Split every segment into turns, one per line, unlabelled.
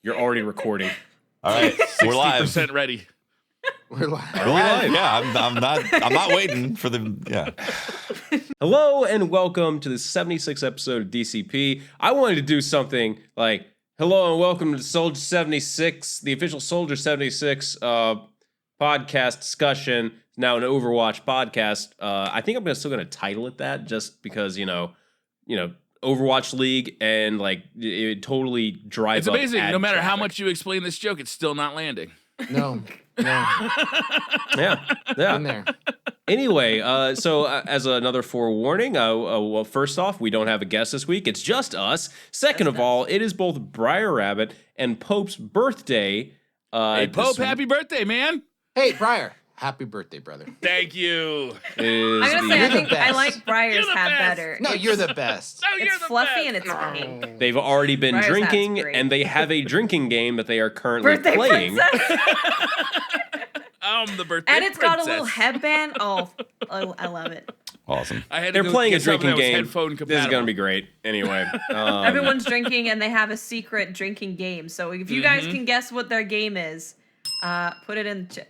You're already recording.
All right, we're live.
60% ready.
We're live. Are we live? Yeah, I'm not waiting for the. Yeah.
Hello and welcome to the 76th episode of DCP. I wanted to do something like hello and welcome to Soldier 76, the official Soldier 76 podcast discussion. Now an Overwatch podcast. I think I'm still gonna title it that just because you know. Overwatch League and like it totally drives.
It's amazing. No matter
traffic.
how much you explain this joke, it's still not landing.
No.
Yeah.
In there.
Anyway, so as another forewarning, well, first off, we don't have a guest this week. It's just us. Second of all, it is both Briar Rabbit and Pope's birthday.
Hey, Pope, happy birthday, man.
Hey, Briar. Happy birthday, brother.
Thank you.
I'm gonna say, I think I like Briar's
You're the
hat
best.
better.
No, you're the best.
No, you're
It's
the
fluffy
best.
and it's pink.
They've already been
Briar's hat's
drinking,
great.
and they have a drinking game that they are currently
Birthday
playing.
princess.
I'm the birthday
And it's got a
princess.
little headband. Oh, I love it.
Awesome.
I had to
They're
go
playing a
get something
drinking
that was
game.
headphone
This is
compatible.
gonna be great. Anyway,
Everyone's drinking and they have a secret drinking game. So if you guys can guess what their game is, put it in the chat.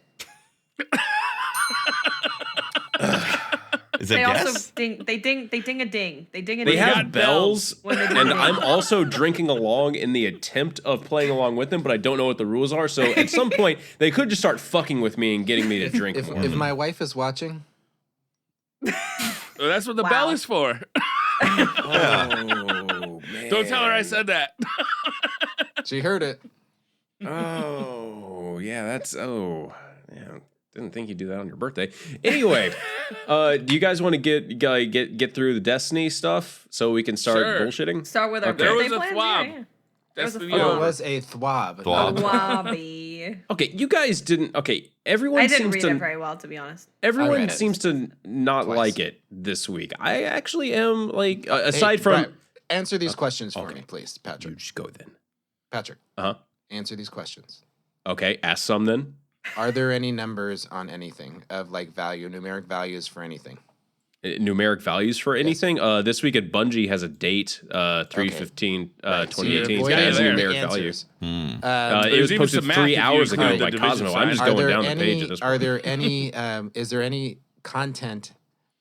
Is it
They
guess?
also ding a ding. They ding a ding.
they
got
have bells,
when they do
and
ding.
I'm also drinking along in the attempt of playing along with them, but I don't know what the rules are. So at some point, they could just start fucking with me and getting me to drink
If
more.
my wife is watching,
Well, that's what the
Wow.
bell is for.
Oh man!
Don't tell her I said that.
she heard it.
Oh yeah, that's yeah. Didn't think you'd do that on your birthday. Anyway, do you guys want to get through the Destiny stuff so we can start
Sure.
bullshitting?
Start with our
Okay.
There
birthday
was a
plans.
thwab.
Yeah.
That's
There
the
was a
It
Oh.
was a thwob.
Thwob.
Wobby.
Okay, you guys didn't. Okay, everyone
I didn't
seems
read
to.
it very well, to be honest.
I
Everyone
read it
seems to not
twice.
like it this week. I actually am like aside from.
Briar, answer these questions for
okay.
me, please,
You
Patrick.
just go then.
Patrick,
Uh huh.
answer these questions.
Okay, ask some then.
Are there any numbers on anything of like value, numeric values for anything?
Numeric values for anything. This week at Bungie has a date, 3/15,
Right, so you're
2018. It's
avoiding
got a
there.
numeric
the
value.
answers.
Hmm.
It
There's
was
even
posted
some math
3
if you
hours ago
include
by
the division
Cosmo. I'm just
sign.
going down the page at this
Are
point.
there any? Is there any content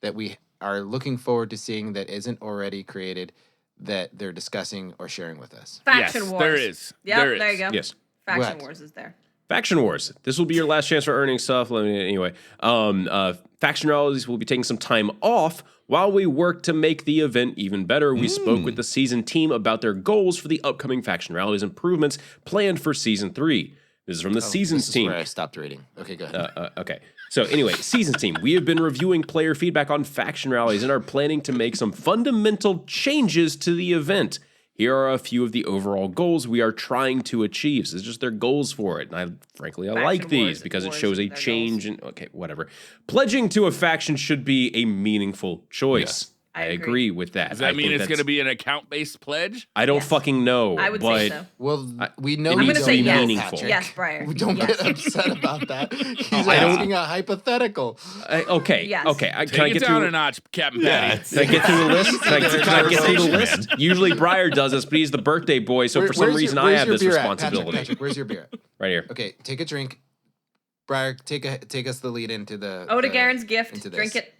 that we are looking forward to seeing that isn't already created that they're discussing or sharing with us?
Faction
Yes,
Wars.
there is.
Yep,
There
there
is.
you go.
Yes.
Faction
What?
Wars is there.
Faction Wars. This will be your last chance for earning stuff. Anyway, Faction Rallies will be taking some time off while we work to make the event even better. We spoke with the season team about their goals for the upcoming Faction Rallies improvements planned for Season 3. This is from the Seasons
This is
team.
where I stopped reading. Okay, go ahead.
Okay. So anyway, Seasons team, we have been reviewing player feedback on Faction Rallies and are planning to make some fundamental changes to the event. Here are a few of the overall goals we are trying to achieve. So it's just their goals for it. And I
Faction
like these
wars-
because it
wars
shows a
are their
change in okay, whatever. Pledging to a faction should be a meaningful choice. I
I
agree
agree.
with that.
Does that
I
mean
think
it's
that's-
going to be an account-based pledge?
I don't
Yes.
fucking know.
I would
but
say so.
Well, we know
it
you
I'm
needs
gonna
don't
say
know,
yes.
meaningful.
Patrick.
Yes, Briar.
We don't
Yes.
get upset about that. He's
I don't-
asking a hypothetical.
Okay.
Yes.
Okay. Can I
Take
get
it down
through?
a notch, Captain
Yeah,
Patty.
it's-
Can I get through the list? Can I get through the
Conversation,
list? Usually Briar does this, but he's the birthday boy, so for some
Where's
reason
your-
I
where's
have
your
this
beer at?
responsibility.
Patrick, where's your beer at?
Right here.
Okay, take a drink. Briar, take us the lead into the.
Oda
the-
Garen's gift.
into this.
Drink it.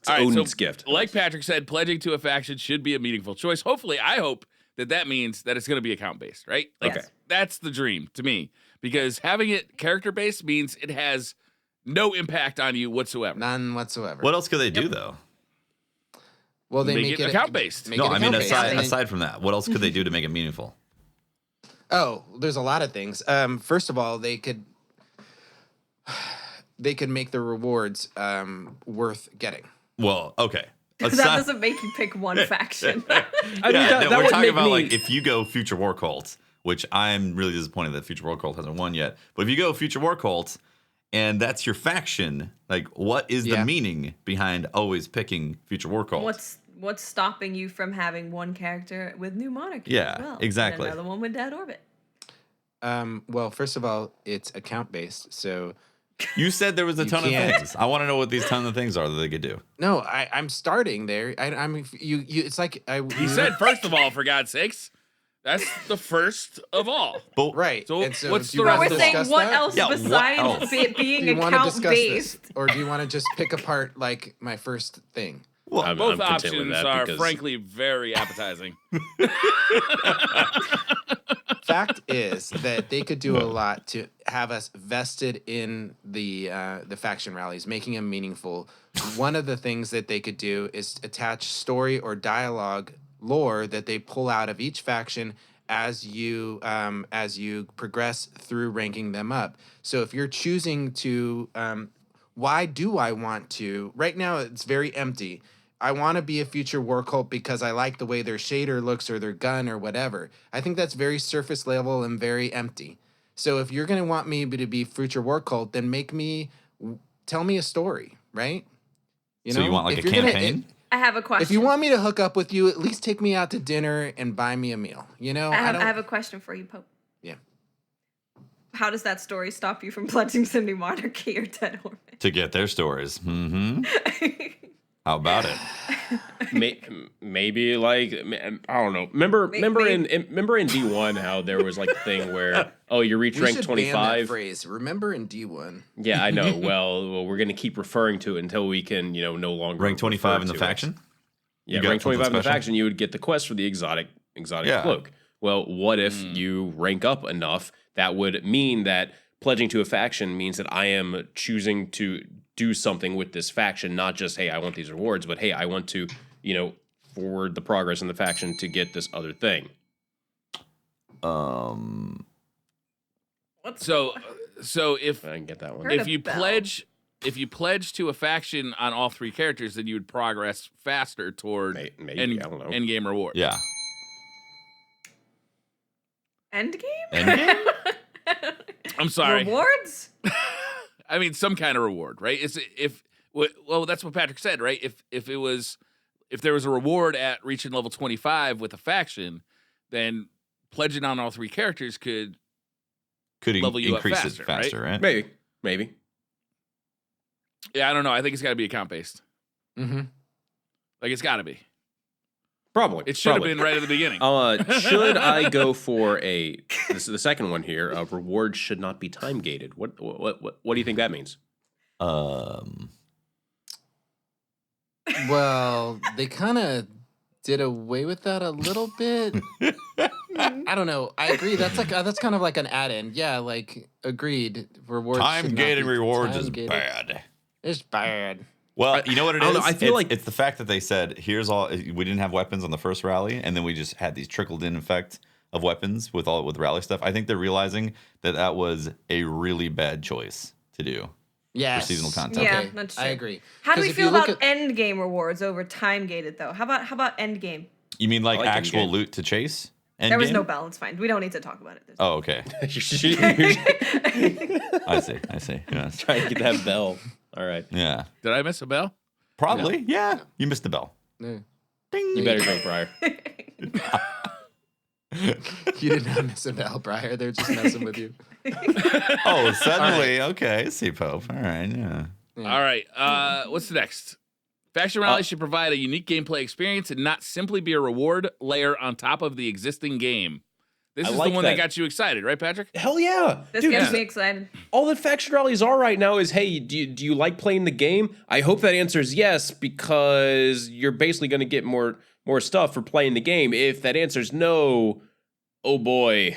It's
All right,
Odin's
so
gift.
Like Patrick said, pledging to a faction should be a meaningful choice. Hopefully, I hope that means that it's going to be account-based, right? Like,
Yes.
that's the dream to me. Because having it character-based means it has no impact on you whatsoever.
None whatsoever.
What else could they do though?
Well, they
Make it account-based.
No, I mean
account-based.
aside from that, what else could they do to make it meaningful?
Oh, there's a lot of things. First of all, they could make the rewards worth getting.
Well, okay.
That doesn't make you pick one faction.
I mean,
Yeah,
that
we're
would
talking
make
about
me.
like if you go Future War Cult, which I'm really disappointed that Future War Cult hasn't won yet. But if you go Future War Cult and that's your faction, like what is the
Yeah.
meaning behind always picking Future War Cult?
What's stopping you from having one character with New Monarchy?
Yeah,
as well,
exactly.
And another one with Dead Orbit.
Well, first of all, it's account based, so
You said there was a ton of
can't-
things. I want to know what these ton of things are that they could do.
no, I'm starting there. I'm you. It's like
He said, first of all, for God's sakes, That's the first of all.
But
Right.
So
and so
what's
do you
the
But
wanna
rest
we're
of
saying
them?
discuss
what
that?
else
Yeah, what
besides
else?
it being
Do you want to
account
discuss
based?
this, or do you want to just pick apart like my first thing?
well,
I'm
Both
content with
options
that
are
because-
frankly very appetizing.
Fact is that they could do a lot to have us vested in the faction rallies, making them meaningful. One of the things that they could do is attach story or dialogue lore that they pull out of each faction as you progress through ranking them up. So if you're choosing to, why do I want to? Right now, it's very empty. I want to be a future war cult because I like the way their shader looks or their gun or whatever. I think that's very surface level and very empty. So if you're going to want me to be future war cult, then tell me a story, right?
so you want like
If
a
you're gonna-
campaign?
I have a question.
if you want me to hook up with you, at least take me out to dinner and buy me a meal.
I have a question for you, Pope.
Yeah.
How does that story stop you from pledging to New Monarchy or Dead Orphan?
To get their stories. Mm-hmm. How about it?
Maybe like I don't know. Remember in D1 how there was like a thing where you reach
We
rank
should ban that
25.
phrase. Remember in D1.
Yeah, I know. Well, we're gonna keep referring to it until we can no longer
Rank 25
refer
in the
to it.
faction?
Yeah,
You got
rank 25 in the
something special?
faction, you would get the quest for the exotic
Yeah.
cloak. Well, what if you rank up enough? That would mean that pledging to a faction means that I am choosing to do something with this faction, not just, hey, I want these rewards, but hey, I want to, forward the progress in the faction to get this other thing.
So if
I can get that one.
Heard
if
a
you
bell.
pledge to a faction on all three characters, then you would progress faster toward
Maybe, I don't know.
end game reward.
Yeah.
Endgame?
Endgame?
I'm sorry.
Rewards?
I mean, some kind of reward, right? Well, that's what Patrick said, right? If there was a reward at reaching level 25 with a faction, then pledging on all three characters could level you up
increase
faster,
it faster, right?
Maybe.
Yeah, I don't know. I think it's got to be account based.
Mm-hmm.
Like it's got to be.
Probably.
It should have been right at the beginning.
Should I go for this is the second one here? Rewards should not be time gated. What do you think that means?
Well, they kind of did away with that a little bit. I don't know. I agree. That's kind of like an add-in. Yeah, like agreed. Rewards.
Time gated rewards is
time-gated.
bad.
It's bad.
Well, you know what it
I
is?
don't know, I feel like-
it's the fact that they said, here's all, we didn't have weapons on the first rally, and then we just had these trickled in effect of weapons with rally stuff. I think they're realizing that was a really bad choice to do.
Yeah.
For seasonal content.
Yeah,
Okay,
that's true.
I agree.
How do
'Cause
we
if
feel
you look
about
at-
end game rewards over time gated though? How about end game?
You mean like
I like
actual
Endgame.
loot to chase?
There was
Endgame?
no bell. It's fine. We don't need to talk about it.
Oh, okay. I see. Yes.
Trying to get that bell. All right.
Yeah.
Did I miss a bell?
Probably. Yeah. You missed the bell.
No.
Ding.
You better drink, Briar.
You did not miss a bell, Briar. They're just messing with you.
Oh, suddenly. Okay. I see, Pope. All right. Yeah.
All right. What's next? Faction rallies should provide a unique gameplay experience and not simply be a reward layer on top of the existing game. This
I
is
like
the one that
that.
got you excited, right, Patrick?
Hell yeah.
This
Dude,
gets me excited.
all that faction rallies are right now is, hey, do you like playing the game? I hope that answer is yes, because you're basically going to get more stuff for playing the game. If that answer is no, oh boy,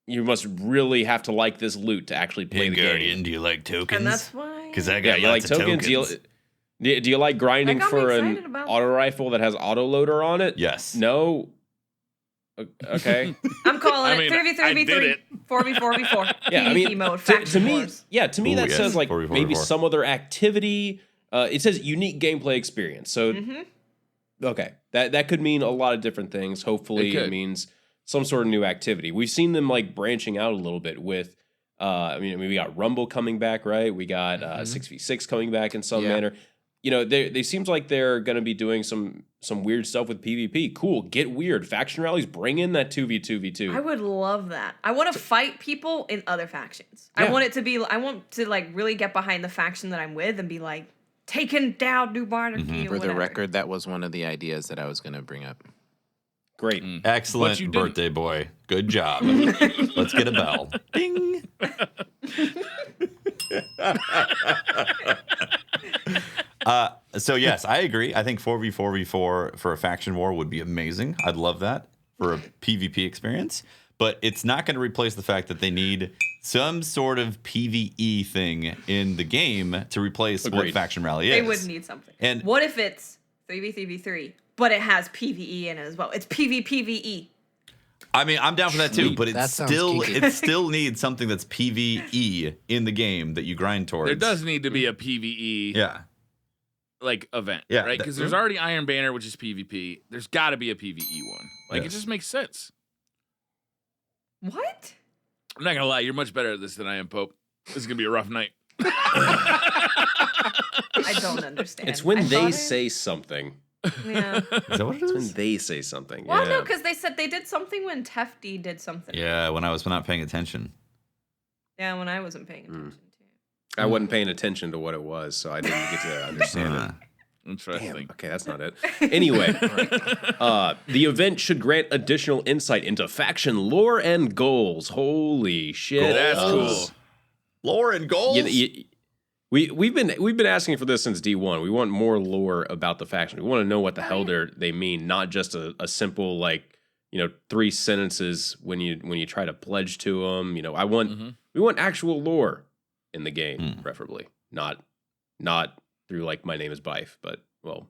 you must really have to like this loot to actually play the game.
do you like tokens?
And that's why.
Because I
Yeah,
got
you like
lots of
tokens?
tokens.
Do you like grinding
That got me
for
excited
an
about
auto rifle that has auto loader on it?
Yes.
No? Okay.
I'm calling
I mean,
it
I did
3v3v3,
it.
4v4v4,
Yeah,
PvP
I mean,
mode,
to
faction
me,
wars.
to me
Ooh,
that
yes,
says like
4v4v4.
maybe some other activity. It says unique gameplay experience. So okay, that could mean a lot of different things. Hopefully,
It
it
could.
means some sort of new activity. We've seen them like branching out a little bit with. I mean, we got Rumble coming back, right? We got 6v6 coming back in some
Yeah.
manner. You know, they seems like they're going to be doing some weird stuff with PvP. Cool, get weird. Faction rallies, bring in that 2v2v2.
I would love that. I want to fight people in other factions.
Yeah.
I want to like really get behind the faction that I'm with and be like, taking down New Monarchy or
For the
whatever.
record, that was one of the ideas that I was going to bring up.
Great.
Excellent
But you didn't.
birthday boy. Good job. Let's get a bell. Ding. So yes, I agree. I think 4v4v4 for a faction war would be amazing. I'd love that for a PvP experience. But it's not going to replace the fact that they need some sort of PvE thing in the game to replace what
Agreed.
faction rally is.
They would need something.
And
What if it's 3v3v3, but it has PvE in it as well? It's PvPvE.
I mean, I'm down for that too,
Sweet.
but
That
it's
sounds
still
kinky.
it still needs something that's PvE in the game that you grind towards.
There does need to be a PvE
Yeah.
like event,
Yeah,
right? Because there's already Iron Banner, which is PvP. There's got to be a PvE one. Like it
Yes.
just makes sense.
What?
I'm not gonna lie, you're much better at this than I am, Pope. This is gonna be a rough night.
I don't understand.
It's when
I
they
thought it-
say something.
Yeah.
Is that what it
It's when
is?
they say something.
Well,
yeah.
no, because they said they did something when Tefty did something.
Yeah, when I was not paying attention.
Yeah, when I wasn't paying attention too.
I wasn't paying attention to what it was, so I didn't get to understand it.
Interesting.
Damn. Okay, that's not it. Anyway, the event should grant additional insight into faction lore and goals. Holy shit!
That's cool.
Lore and goals?
We've been asking for this since D1. We want more lore about the faction. We want to know what the hell they mean, not just a simple 3 sentences when you try to pledge to them. We want actual lore in the game, preferably not through my name is Bife, but whatever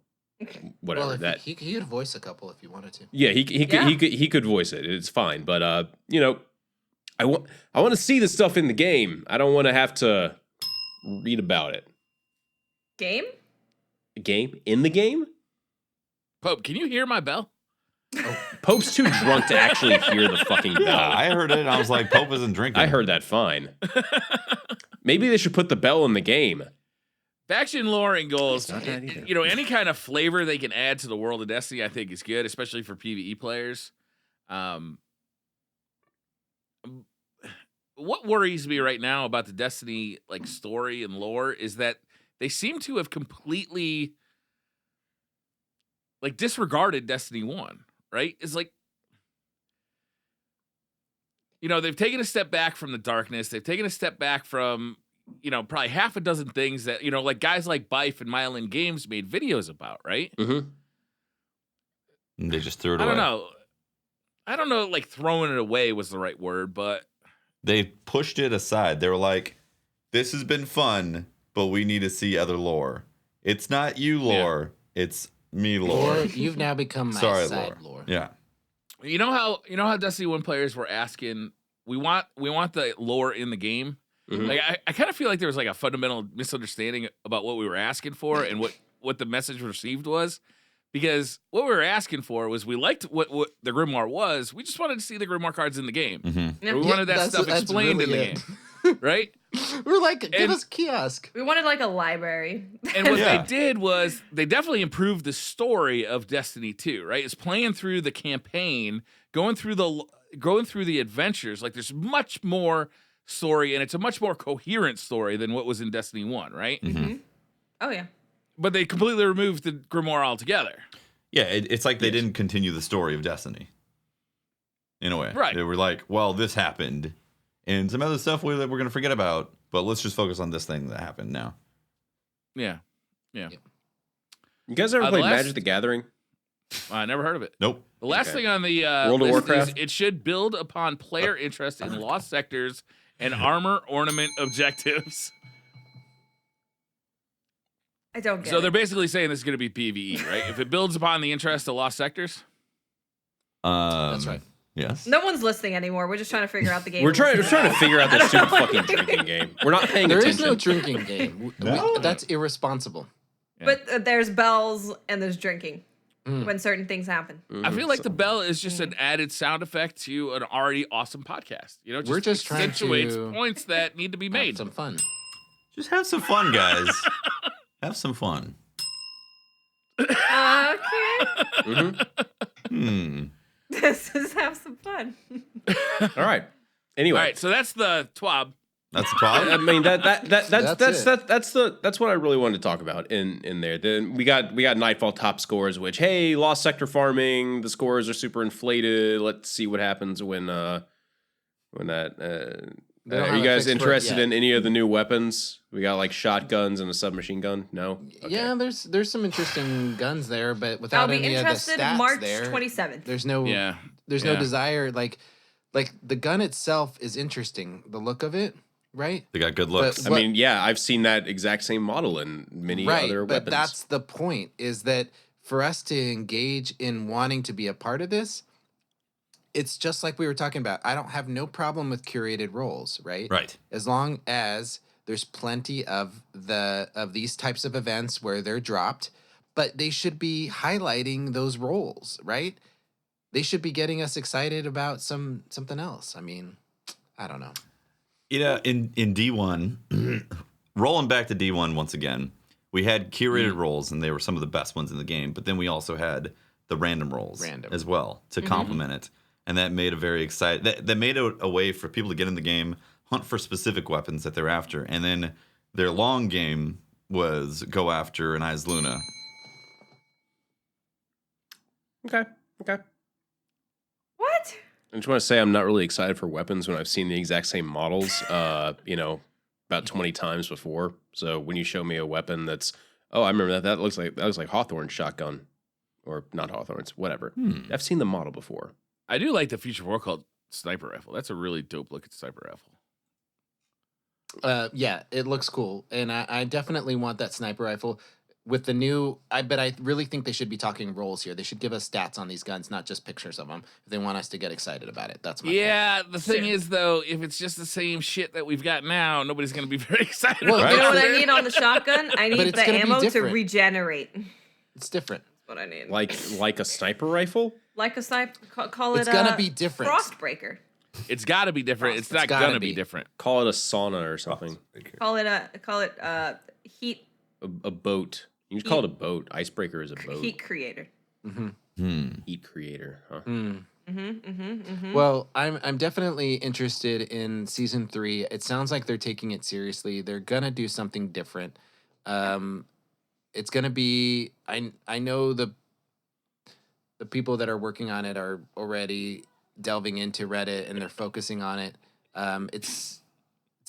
Well,
that.
he could voice a couple if you wanted to.
Yeah, he could voice it. It's fine, but I want to see the stuff in the game. I don't want to have to read about it.
Game?
Game in the game?
Pope, can you hear my bell?
Pope's too drunk to actually hear the fucking bell.
Yeah, I heard it and I was like, Pope isn't drinking.
I heard that fine. Maybe they should put the bell in the game.
Faction lore and goals.
Not that either.
Any kind of flavor they can add to the world of Destiny, I think is good, especially for PvE players. What worries me right now about the Destiny story and lore is that they seem to have completely disregarded Destiny 1, right? It's they've taken a step back from the darkness. They've taken a step back from probably half a dozen things that guys like Bife and Myelin Games made videos about, right?
Mm-hmm.
And they just threw it away.
I don't know, throwing it away was the right word, but
They pushed it aside. They were like, this has been fun, but we need to see other lore. It's not you lore, it's me lore.
Or you've now become my
Sorry,
side
lore.
lore.
Yeah.
you know how Destiny 1 players were asking, we want the lore in the game.
Mhm.
I kind of feel like there was a fundamental misunderstanding about what we were asking for and what the message received was. Because what we were asking for was we liked what the Grimoire was. We just wanted to see the Grimoire cards in the game.
Mm-hmm.
Or we wanted that stuff
that's
explained
really
in the
it.
game. Right?
We're like, give
And-
us kiosk.
We wanted a library.
And what
Yeah.
they did was they definitely improved the story of Destiny 2, right? It's playing through the campaign, going through the adventures. There's much more story, and it's a much more coherent story than what was in Destiny 1, right?
Mm-hmm.
Oh yeah.
But they completely removed the Grimoire altogether.
Yeah, it's like they didn't continue the story of Destiny. In a way.
Right.
They were like, well, this happened. And some other stuff we're going to forget about, but let's just focus on this thing that happened now.
Yeah.
You guys ever
The
played
last-
Magic the Gathering?
I never heard of it.
Nope.
The last
Okay.
thing on the
World of
list
Warcraft?
is it should build upon player interest in lost sectors and armor ornament objectives.
I don't get
So
it.
they're basically saying this is going to be PvE, right? If it builds upon the interest of lost sectors.
That's right.
Yes.
No one's listening anymore. We're just trying to figure out the game.
We're trying to figure out this stupid fucking drinking game. We're not paying
There is
attention.
no drinking game. That's irresponsible.
But there's bells and there's drinking
Mm.
when certain things happen.
I feel like the bell is just an added sound effect to an already awesome podcast.
We're just trying
accentuates
to
points that need to be
Have
made.
some fun.
Just have some fun, guys. Have some fun.
Okay.
Hmm.
This is have some fun.
All right. Anyway,
All right, so that's the TWAB.
That's the
I
problem.
mean that's what I really wanted to talk about in there. Then we got Nightfall top scores, which hey, lost sector farming, the scores are super inflated. Let's see what happens when that.
They don't
Are
have
you
a
guys
fix for it
interested
yet.
in any of the new weapons? We got like shotguns and a submachine gun. No. Okay.
Yeah, there's some interesting guns there, but
I'll
without
be
any of the
interested
stats
March
there,
27th.
there's no
Yeah.
there's
Yeah.
no desire. Like the gun itself is interesting, the look of it, right?
They got good looks.
I mean, yeah, I've seen that exact same model in many
Right,
other
but
weapons.
that's the point, is that for us to engage in wanting to be a part of this, it's just like we were talking about. I don't have no problem with curated roles, right?
Right.
As long as there's plenty of these types of events where they're dropped, but they should be highlighting those roles, right? They should be getting us excited about something else. I mean, I don't know.
In D1, rolling back to D1 once again, we had curated roles, and they were some of the best ones in the game. But then we also had the random roles as well to complement it, and that made a very exciting. That made a way for people to get in the game, hunt for specific weapons that they're after, and then their long game was go after an Eyes Luna.
Okay.
What?
I just want to say I'm not really excited for weapons when I've seen the exact same models, about 20 times before. So when you show me a weapon that's, I remember that looks like Hawthorne's shotgun, or not Hawthorne's, whatever. I've seen the model before.
I do like the Future War called sniper rifle. That's a really dope looking sniper rifle.
Yeah, it looks cool, and I definitely want that sniper rifle with the new. But I really think they should be talking roles here. They should give us stats on these guns, not just pictures of them. If they want us to get excited about it, that's my point.
Yeah, the thing is though, if it's just the same shit that we've got now, nobody's gonna be very excited.
Well,
about
You know
it.
what I need on the shotgun? I
But
need
it's
the
gonna be
ammo to
different.
regenerate. That's
It's different.
what I need.
Like a sniper rifle?
Like a sniper. Call it.
It's gonna be different.
Frostbreaker.
It's got to be different. It's not
gotta
gonna be
be.
different.
Call it a sauna or something.
Call it heat
A boat. You can call it a boat. Icebreaker is a boat.
heat creator.
Heat creator, huh?
Well, I'm definitely interested in season 3. It sounds like they're taking it seriously. They're gonna do something different. It's gonna be. I know the people that are working on it are already delving into Reddit, and they're focusing on it. It's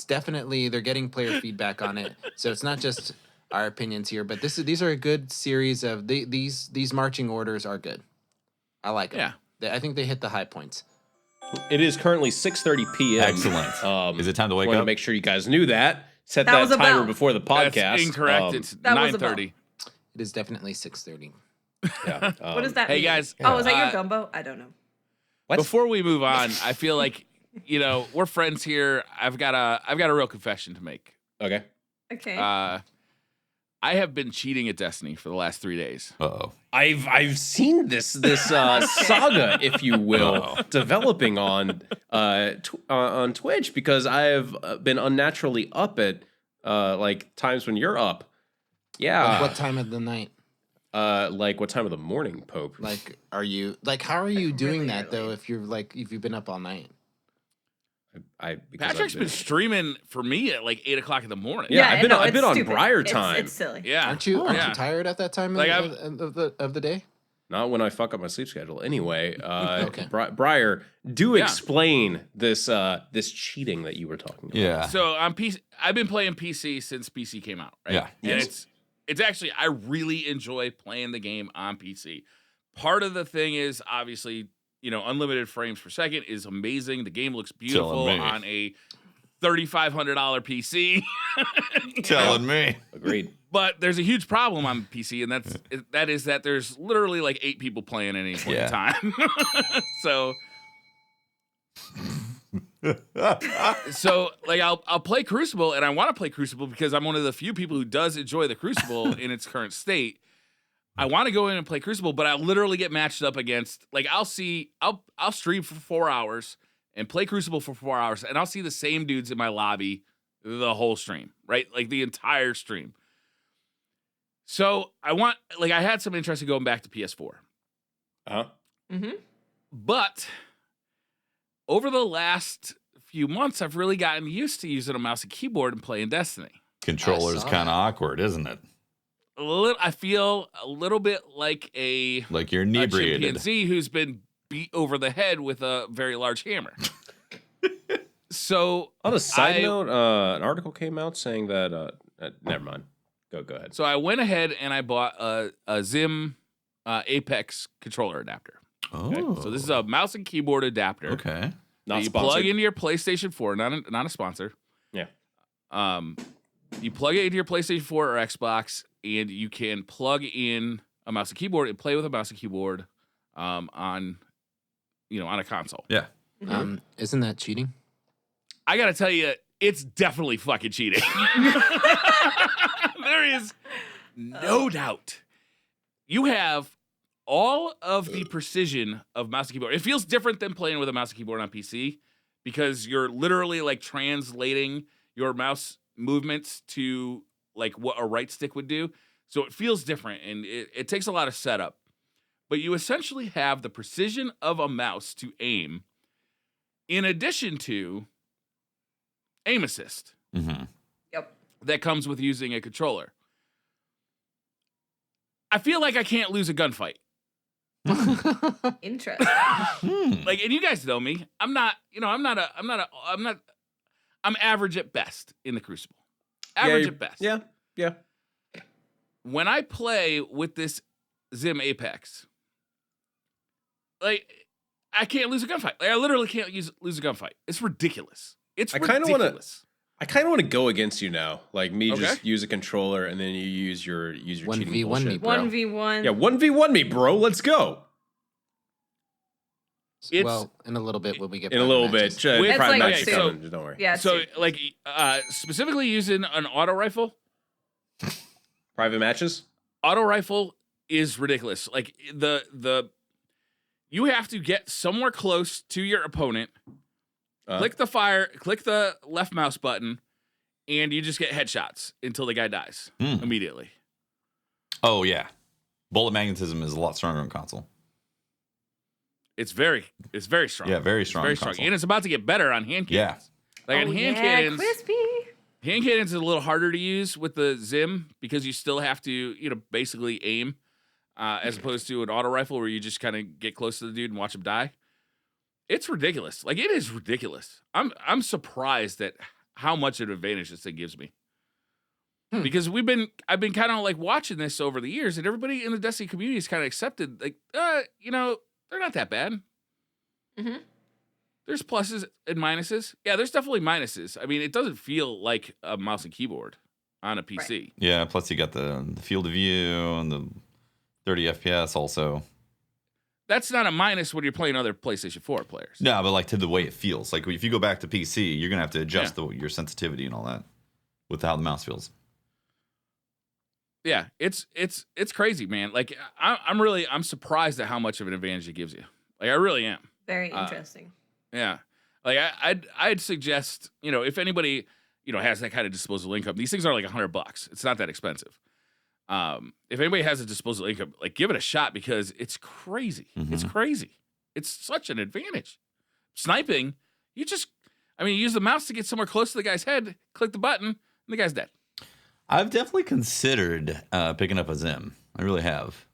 definitely, they're getting player feedback on it, so it's not just our opinions here. But these are a good series of these marching orders are good. I like them.
Yeah.
I think they hit the high points.
It is currently 6:30 p.m.
Excellent. Is it time to wake
Want to
up?
make sure you guys knew that. Set
That
that
was a
timer
bell.
before the podcast.
That's incorrect. It's
That was a
9:30.
It is definitely 6:30.
Yeah.
What does that
Hey,
mean?
guys,
Oh, is that your
uh,
gumbo? I don't know.
What?
Before we move on, I feel like we're friends here. I've got a real confession to make.
Okay.
Okay.
I have been cheating at Destiny for the last 3 days.
Uh-oh.
I've seen this saga, if you will, developing on Twitch, because I have been unnaturally up at like times when you're up. Yeah.
Like what time of the night?
Like what time of the morning, Pope?
Like, how are you doing
really
that though?
early.
If you've been up all night?
Because
Patrick's
I've
been streaming for me at like 8 o'clock in the morning.
Yeah, I've been
no,
I've
it's
been on
stupid.
Briar
It's-
time.
It's silly.
Yeah.
Aren't you
Yeah.
tired at that time
Like,
of the day?
Not when I fuck up my sleep schedule. Anyway,
Okay.
Briar, do
Yeah.
explain this this cheating that you were talking about.
Yeah.
So on PC, I've been playing PC since PC came out, right?
Yeah.
And it's actually, I really enjoy playing the game on PC. Part of the thing is obviously, unlimited frames per second is amazing. The game looks beautiful
Telling me.
on a $3,500 PC.
Telling me.
Agreed.
But there's a huge problem on PC, and that is that there's literally like 8 people playing at any point in time. So like I'll play Crucible, and I want to play Crucible because I'm one of the few people who does enjoy the Crucible in its current state. I want to go in and play Crucible, but I'll literally get matched up against, like, I'll stream for 4 hours and play Crucible for 4 hours, and I'll see the same dudes in my lobby the whole stream, right? Like the entire stream. So I had some interest in going back to PS4.
Uh-huh.
Mm-hmm.
But over the last few months, I've really gotten used to using a mouse and keyboard and playing Destiny.
Controller's kind of awkward, isn't it?
I feel a little bit like
like you're
a
inebriated.
chimpanzee who's been beat over the head with a very large hammer. So
On a side note, an article came out saying that. Never mind. Go ahead.
So I went ahead and I bought a Zim Apex controller adapter.
Oh,
Okay? So this is a mouse and keyboard adapter.
okay.
Not
You
sponsored.
plug into your PlayStation 4, not a sponsor.
Yeah.
You plug it into your PlayStation 4 or Xbox, and you can plug in a mouse and keyboard and play with a mouse and keyboard on a console.
Yeah.
Isn't that cheating?
I gotta tell you, it's definitely fucking cheating. There is no doubt. You have all of the precision of mouse and keyboard. It feels different than playing with a mouse and keyboard on PC because you're literally like translating your mouse movements to like what a right stick would do. So it feels different and it takes a lot of setup. But you essentially have the precision of a mouse to aim in addition to aim assist.
Mm-hmm.
Yep.
That comes with using a controller. I feel like I can't lose a gunfight.
Interesting.
Like, and you guys know me. I'm average at best in the Crucible. Average at best.
Yeah.
When I play with this Zim Apex, like, I can't lose a gunfight. Like, I literally can't lose a gunfight. It's ridiculous. I
kind of want to go against you now. Like me,
Okay.
just use a controller and then you use your cheating
1v1
bullshit.
me, bro.
1v1.
Yeah, 1v1 me, bro. Let's go.
Well, in a little bit when we get
In a little bit.
matches.
Private
like-
match
okay,
coming. Just don't worry.
Yeah.
So,
it's-
like, specifically using an auto rifle.
Private matches.
Auto rifle is ridiculous. Like you have to get somewhere close to your opponent. Click the left mouse button, and you just get headshots until the guy dies immediately.
Oh, yeah. Bullet magnetism is a lot stronger on console.
It's very strong.
Yeah, very strong.
Very
on
strong,
console.
and it's about to get better on hand
Yeah.
cannons. Like
oh,
on hand
yeah,
cannons,
crispy.
hand cannons is a little harder to use with the Zim because you still have to, basically aim, as opposed to an auto rifle where you just kind of get close to the dude and watch him die. It's ridiculous. Like, it is ridiculous. I'm surprised at how much of an advantage this thing gives me. Because I've been kind of like watching this over the years, and everybody in the Destiny community has kind of accepted, like, they're not that bad.
Mm-hmm.
There's pluses and minuses. Yeah, there's definitely minuses. I mean, it doesn't feel like a mouse and keyboard on a PC.
Right.
Yeah, plus you got the field of view and the 30 FPS also.
That's not a minus when you're playing other PlayStation 4 players.
No, but like to the way it feels. Like if you go back to PC, you're going to have to adjust your sensitivity and all that with how the mouse feels.
Yeah, it's crazy, man. Like I'm surprised at how much of an advantage it gives you. Like, I really am.
Very interesting.
Yeah. Like I'd suggest, if anybody, has that kind of disposable income, these things are like $100. It's not that expensive. If anybody has a disposable income, like, give it a shot because it's crazy.
Mm-hmm.
It's crazy. It's such an advantage. Sniping, you use the mouse to get somewhere close to the guy's head, click the button, and the guy's dead.
I've definitely considered picking up a Zim. I really have.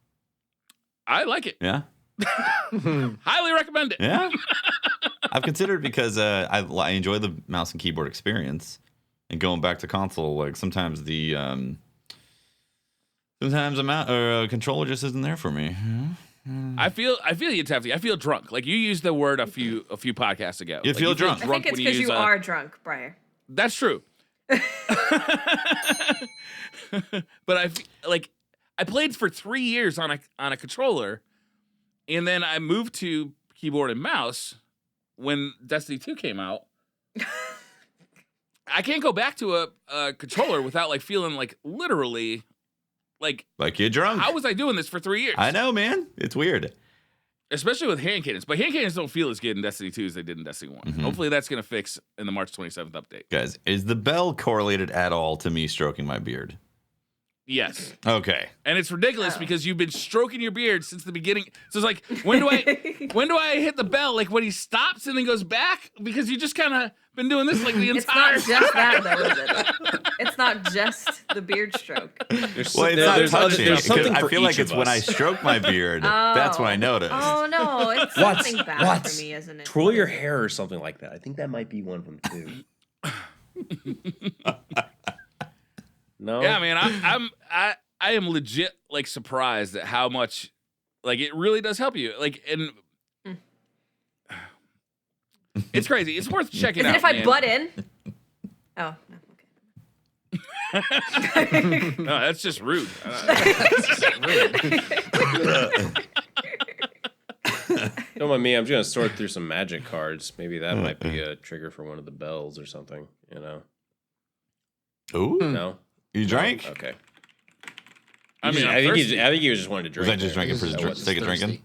I like it.
Yeah.
Highly recommend it.
Yeah. I've considered because I enjoy the mouse and keyboard experience, and going back to console, like sometimes a controller just isn't there for me.
I feel you, Tefty. I feel drunk. Like, you used the word a few podcasts ago.
You
Like,
feel drunk.
I think it's
when
because
use
you
a-
are drunk, Briar.
That's true. But I played for 3 years on a controller, and then I moved to keyboard and mouse when Destiny 2 came out. I can't go back to a controller without like feeling like literally like
you're drunk.
how was I doing this for 3 years?
I know, man. It's weird.
Especially with hand cannons. But hand cannons don't feel as good in Destiny 2 as they did in Destiny 1.
Mm-hmm.
Hopefully that's going to fix in the March 27th update.
Guys, is the bell correlated at all to me stroking my beard?
Yes.
Okay.
And it's ridiculous because you've been stroking your beard since the beginning. So it's like, when do I hit the bell? Like when he stops and then goes back? Because you just kind of Been doing this like the
It's
entire
not just that, though, is it? It's not just the beard stroke.
There's,
Well, it's
there-
not
there's, other-
touching.
there's something
I
for
feel like
each
it's
of
when
us.
I stroke my beard. That's when I notice.
Oh no, it's
What?
something bad
What?
for me, isn't it?
Twirl your hair or something like that. I think that might be one of them too. No.
Yeah, man, I am legit like surprised at how much like it really does help you. Like, and it's crazy. It's worth checking
Is
out.
it if I
man.
butt in? Oh, no, okay.
No, that's just rude.
Don't mind me. I'm just gonna sort through some magic cards. Maybe that might be a trigger for one of the bells or something. You know?
Ooh,
No.
you drank?
Okay.
I mean,
I think he was just wanting to drink.
Was I just
there.
drinking for
That
the
wasn't-
sake of drinking?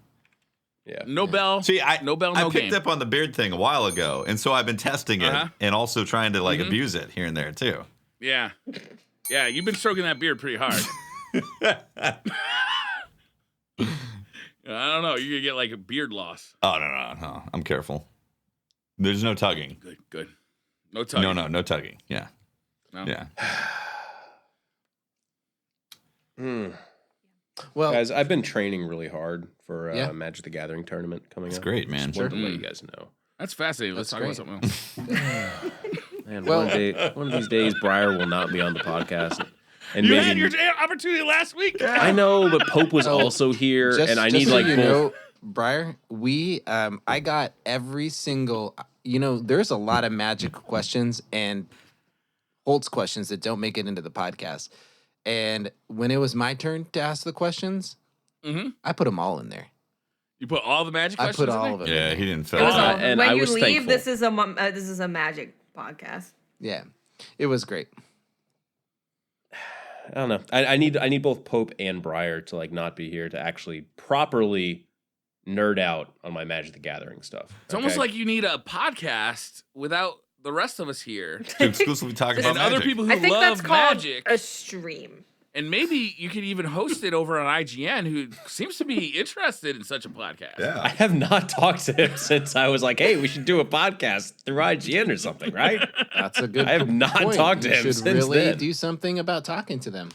Yeah.
no bell.
See,
no bell,
I
no
picked
game.
up on the beard thing a while ago, and so I've been testing it and also trying to like abuse it here and there too.
Yeah, yeah. You've been stroking that beard pretty hard. I don't know. You're gonna get like a beard loss.
Oh no, I'm careful. There's no tugging.
Good. No tugging.
No tugging. Yeah,
No?
yeah.
Well,
Guys, I've been training really hard for
Yeah.
Magic the Gathering tournament coming
That's
up.
great, man.
Just wanted to let you guys know.
That's fascinating. Let's
That's
talk about
great.
something else.
Man,
Well-
one of these days, Briar will not be on the podcast. And
You
maybe
had your opportunity last week.
I know, but Pope was also here,
just,
and I
just
need
so
like
you
both.
know, Briar, I got every single. There's a lot of magic questions and Holtz questions that don't make it into the podcast. And when it was my turn to ask the questions, I put them all in there.
You put all the magic
I
questions
put all
in
of
there?
them.
Yeah,
in
he
there.
didn't
It
fill
was
it.
all,
and
when
I
you
was
leave,
thankful.
this is a magic podcast.
Yeah, it was great.
I don't know. I need both Pope and Briar to like not be here to actually properly nerd out on my Magic the Gathering stuff.
It's almost like you need a podcast without the rest of us here.
To exclusively talk about
And other
magic.
people who
I think that's
love
called
magic.
a stream.
And maybe you could even host it over on IGN, who seems to be interested in such a podcast.
I
Yeah.
have not talked to him since I was like, "Hey, we should do a podcast through IGN or something," right?
That's a good.
I have not
point.
talked to
You
him
should
since
really
then.
do something about talking to them.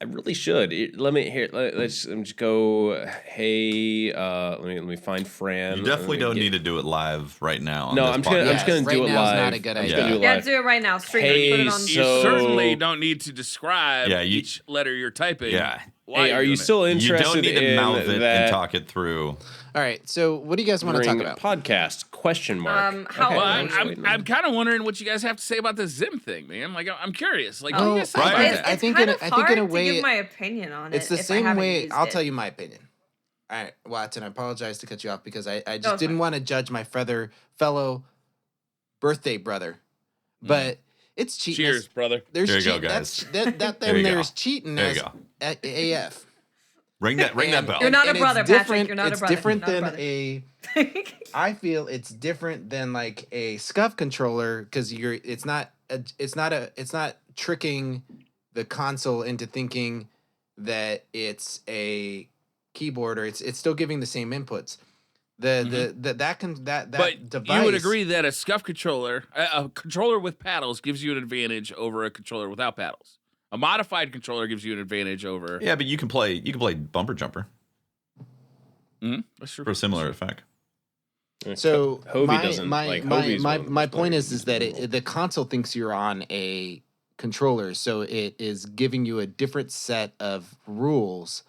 I really should. Let's just go. Hey, let me find Fran.
You definitely don't need to do it live right now. On
No,
this
I'm just
podcast.
gonna
right
do it
now is
live.
not a good
I'm just
idea.
gonna do it
Yeah,
live.
do it right now. Stream
Hey,
it. Put it on.
You
So-
certainly don't need to describe
Yeah,
each letter you're typing.
Yeah.
while
Hey,
you're
are you
doing
still
You
interested
don't need to
in
mouth it
that
and talk it through.
All right. So, what do you guys want to talk
during
about?
podcast? Question mark.
How
Well,
old
I
I'm,
was just
I'm,
waiting.
I'm kind of wondering what you guys have to say about the Zim thing, man. Like, I'm curious. Like, what do
Oh,
you guys think
Brian,
about
it's-
that?
I
It's
think
kind
in-
of
I think in
hard
a way
to give my opinion on it.
It's the
if I
same
haven't
way.
used
I'll
it.
tell you my opinion. All right, Watson, I apologize to cut you off because I just
No, it's
didn't
fine.
want to judge my fellow birthday brother. But it's cheating.
Cheers, brother.
There's
There you go,
cheating.
guys.
That
There you go.
there's cheating
There you
as
go.
AF.
Ring that bell.
You're not a
it's
brother, Patrick.
different-
You're not a
it's
brother.
different
You're not
than
a
I feel it's different than like a scuff controller because it's not tricking the console into thinking that it's a keyboard or it's still giving the same inputs. That
But
device.
you would agree that a scuff controller, a controller with paddles, gives you an advantage over a controller without paddles. A modified controller gives you an advantage over.
Yeah, but you can play bumper jumper
That's true.
for a similar effect.
So
Hovey doesn't
my
like Hovey's one of the
my
most
point
players.
is that the console thinks you're on a controller, so it is giving you a different set of rules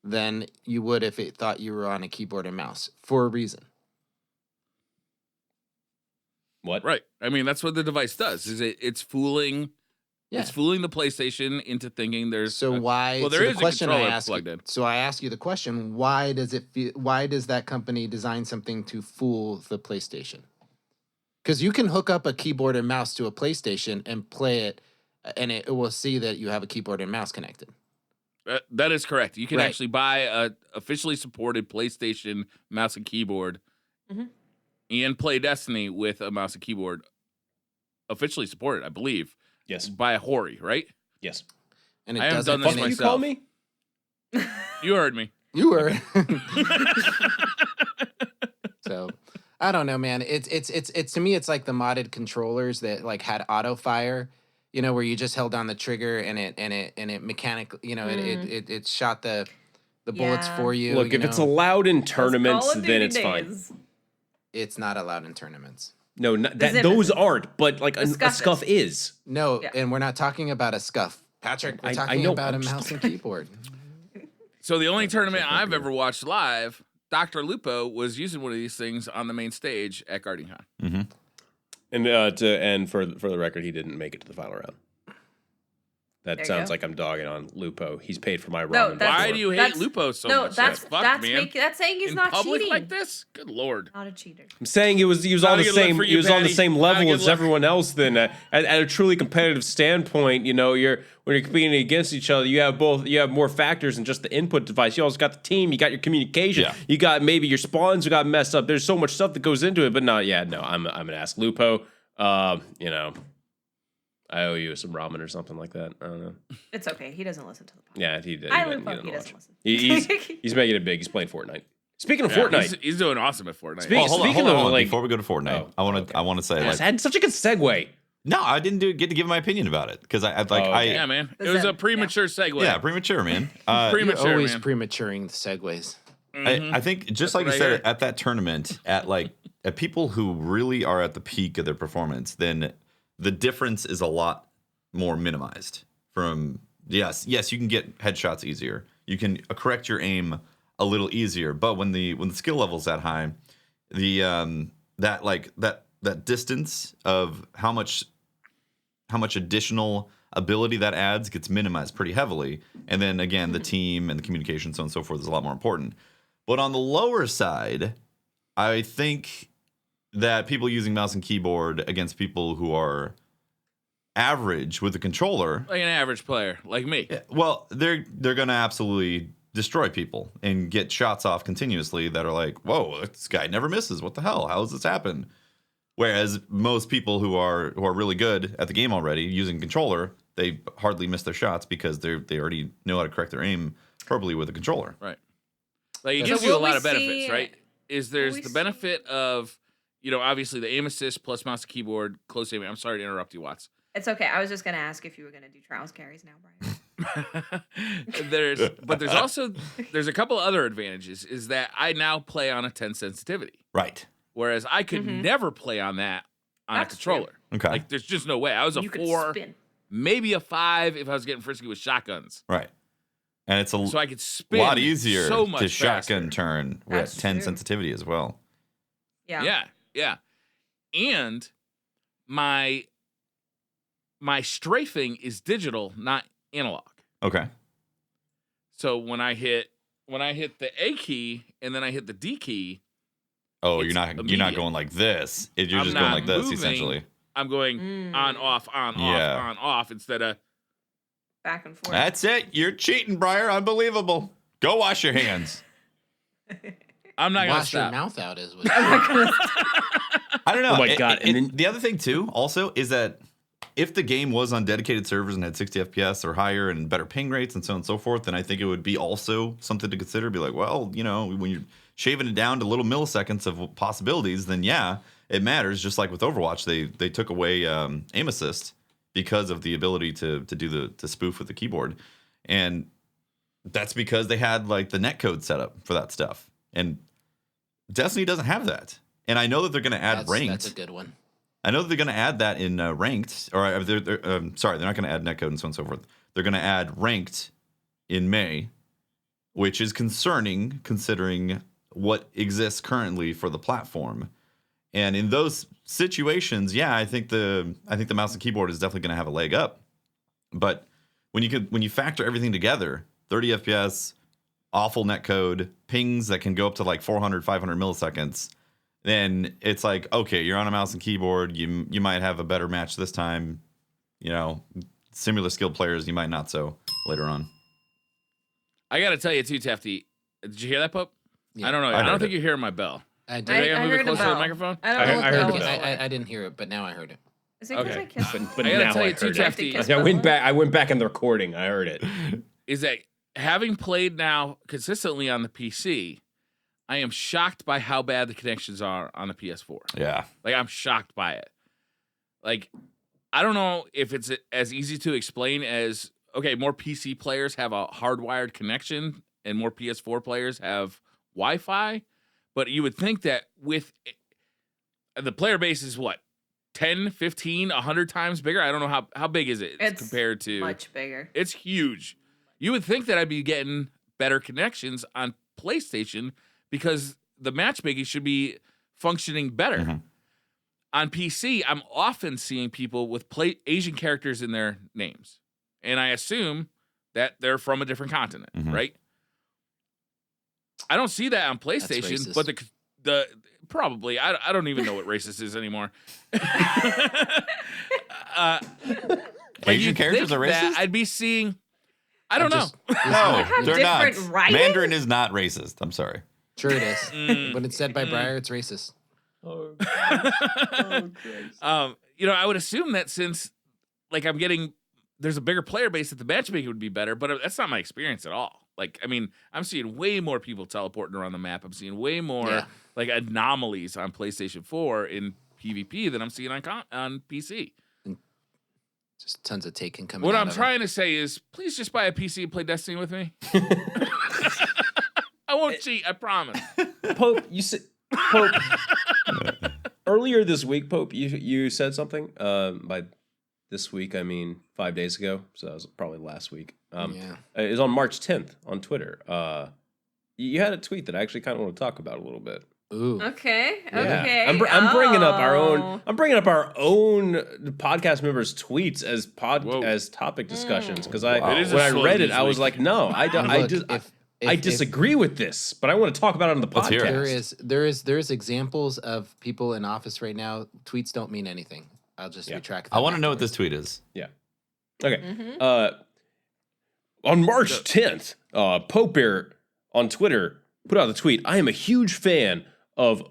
than you would if it thought you were on a keyboard and mouse for a reason.
What?
Right. I mean, that's what the device does. It's fooling.
Yeah.
It's fooling the PlayStation into thinking there's.
So why?
Well, there
so
is
the
a
question I
controller
ask.
plugged in.
So I ask you the question: Why does it feel? Why does that company design something to fool the PlayStation? Because you can hook up a keyboard and mouse to a PlayStation and play it, and it will see that you have a keyboard and mouse connected.
That is correct. You can
Right.
actually buy a officially supported PlayStation mouse and keyboard, and play Destiny with a mouse and keyboard. Officially supported, I believe.
Yes.
By a Hori, right?
Yes.
And it
I haven't
doesn't.
done this
and
What
it-
do you call
myself.
me?
You heard me.
You were. So, I don't know, man. It's to me, it's like the modded controllers that like had auto fire, where you just held down the trigger and it mechanically, it shot the bullets
Yeah.
for you.
Look, if it's allowed in
Those
tournaments,
Call of
then
Duty
it's fine.
days.
It's not allowed in tournaments.
No,
Is it-
those aren't. But like a
scuff
scuff is.
No,
Yeah.
and we're not talking about a scuff, Patrick. We're
I
talking
know,
about a
I'm just-
mouse and keyboard.
So the only tournament I've ever watched live, Dr. Lupo was using one of these things on the main stage at GuardianCon.
Mm-hmm.
And for the record, he didn't make it to the final round. That
There you
sounds
go.
like I'm dogging on Lupo. He's paid for my ramen.
No, that's-
Why
before.
do you hate
That's-
Lupo so
No,
much?
that's
fucked, man.
that's saying he's
in
not
public
cheating.
like this? Good lord.
Not a cheater.
I'm saying he was
Not
on
a
the
good look
same
for you,
on the
Patty.
same
Not a
level
good
as
look.
everyone else. Then at a truly competitive standpoint, when you're competing against each other, you have more factors than just the input device. You also got the team, you got your communication,
Yeah.
you got maybe your spawns got messed up. There's so much stuff that goes into it. But no, I'm gonna ask Lupo. I owe you some ramen or something like that. I don't know.
It's okay. He doesn't listen to the podcast.
Yeah, he did.
I
He
Lupo.
doesn't
He
watch.
doesn't listen.
He's making it big. He's playing Fortnite. Speaking of
Yeah,
Fortnite,
he's doing awesome at Fortnite.
Speak-
Hold on,
Speaking
hold
of,
on.
like-
Before we go to Fortnite,
Oh,
I want
okay.
to say
yes,
like
had such a good segue.
no, I didn't get to give my opinion about it because I
okay.
Yeah, man. It
Is
was
that-
a premature segue.
yeah, premature, man.
You're
Premature,
always
man.
prematuring the segues.
I think just
That's
like you
what I
said
hear.
at that tournament, at people who really are at the peak of their performance, then the difference is a lot more minimized. From yes, you can get headshots easier. You can correct your aim a little easier, but when the skill level's that high, the that distance of how much additional ability that adds gets minimized pretty heavily. And then again, the team and the communication, so on and so forth, is a lot more important. But on the lower side, I think that people using mouse and keyboard against people who are average with the controller,
Like an average player, like me.
well, they're going to absolutely destroy people and get shots off continuously that are like, whoa, this guy never misses. What the hell? How does this happen? Whereas most people who are really good at the game already using controller, they hardly miss their shots because they already know how to correct their aim properly with a controller.
Right. Like it
So
gives you a
will
lot
we
of benefits,
see-
right? There's
will we
the benefit of, obviously the aim assist plus mouse and keyboard, close aiming. I'm sorry to interrupt you, Watts.
It's okay. I was just gonna ask if you were gonna do trials carries now, Brian.
there's also a couple other advantages. Is that I now play on a 10 sensitivity,
Right.
whereas I could
Mhm.
never play on that on
That's
a controller.
Okay.
Like there's just no way. I was a
You could
4,
spin.
maybe a 5 if I was getting frisky with shotguns.
Right. And it's a
So I could spin
lot easier
so much
to shotgun
faster.
turn with
That's
10
true.
sensitivity as well.
Yeah.
Yeah. And my strafing is digital, not analog.
Okay.
So when I hit the A key and then I hit the D key,
Oh,
It's
you're not
immediate.
going like this. You're
I'm
just going
not
like this
moving.
essentially.
I'm going
Mm.
on, off, on,
Yeah.
off, on, off instead of
Back and forth.
That's it. You're cheating, Briar. Unbelievable. Go wash your hands.
I'm not gonna
Wash your
stop.
mouth out is what.
I don't know.
Oh my God, and then-
the other thing too, also, is that if the game was on dedicated servers and had 60 FPS or higher and better ping rates and so on and so forth, then I think it would be also something to consider. Be like, well, when you're shaving it down to little milliseconds of possibilities, then yeah, it matters. Just like with Overwatch, they took away aim assist because of the ability to do the spoof with the keyboard, and that's because they had like the netcode set up for that stuff, and Destiny doesn't have that. And I know that they're going to add ranked.
That's a good one.
I know that they're going to add that in ranked, or they're sorry, they're not going to add netcode and so on and so forth. They're going to add ranked in May, which is concerning considering what exists currently for the platform. And in those situations, yeah, I think the mouse and keyboard is definitely going to have a leg up. But when you factor everything together, 30 FPS, awful netcode, pings that can go up to like 400, 500 milliseconds, then it's like, okay, you're on a mouse and keyboard. You might have a better match this time. Similar skilled players, you might not so later on.
I gotta tell you too, Tefty. Did you hear that, Pope?
Yeah.
I don't know.
I
I don't
heard
think
it.
you're hearing my bell.
I
Did I
did.
gotta move it
heard a
closer to the
bell.
microphone?
I don't know
I
what
heard
bell
the
was
bell.
for.
I didn't hear it, but now I heard it.
Is it 'cause
Okay.
I kissed
But
I gotta
now
tell
I
you too,
heard
Tefty.
it. I went back in the recording. I heard it.
Is that having played now consistently on the PC, I am shocked by how bad the connections are on the PS4.
Yeah.
Like, I'm shocked by it. Like, I don't know if it's as easy to explain as, okay, more PC players have a hardwired connection and more PS4 players have Wi-Fi. But you would think that with the player base is what, 10, 15, 100 times bigger? I don't know how big is it
It's
compared to...
much bigger.
It's huge. You would think that I'd be getting better connections on PlayStation because the matchmaking should be functioning better.
Mm-hmm.
On PC, I'm often seeing people with Asian characters in their names. And I assume that they're from a different continent, right? I don't see that on PlayStation, but the probably I don't even know what racist is anymore.
Asian characters are racist?
I'd be seeing. I don't know.
No,
have
they're not.
different writing?
Mandarin is not racist. I'm sorry.
Sure it is. When it's said by Briar, it's racist.
Oh,
I would assume that since, like, there's a bigger player base that the matchmaking would be better, but that's not my experience at all. Like, I mean, I'm seeing way more people teleporting around the map. I'm seeing way more like anomalies on PlayStation 4 in PvP than I'm seeing on PC.
Just tons of taken coming.
What I'm trying to say is, please just buy a PC and play Destiny with me. I won't cheat. I promise.
Pope, you said Pope earlier this week. Pope, you said something. By this week, I mean 5 days ago. So that was probably last week. It was on March 10th on Twitter. You had a tweet that I actually kind of want to talk about a little bit.
Ooh.
Okay.
Yeah.
Okay.
I'm bringing up our own. I'm bringing up our own podcast members' tweets as topic discussions because when I read it, I was like, no, I don't. I disagree with this, but I want to talk about it on the
Let's hear
podcast.
it.
There is examples of people in office right now. Tweets don't mean anything. I'll just retract that.
I want to know what this tweet is.
Yeah. Okay. On March 10th, Pope Bear on Twitter put out the tweet. I am a huge fan of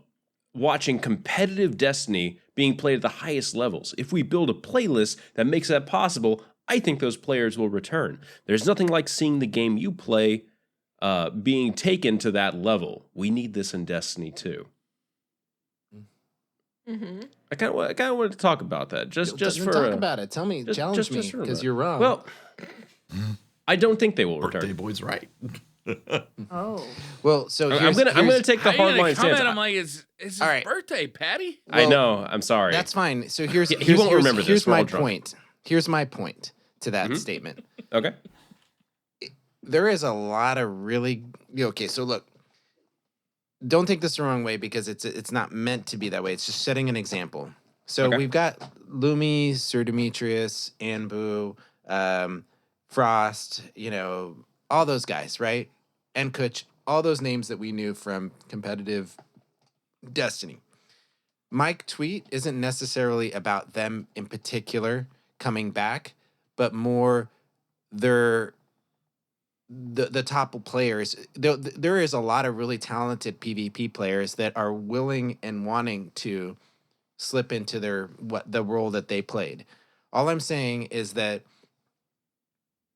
watching competitive Destiny being played at the highest levels. If we build a playlist that makes that possible, I think those players will return. There's nothing like seeing the game you play being taken to that level. We need this in Destiny too. I kind of wanted to talk about that. Just for
talk about it. Tell me, challenge me, because you're wrong.
Well, I don't think they will return.
Birthday boy's right.
Oh.
Well, so
I'm gonna take the hardline stance.
I'm like, it's his birthday, Patty.
I know. I'm sorry.
That's fine. So here's
he won't remember this.
Here's
We're all
my
drunk.
point. Here's my point to that statement.
Okay.
There is a lot of really okay. So look, don't take this the wrong way because it's not meant to be that way. It's just setting an example. So we've got Lumi, Sir Demetrius, Anbu, Frost, all those guys, right? And Kutch, all those names that we knew from competitive Destiny. My tweet isn't necessarily about them in particular coming back, but more the top players. There is a lot of really talented PvP players that are willing and wanting to slip into the role that they played. All I'm saying is that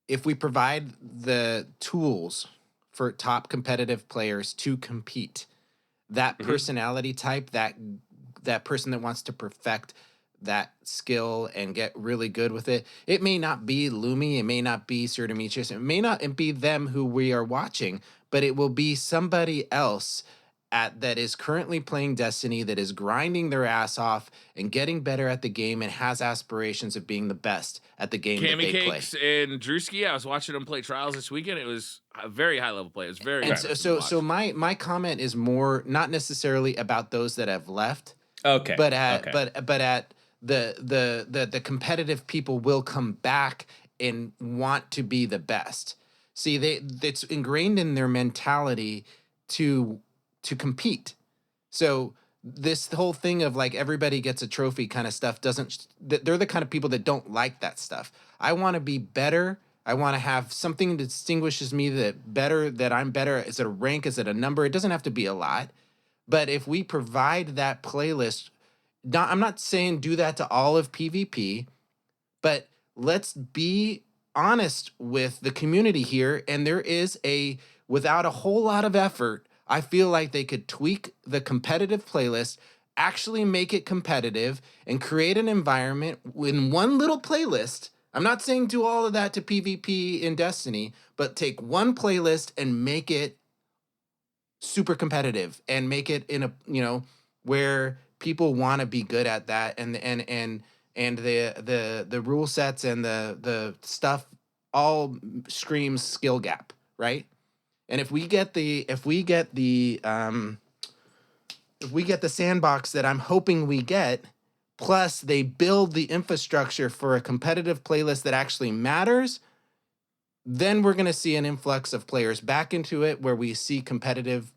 if we provide the tools for top competitive players to compete, that personality type, that person that wants to perfect that skill and get really good with it, it may not be Lumi, it may not be Sir Demetrius, it may not be them who we are watching, but it will be somebody else that is currently playing Destiny, that is grinding their ass off and getting better at the game and has aspirations of being the best at the game that they play.
Cakes and Drewski, I was watching them play Trials this weekend. It was a very high level play. It was very
and so my comment is more not necessarily about those that have left.
Okay.
But at the competitive people will come back and want to be the best. See, it's ingrained in their mentality to compete. So this whole thing of like everybody gets a trophy kind of stuff they're the kind of people that don't like that stuff. I want to be better. I want to have something that distinguishes me that I'm better. Is it a rank? Is it a number? It doesn't have to be a lot. But if we provide that playlist, I'm not saying do that to all of PvP, but let's be honest with the community here. And there is without a whole lot of effort, I feel like they could tweak the competitive playlist, actually make it competitive, and create an environment in one little playlist. I'm not saying do all of that to PvP in Destiny, but take one playlist and make it super competitive and make it in a, where people want to be good at that, and the rule sets and the stuff all screams skill gap, right? And if we get the sandbox that I'm hoping we get, plus they build the infrastructure for a competitive playlist that actually matters, then we're going to see an influx of players back into it where we see competitive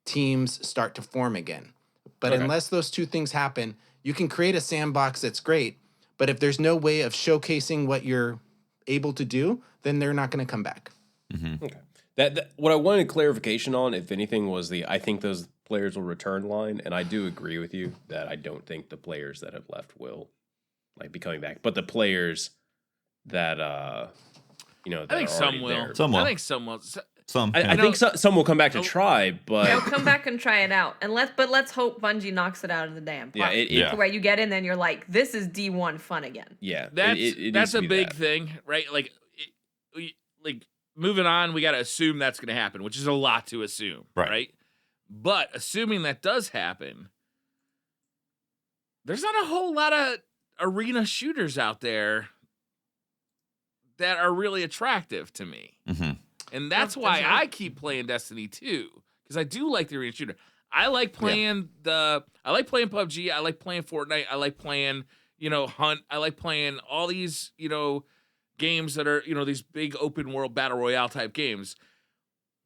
teams start to form again. But unless those two things happen, you can create a sandbox that's great, but if there's no way of showcasing what you're able to do, then they're not going to come back.
Mm-hmm.
Okay. That what I wanted clarification on, if anything, was I think those players will return line, and I do agree with you that I don't think the players that have left will be coming back, but the players that that
I think
are
some
already
will.
there.
Some will.
I think some will.
Some.
I think some will come back to try, but
They'll come back and try it out, and let's hope Bungie knocks it out of the damn park.
yeah,
To where you get in, then you're like, this is D1 fun again.
yeah.
That's
it
that's
needs to
a
be
big
that.
thing, right? Like moving on, we got to assume that's going to happen, which is a lot to assume, right? But assuming that does happen, there's not a whole lot of arena shooters out there that are really attractive to me.
Mm-hmm.
And that's why I keep playing Destiny 2, because I do like the arena shooter. I like playing I like playing PUBG, I like playing Fortnite, I like playing, Hunt, I like playing all these, games that are, these big open world battle royale type games.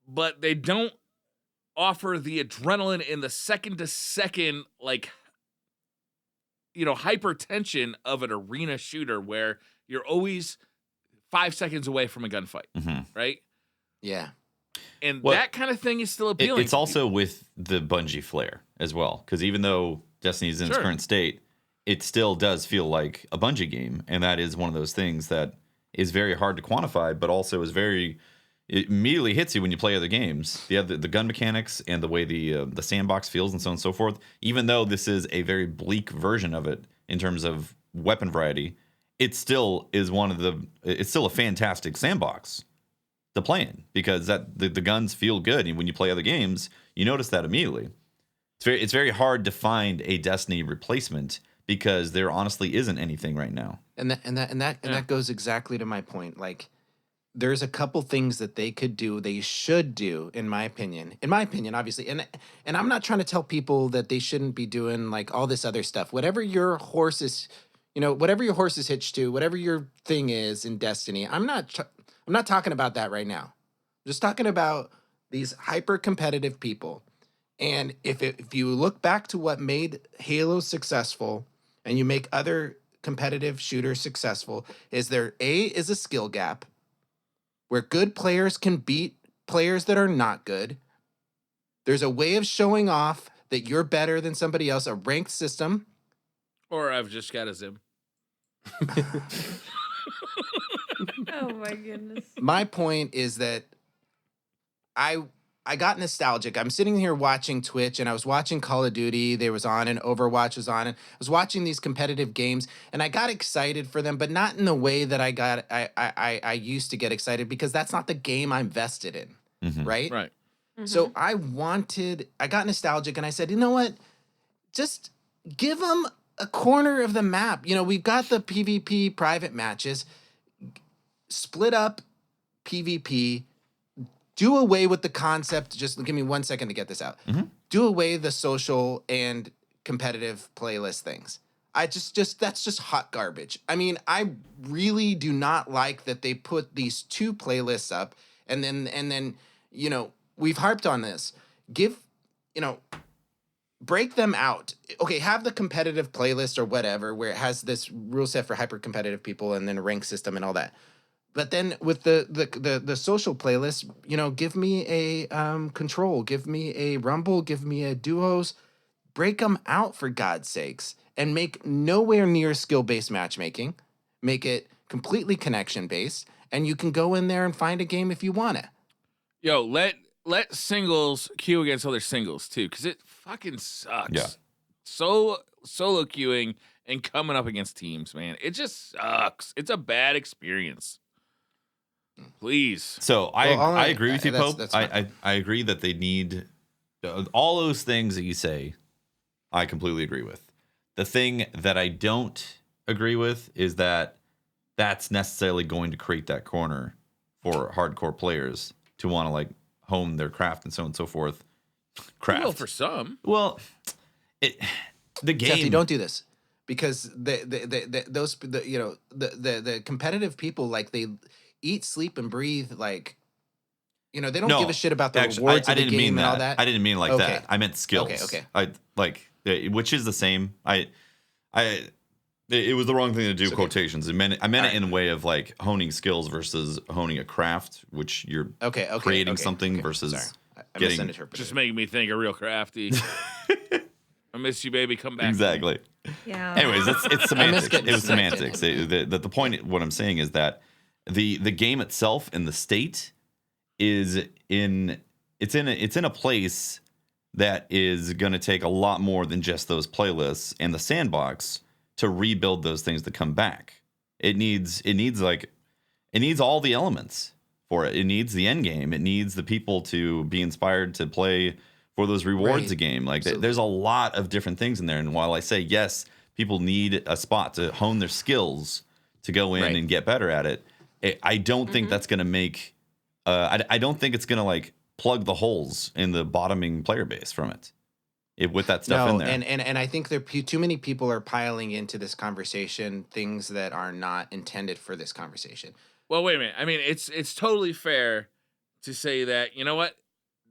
But they don't offer the adrenaline in the second to second hypertension of an arena shooter where you're always 5 seconds away from a gunfight, right?
Yeah.
And
Well,
that kind of thing is still appealing.
It's also with the Bungie flair as well, because even though Destiny's in its current state, it still does feel like a Bungie game, and that is one of those things that is very hard to quantify, but also is it immediately hits you when you play other games. The gun mechanics and the way the sandbox feels and so on and so forth. Even though this is a very bleak version of it in terms of weapon variety, it still is it's still a fantastic sandbox to play in, because the guns feel good, and when you play other games, you notice that immediately. It's very hard to find a Destiny replacement, because there honestly isn't anything right now.
And that goes exactly to my point. Like, there's a couple things that they could do, they should do, in my opinion, obviously. And I'm not trying to tell people that they shouldn't be doing like all this other stuff. Whatever your horse is, whatever your horse is hitched to, whatever your thing is in Destiny, I'm not talking about that right now. I'm just talking about these hyper competitive people. And if you look back to what made Halo successful, and you make other competitive shooters successful, is there is a skill gap where good players can beat players that are not good. There's a way of showing off that you're better than somebody else, a ranked system.
Or I've just got a Zim.
Oh my goodness.
My point is that I got nostalgic. I'm sitting here watching Twitch, and I was watching Call of Duty. There was on, and Overwatch was on, and I was watching these competitive games, and I got excited for them, but not in the way that I used to get excited, because that's not the game I'm vested in, right?
Right.
So I got nostalgic, and I said, you know what? Just give them a corner of the map. We've got the PvP private matches. Split up PvP. Do away with the concept. Just give me 1 second to get this out. Do away the social and competitive playlist things. That's just hot garbage. I mean, I really do not like that they put these two playlists up, and then we've harped on this. Break them out. Okay, have the competitive playlist or whatever, where it has this rule set for hyper competitive people, and then a rank system and all that. But then with the social playlist, give me a control, give me a rumble, give me a duos, break them out for God's sakes, and make nowhere near skill-based matchmaking. Make it completely connection-based, and you can go in there and find a game if you want it.
Yo, let let singles queue against other singles too, because it fucking sucks.
Yeah.
Solo queuing and coming up against teams, man. It just sucks. It's a bad experience. Please.
So I agree with you,
that's-
Pope.
that's fine.
I agree that they need all those things that you say. I completely agree with. The thing that I don't agree with is that that's necessarily going to create that corner for hardcore players to want to like hone their craft and so on and so forth. Craft.
Well, for some.
Well, the game.
Jeffy, don't do this because the competitive people, like, they eat, sleep, and breathe, like, they don't give a shit about the rewards of the game and all that.
I didn't mean like
Okay.
that. I meant skills.
Okay.
Which is the same. It was the wrong thing to do.
It's okay.
Quotations. I meant it in a way of like honing skills versus honing a craft, which you're creating something versus
Sorry. I
getting
misinterpreted.
Just making me think of real crafty. I miss you, baby. Come back.
exactly.
Yeah.
Anyways, it's semantics.
getting
It was
sniped.
semantics. The point. What I'm saying is that the game itself and the state is in a place that is going to take a lot more than just those playlists and the sandbox to rebuild those things to come back. It needs all the elements for it. It needs the end game. It needs the people to be inspired to play for those rewards
Right.
a game. Like
Absolutely.
there's a lot of different things in there. And while I say yes, people need a spot to hone their skills to go in
Right.
and get better at it. I don't think that's going to make. I don't think it's going to like plug the holes in the bottoming player base from it. With that stuff in there.
And I think too many people are piling into this conversation things that are not intended for this conversation.
Well, wait a minute. I mean, it's totally fair to say that, you know what?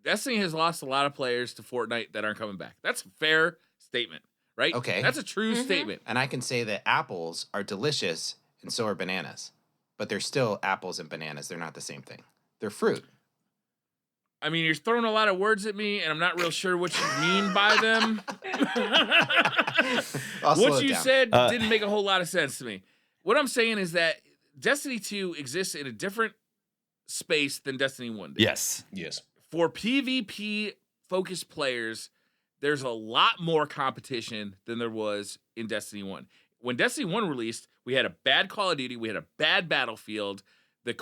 Destiny has lost a lot of players to Fortnite that aren't coming back. That's a fair statement, right?
Okay.
That's a true statement.
And I can say that apples are delicious and so are bananas, but they're still apples and bananas. They're not the same thing. They're fruit.
I mean, you're throwing a lot of words at me, and I'm not real sure what you mean by them.
I'll slow
What
it
you
down.
said didn't make a whole lot of sense to me. What I'm saying is that Destiny 2 exists in a different space than Destiny 1 did.
Yes.
For PvP focused players, there's a lot more competition than there was in Destiny 1. When Destiny 1 released, we had a bad Call of Duty, we had a bad Battlefield. The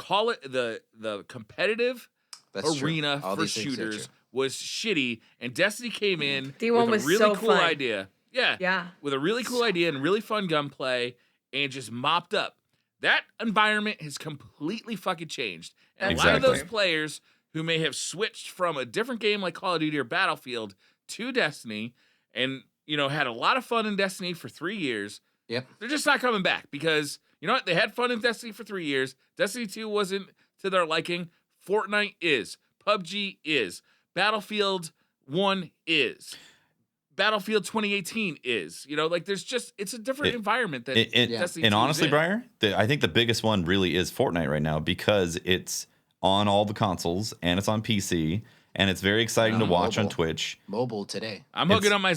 competitive
That's true.
arena
All
for
these things are
shooters
true.
was shitty, and Destiny came in
D1
with
was
a really
so
cool
fun.
idea. Yeah.
Yeah.
With a really cool idea and really fun gunplay, and just mopped up. That environment has completely fucking changed. And a lot of
Exactly.
those players who may have switched from a different game like Call of Duty or Battlefield to Destiny and, had a lot of fun in Destiny for 3 years,
Yep.
they're just not coming back because, you know what? They had fun in Destiny for 3 years. Destiny 2 wasn't to their liking. Fortnite is. PUBG is. Battlefield 1 is. Battlefield 2018 is. It's a different environment than Destiny 2
And honestly,
is in.
Briar, I think the biggest one really is Fortnite right now because it's on all the consoles and it's on PC and it's very exciting to watch on
mobile.
Twitch.
Mobile today.
I'm hooking up my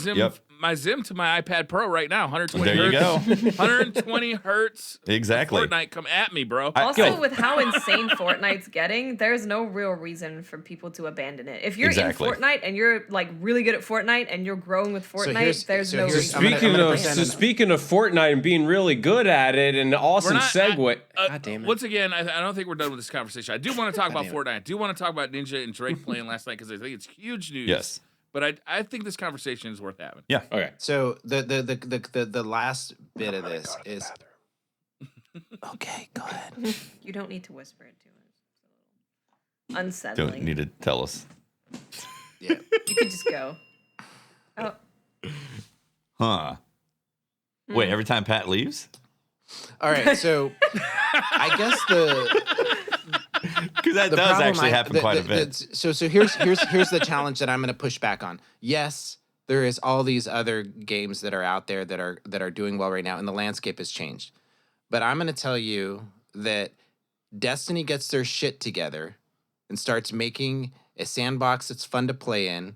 Zim to my iPad Pro right now. 120
There you
hertz.
go.
120 hertz.
Exactly.
Fortnite, come at me, bro.
Also, with how insane Fortnite's getting, there's no real reason for people to abandon it. If you're
Exactly.
in Fortnite and you're like really good at Fortnite and you're growing with Fortnite, there's no reason.
I'm gonna present an-
Speaking of Fortnite and being really good at it, and awesome segue. God damn it.
Once again, I don't think we're done with this conversation. I do want to talk about Fortnite. I do want to talk about Ninja and Drake playing last night because I think it's huge news.
Yes.
But I think this conversation is worth having.
Yeah.
Okay.
So the last bit of this is okay. Go ahead.
You don't need to whisper it to him. It's a little unsettling.
Don't need to tell us.
Yeah.
You could just go. Oh,
Huh. Wait, every time Pat leaves?
All right. So I guess
Because that
the
does
problem
actually happen quite a bit.
So here's the challenge that I'm going to push back on. Yes, there is all these other games that are out there that are doing well right now, and the landscape has changed. But I'm going to tell you that Destiny gets their shit together and starts making a sandbox that's fun to play in.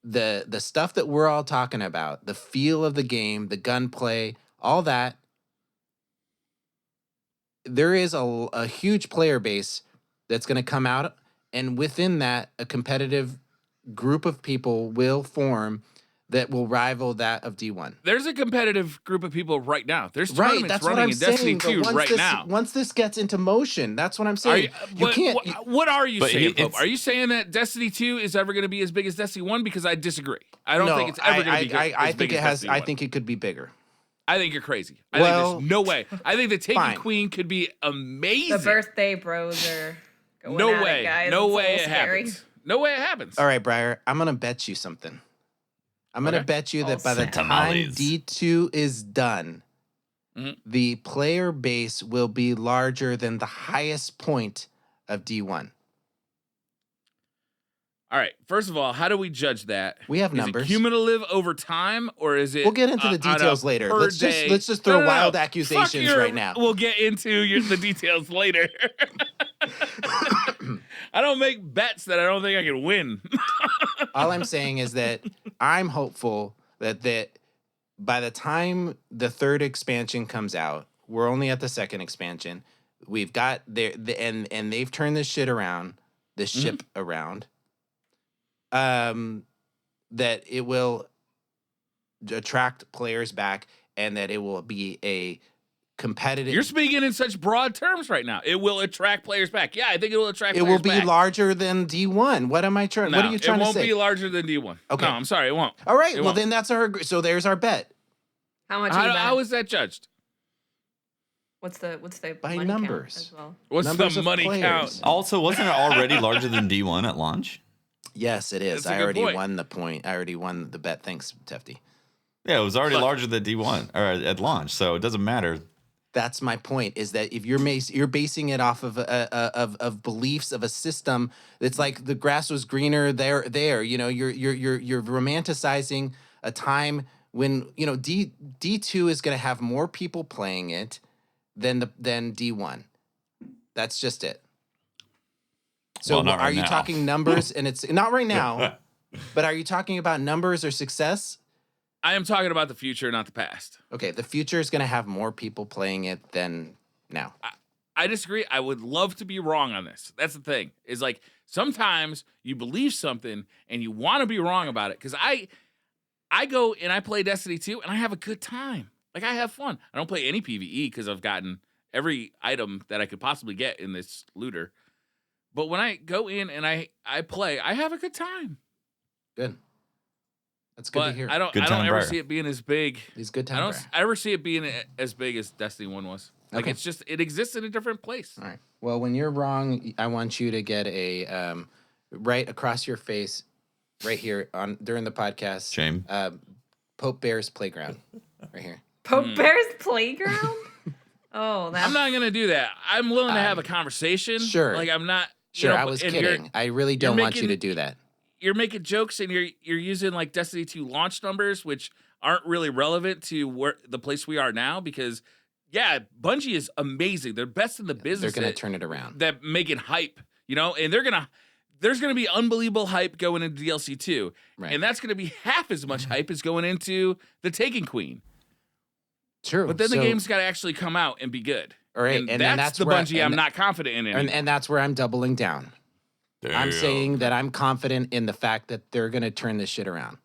The stuff that we're all talking about, the feel of the game, the gunplay, all that. There is a huge player base that's going to come out and within that, a competitive group of people will form that will rival that of D1.
There's a competitive group of people right now. There's
Right,
tournaments
that's what
running
I'm
in Destiny
saying.
2 right now.
Once this gets into motion, that's what I'm saying.
What are you saying, Pope?
it's-
Are you saying that Destiny 2 is ever going to be as big as Destiny 1? Because I disagree. I don't think it's ever going to be
I
as
think
big
it
as
has.
Destiny
I
1.
think it could be bigger.
I think you're crazy. I
Well,
think there's no way. I think the Taken
fine.
Queen could be amazing.
The birthday bros are going
No
at
way.
it, guys.
No
It's a
way
little
it
scary.
happens. No way it happens.
All right, Briar, I'm gonna bet you something. I'm gonna
Okay.
bet you that
Oh,
by the
snap.
time
Tamales.
D2 is done,
Mhm.
the player base will be larger than the highest point of D1.
All right. First of all, how do we judge that?
We have
Is
numbers.
it cumulative over time, or is it?
We'll get into the
on a
details later.
per
Let's
day?
just throw
No.
wild
Fuck
accusations right now.
We'll get into the details later. I don't make bets that I don't think I can win.
All I'm saying is that I'm hopeful that by the time the third expansion comes out, we're only at the second expansion. We've got and they've turned this shit around, this ship around. That it will attract players back, and that it will be a competitive.
You're speaking in such broad terms right now. It will attract players back. Yeah, I think it will attract
It
players
will be
back.
larger than D1. What am I trying?
No,
What are you trying
it
to
won't
say?
be larger than D1.
Okay.
No, I'm sorry, it won't.
All right.
It
Well,
won't.
then that's our. So there's our bet.
How much? How,
How is that judged?
What's the
By
money count
numbers.
as well?
What's
Numbers
the
of
money
players.
count?
Also, wasn't it already larger than D1 at launch?
Yes, it is.
That's a
I
good
already
point.
won the point. I already won the bet. Thanks, Tefty.
Yeah, it was already
Look.
larger than D1 or at launch, so it doesn't matter.
That's my point. Is that if you're basing it off of beliefs of a system, it's like the grass was greener there. You know, you're romanticizing a time when D2 is going to have more people playing it than D1. That's just it. So
Well, not
are
right
you
now.
talking numbers? And it's not right now, but are you talking about numbers or success?
I am talking about the future, not the past.
Okay, the future is going to have more people playing it than now.
I disagree. I would love to be wrong on this. That's the thing. Is like sometimes you believe something and you want to be wrong about it. Because I go and I play Destiny 2 and I have a good time. Like I have fun. I don't play any PvE because I've gotten every item that I could possibly get in this looter. But when I go in and I play, I have a good time.
Good. That's good to
But
hear.
I don't
Good time,
ever
Briar.
see it being as big.
These good
I
times.
don't ever see it being as big as Destiny 1 was. Like
Okay.
it's just it exists in a different place.
All right. Well, when you're wrong, I want you to get a right across your face, right here on during the podcast.
Shame.
Pope Bear's playground, right here.
Pope Bear's playground? Oh, that's
I'm not gonna do that. I'm willing to have a conversation.
Sure.
Like I'm not.
Sure,
you know,
I was
and
kidding. I really don't want you
making-
to do that.
You're making jokes and you're using like Destiny 2 launch numbers, which aren't really relevant to where the place we are now. Because yeah, Bungie is amazing. They're best in the
They're
business.
gonna turn it around.
That making hype, and there's gonna be unbelievable hype going into DLC 2,
Right.
and that's gonna be half as much hype as going into the Taken Queen.
True.
But then the
So-
game's got to actually come out and be good.
All right,
and
and then
that's
that's
the
where-
Bungie I'm not confident in anymore.
and that's where I'm doubling down. I'm
Damn.
saying that I'm confident in the fact that they're gonna turn this shit around.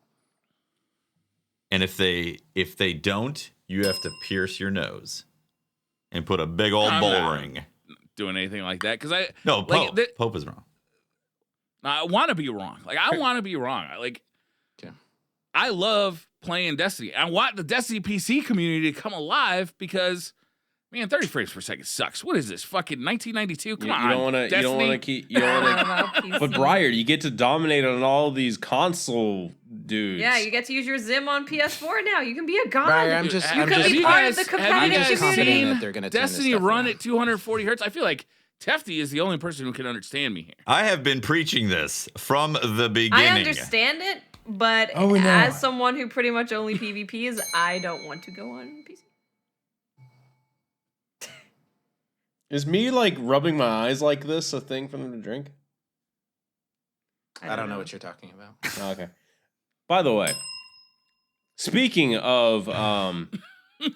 And if they don't, you have to pierce your nose and put a big old
I'm
bull
not.
ring.
doing anything like that because I
No,
like,
Pope. Pope is wrong.
I want to be wrong. Like I want to be wrong.
Okay.
I love playing Destiny. I want the Destiny PC community to come alive because, man, 30 frames per second sucks. What is this? Fucking 1992? Come on.
You don't want to. You don't want to keep. You don't want to.
Wow,
But
PC.
Briar, you get to dominate on all these console dudes.
Yeah, you get to use your Zim on PS4 now. You can be a god.
Briar, I'm
Dude,
just.
you
I'm
could
just.
be
you
part of
guys-
the
have you
I'm
guys
competitive
just confident
seen
community.
that they're gonna turn this
Destiny
stuff
run
around.
at 240 hertz. I feel like Tefty is the only person who can understand me here.
I have been preaching this from the beginning.
I understand it, but
Oh, no.
as someone who pretty much only PvPs, I don't want to go on PC.
Is me like rubbing my eyes like this a thing for them to drink?
I don't know what you're talking about.
Oh, okay. By the way, speaking of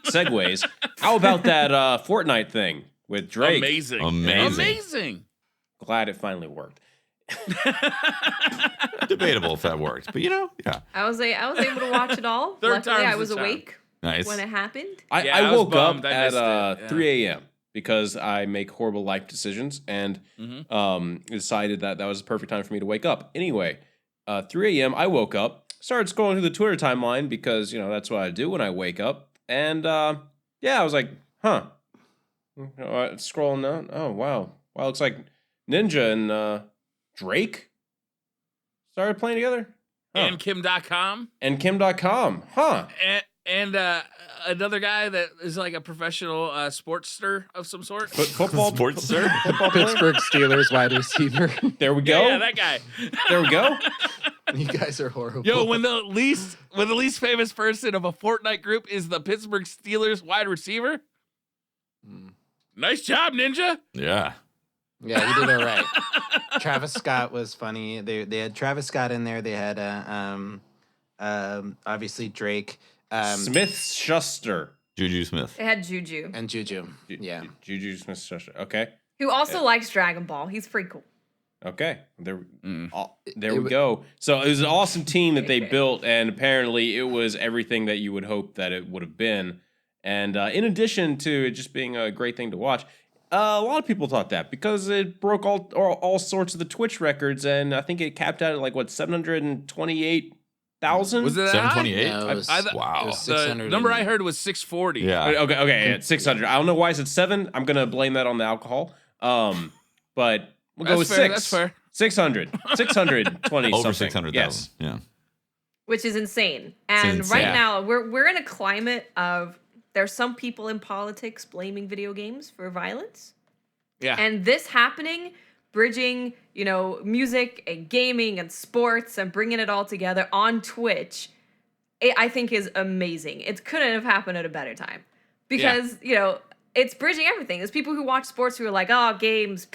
segues, how about that Fortnite thing with Drake?
Amazing.
Amazing.
Amazing.
Glad it finally worked.
Debatable if that worked, but yeah.
I was able to watch it all.
Third
Luckily,
time's
I was
the charm.
awake
Nice.
when it happened.
Yeah,
I
I was
woke up
bummed. I missed
at
it. Yeah.
3 a.m. because I make horrible life decisions and decided that was the perfect time for me to wake up. Anyway, 3 a.m. I woke up, started scrolling through the Twitter timeline because, that's what I do when I wake up. And I was like, huh. Scrolling down. Oh, wow. Wow, looks like Ninja and Drake started playing together. Huh.
And Kim.com.
And Kim.com. Huh.
And another guy that is like a professional sportster of some sort.
Football
Sportster?
Football player?
Pittsburgh Steelers wide receiver.
There we go.
Yeah, that guy.
There we go.
You guys are horrible.
Yo, when the least famous person of a Fortnite group is the Pittsburgh Steelers wide receiver. Nice job, Ninja.
Yeah.
Yeah, you did all right. Travis Scott was funny. They had Travis Scott in there. They had obviously Drake.
Smith Schuster.
Juju Smith.
It had Juju,
And Juju. Yeah.
Juju Smith Schuster. Okay.
who also likes Dragon Ball. He's pretty cool.
Okay. There we go. So it was an awesome team that they built, and apparently it was everything that you would hope that it would have been. And in addition to it just being a great thing to watch, a lot of people thought that because it broke all sorts of the Twitch records, and I think it capped out at like 728,000.
Was it
728?
No, it was,
Wow.
it was
The
600
number I heard was 640.
Yeah.
Okay, yeah, 600. I don't know why it's at 7. I'm gonna blame that on the alcohol. But we'll go with
That's fair,
6.
that's fair.
600. 620
Over
something.
600,000.
Yes.
Yeah.
Which is insane. And
insane.
right now we're in a climate of there's some people in politics blaming video games for violence.
Yeah.
And this happening, bridging, music and gaming and sports and bringing it all together on Twitch, I think is amazing. It couldn't have happened at a better time. Because, it's bridging everything. There's people who watch sports who are like, oh, games.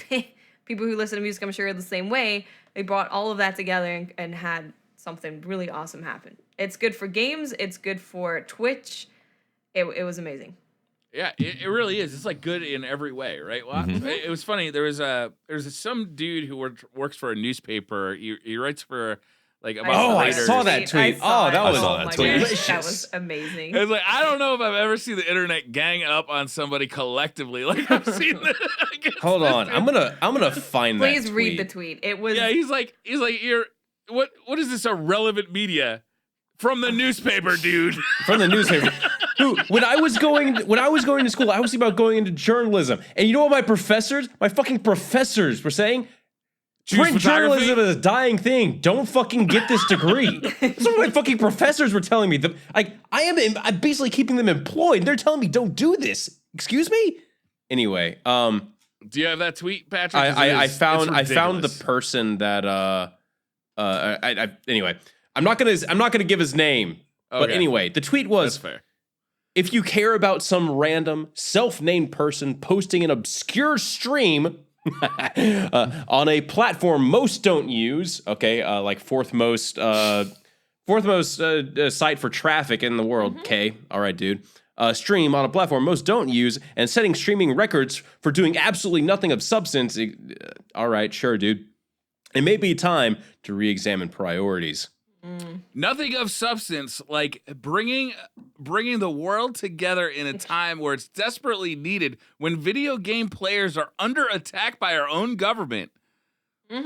People who listen to music, I'm sure, are the same way. They brought all of that together and had something really awesome happen. It's good for games. It's good for Twitch. It was amazing.
Yeah, it really is. It's like good in every way, right? Well, it was funny. There was some dude who works for a newspaper. He writes for about
I
writers.
saw that tweet.
I
that
saw that tweet.
delicious.
That was amazing.
It's like I don't know if I've ever seen the internet gang up on somebody collectively like I've seen.
Hold on, I'm gonna find that.
Please read the tweet. It was
he's like you're what is this irrelevant media from the newspaper, dude?
From the newspaper. Who, when I was going to school, I was thinking about going into journalism, and you know what my fucking professors were saying? Print journalism is a dying thing. Don't fucking get this degree. That's what my fucking professors were telling me. I'm basically keeping them employed. They're telling me don't do this. Excuse me? Anyway,
do you have that tweet, Patrick?
I found the person that anyway, I'm not gonna give his name. But
Okay.
anyway, the tweet was,
That's fair.
if you care about some random self-named person posting an obscure stream on a platform most don't use, like fourth most site for traffic in the world. Okay, all right, dude. Stream on a platform most don't use and setting streaming records for doing absolutely nothing of substance. All right, sure, dude. It may be time to re-examine priorities.
Nothing of substance, like bringing the world together in a time where it's desperately needed when video game players are under attack by our own government.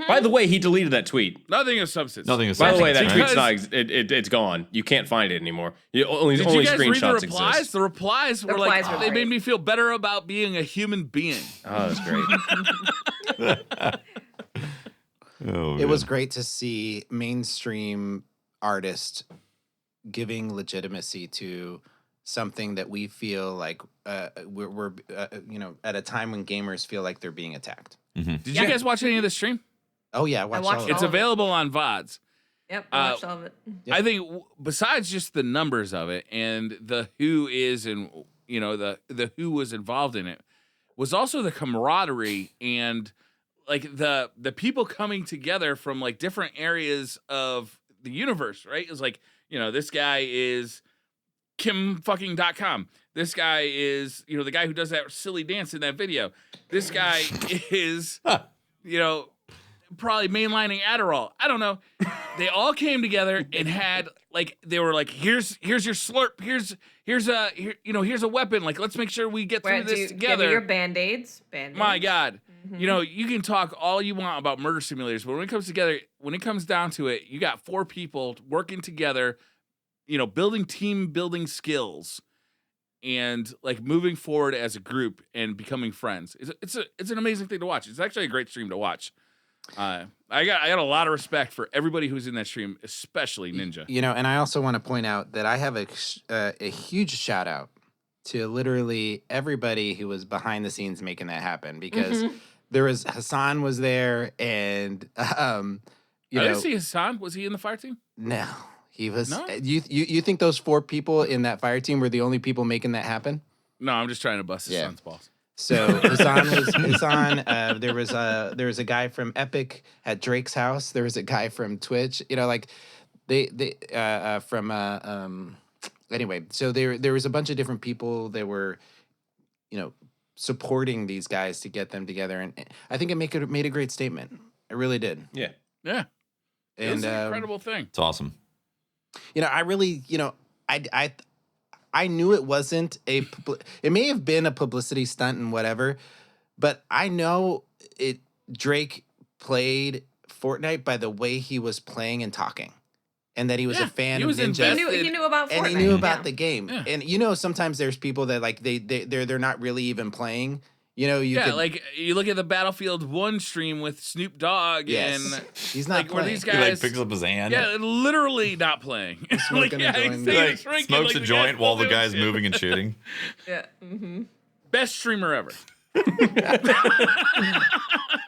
By the way, he deleted that tweet.
Nothing of substance.
Nothing is
By the way, that
Because-
tweet's it's gone. You can't find it anymore. Only
Did you guys read the
screenshots
replies?
exist.
The replies were
replies were
they made
great.
me feel better about being a human being.
Oh, that's great.
Oh,
It was great to see mainstream artists giving legitimacy to something that we feel like we're at a time when gamers feel like they're being attacked.
Did you guys watch any of the stream?
Oh yeah, I watched
watched
all of
it.
It's
All of
available on VODs.
Yep, I watched all of it.
Yep.
I think besides just the numbers of it and the who is and the who was involved in it was also the camaraderie and like the people coming together from like different areas of the universe, right? It's like, this guy is kimfucking.com. This guy is, the guy who does that silly dance in that video. This guy is, probably mainlining Adderall. I don't know. They all came together and had like they were like, here's your slurp. Here's a weapon. Like, let's make sure we get through this together.
Give me your band-aids.
My God. You can talk all you want about murder simulators, but when it comes together, when it comes down to it, you got 4 people working together, building team building skills and like moving forward as a group and becoming friends. It's an amazing thing to watch. It's actually a great stream to watch. I got a lot of respect for everybody who's in that stream, especially Ninja.
And I also want to point out that I have a huge shout out to literally everybody who was behind the scenes making that happen, because there was Hassan was there, and
I didn't see Hassan. Was he in the fire team?
No, he was.
No?
You think those 4 people in that fire team were the only people making that happen?
No, I'm just trying to bust his son's balls.
So Hassan was on. There was a guy from Epic at Drake's house. There was a guy from Twitch. Anyway. So there was a bunch of different people that were, supporting these guys to get them together, and I think it made a great statement. It really did.
Yeah.
Yeah.
And
it's an incredible thing.
It's awesome.
I really, I knew it wasn't it may have been a publicity stunt and whatever, but I know Drake played Fortnite by the way he was playing and talking, and that he was a fan of Ninja.
He knew about Fortnite.
And he knew about the game.
Yeah.
And sometimes there's people that like they're not really even playing.
Like you look at the Battlefield 1 stream with Snoop Dogg, and
he's not
like where
playing.
these
He
guys
picks up his hand.
Yeah, literally not playing.
Smoking a joint.
Smokes a joint while the guy's moving and shooting.
Yeah.
Best streamer ever.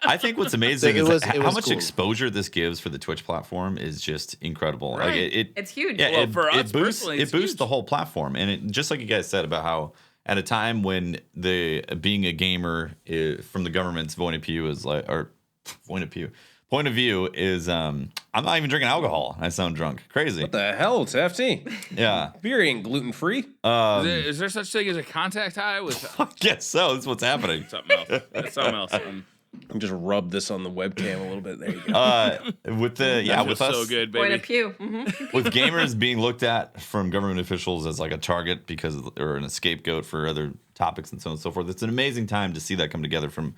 I think what's amazing
It
is
was
how much
cool.
exposure this gives for the Twitch platform is just incredible.
Right.
Like
It's huge.
Yeah,
Well, for us
boosts
personally, it's
boosts
huge.
the whole platform, and just like you guys said about how at a time when being a gamer from the government's point of view is I'm not even drinking alcohol. I sound drunk, crazy.
What the hell? It's FT.
Yeah,
Beer ain't gluten free.
Is there such thing as a contact high with
I guess so. That's what's happening.
something else? That's something else.
Just rub this on the webcam a little bit. There you go.
With
Feels
us,
so good,
Point
baby.
of view.
with gamers being looked at from government officials as like a target or a scapegoat for other topics and so on and so forth. It's an amazing time to see that come together from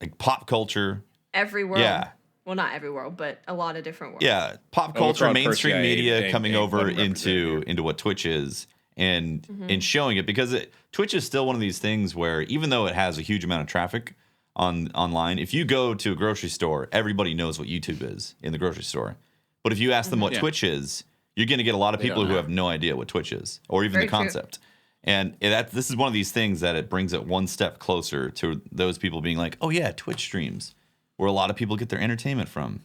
like pop culture.
Every world.
Yeah.
Well, not every world, but a lot of different worlds.
Yeah, pop
Oh,
culture,
Ultron
mainstream
Persia
media
ain't
coming over
fucking represented
into what Twitch is and showing it, because Twitch is still one of these things where even though it has a huge amount of traffic online, if you go to a grocery store, everybody knows what YouTube is in the grocery store. But if you ask them what Twitch is, you're going to get a lot of people who have no idea what Twitch is or even
Very
the
true.
concept. And this is one of these things that it brings it one step closer to those people being like, oh yeah, Twitch streams, where a lot of people get their entertainment from.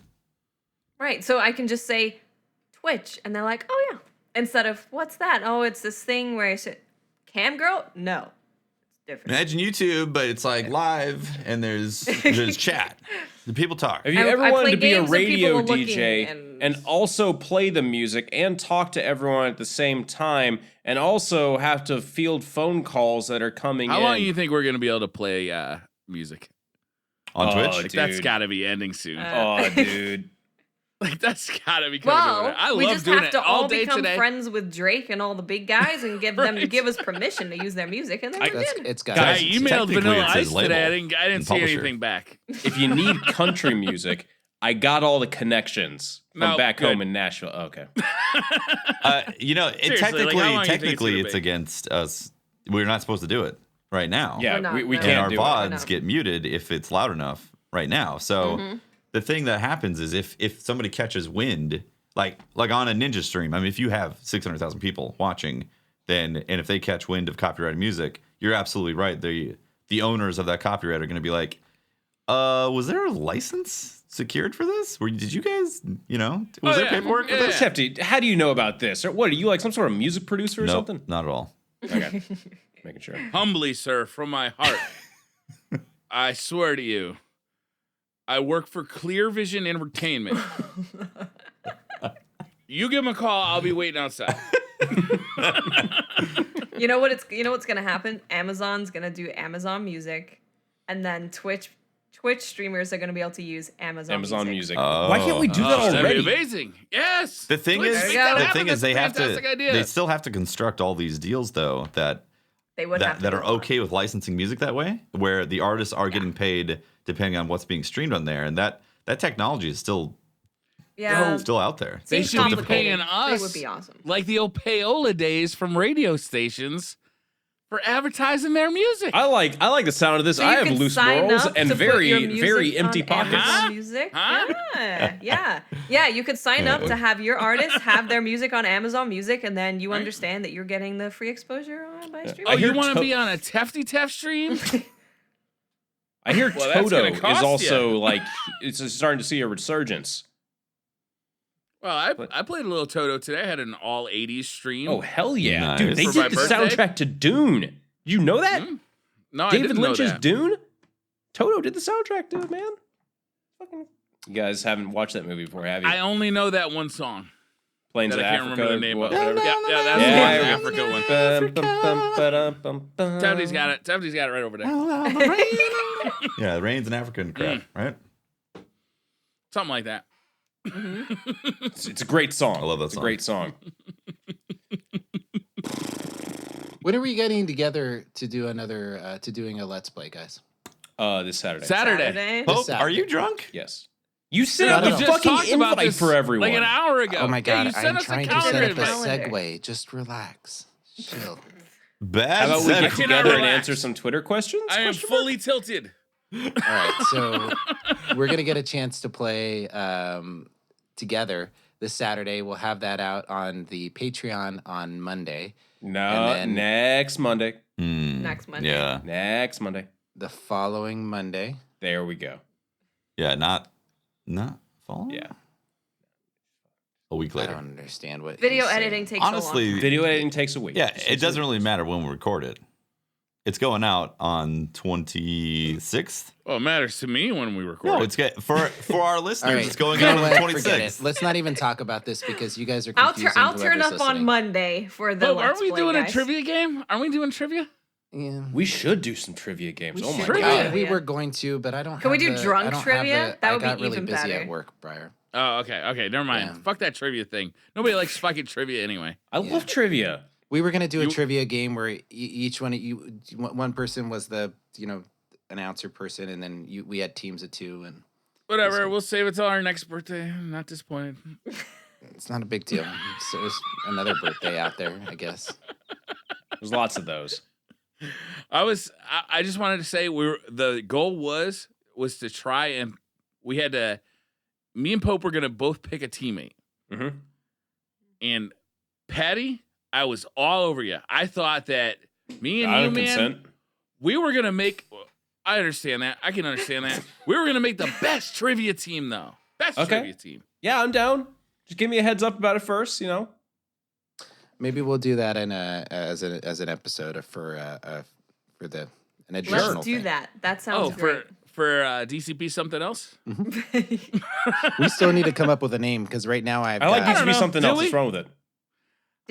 Right. So I can just say Twitch, and they're like, oh, yeah. Instead of, what's that? Oh, it's this thing where I said, cam girl? No. It's different.
Imagine YouTube, but it's like live and there's chat. The people talk.
Have you
I
ever
play
wanted to be a
games and people
radio
are looking
DJ and also play the music and talk to everyone at the same time and also have to field phone calls that are coming in?
How long do you think we're gonna be able to play music?
On Twitch?
Like, that's got to be ending soon.
Oh, dude.
Like that's got to be coming. to
Well,
an end. I
we
love
just
doing
have
it
to
all
all
day
become
today.
friends with Drake and all the big guys and give them to
Right.
give us permission to use their music, and then we're good.
It's got.
I
Guys,
emailed
technically
Vanilla
it's his
Ice
label
today. I didn't
and
see
publisher.
anything back.
If you need country music, I got all the connections from
No,
back
good.
home in Nashville. Okay.
Seriously, like, how long do you think it's
technically
gonna
it's
be?
against us. We're not supposed to do it right now.
Yeah,
We're not,
we
no.
And
can't
our
do
VODs
it.
No.
get muted if it's loud enough right now. So the thing that happens is if somebody catches wind, like on a Ninja stream, I mean, if you have 600,000 people watching, and if they catch wind of copyrighted music, you're absolutely right. The owners of that copyright are going to be like, was there a license secured for this? Did you guys, was there
yeah.
paperwork for
Yeah.
this?
Shefty, how do you know about this? Or what, are you like some sort of music producer or
Nope,
something?
not at all.
Okay. Making sure.
Humbly, sir, from my heart, I swear to you, I work for Clear Vision Entertainment. You give him a call, I'll be waiting outside.
You know what's gonna happen? Amazon's gonna do Amazon Music, and then Twitch Twitch streamers are going to be able to use Amazon
Music.
Oh.
Why can't we do that
That'd
already?
be amazing. Yes.
The thing
Twitch,
is,
make that
the
happen.
thing is, they
That's a
have to.
fantastic idea.
They still have to construct all these deals though that
They would have to
that
do
are
a lot.
okay with licensing music that way, where the artists are getting paid depending on what's being streamed on there, and that technology is still
Yeah.
out there.
They
Seems
should be
complicated.
paying us.
They would be awesome.
Like the old payola days from radio stations for advertising their music.
I like the sound of this.
So
I
you
have
can
loose
sign
morals
up
and
to put your
very
music
very empty
on
pockets.
Amazon Music.
Huh?
Yeah. You could sign up to have your artists have their music on Amazon Music, and then you understand that you're getting the free exposure by streaming.
Oh,
I hear
you want to
to-
be on a Tefty Tef stream?
I hear
Well, that's
Toto
gonna cost
is also
ya.
like it's starting to see a resurgence.
Well, I played a little Toto today. I had an all 80s stream.
Oh hell yeah,
Nice.
dude! They
For
did
my
the
birthday?
soundtrack to Dune. You know that?
No, I
David
didn't know
Lynch's
that.
Dune. Toto did the soundtrack to it, man. Fucking. You guys haven't watched that movie before, have you?
I only know that one song.
Planes
That
of
I can't
Africa.
remember the name of.
whatever.
Yeah, that's
Yeah,
the Africa one. Tefty's got it. Tefty's got it right over there.
Yeah, it rains in Africa and crap, right?
Something like that.
It's a great song.
I love that
It's
song.
a great song.
When are we getting together to do another to doing a let's play, guys?
This Saturday.
Saturday.
Hope,
Saturday.
are you drunk?
Yes. You sent
No,
out
no,
the
no.
Just
fucking
talked about
invite
this
for everyone.
like an hour ago.
Oh my god,
you
I'm
sent us
trying
a
to
calendar
set up a
invite.
segue. Just relax. Chill.
Bad.
How about we
segue.
get together and
relax.
answer some Twitter questions?
I am
Question mark?
fully tilted.
All right, so we're gonna get a chance to play together this Saturday. We'll have that out on the Patreon on Monday.
No,
And then-
next Monday.
Next Monday.
Yeah,
Next Monday.
The following Monday.
There we go.
yeah, not fall.
Yeah.
A week
I
later.
don't understand what
Video
he's saying.
editing takes so long.
Honestly,
Video editing takes a week.
yeah, it doesn't really matter when we record it. It's going out on 26th.
Well, it matters to me when we record.
No,
it.
it's get for our listeners.
All right,
It's going
you
out
know
on the
what? Forget it.
26th.
Let's not even talk about this because you guys are
I'll
confusing
I'll turn
whoever's
up on
listening.
Monday for the
But
Let's
aren't we
Play,
doing a
guys.
trivia game? Aren't we doing trivia?
Yeah.
We should do some trivia games.
We
Oh my
should.
Trivia.
god.
We were going to, but I don't.
Can we
have
do
the-
drunk
I don't have
trivia? That would be
I got really
even
busy
better.
at work, Briar.
Oh, okay. Never mind.
Yeah.
Fuck that trivia thing. Nobody likes fucking trivia anyway.
I love trivia.
We were gonna do a
You-
trivia game where each one of you, one person was the announcer person, and then we had teams of two, and
Whatever. We'll save it till our next birthday. I'm not disappointed.
it's not a big deal. So there's another birthday out there, I guess.
There's lots of those.
I just wanted to say the goal was to try and me and Pope were gonna both pick a teammate.
Mm-hmm.
And Patty, I was all over you. I thought that me and
I
you,
don't
man,
consent.
we were gonna make. I understand that. I can understand that. We were gonna make the best trivia team, though. Best
Okay.
trivia team.
Yeah, I'm down. Just give me a heads up about it first, you know.
Maybe we'll do that as an episode for an additional.
Let's do
thing.
that. That sounds
Oh,
great.
for DCP something else.
We still need to come up with a name because right now I've
I like
got,
these to be
know.
something
Do
else.
we?
What's wrong with it?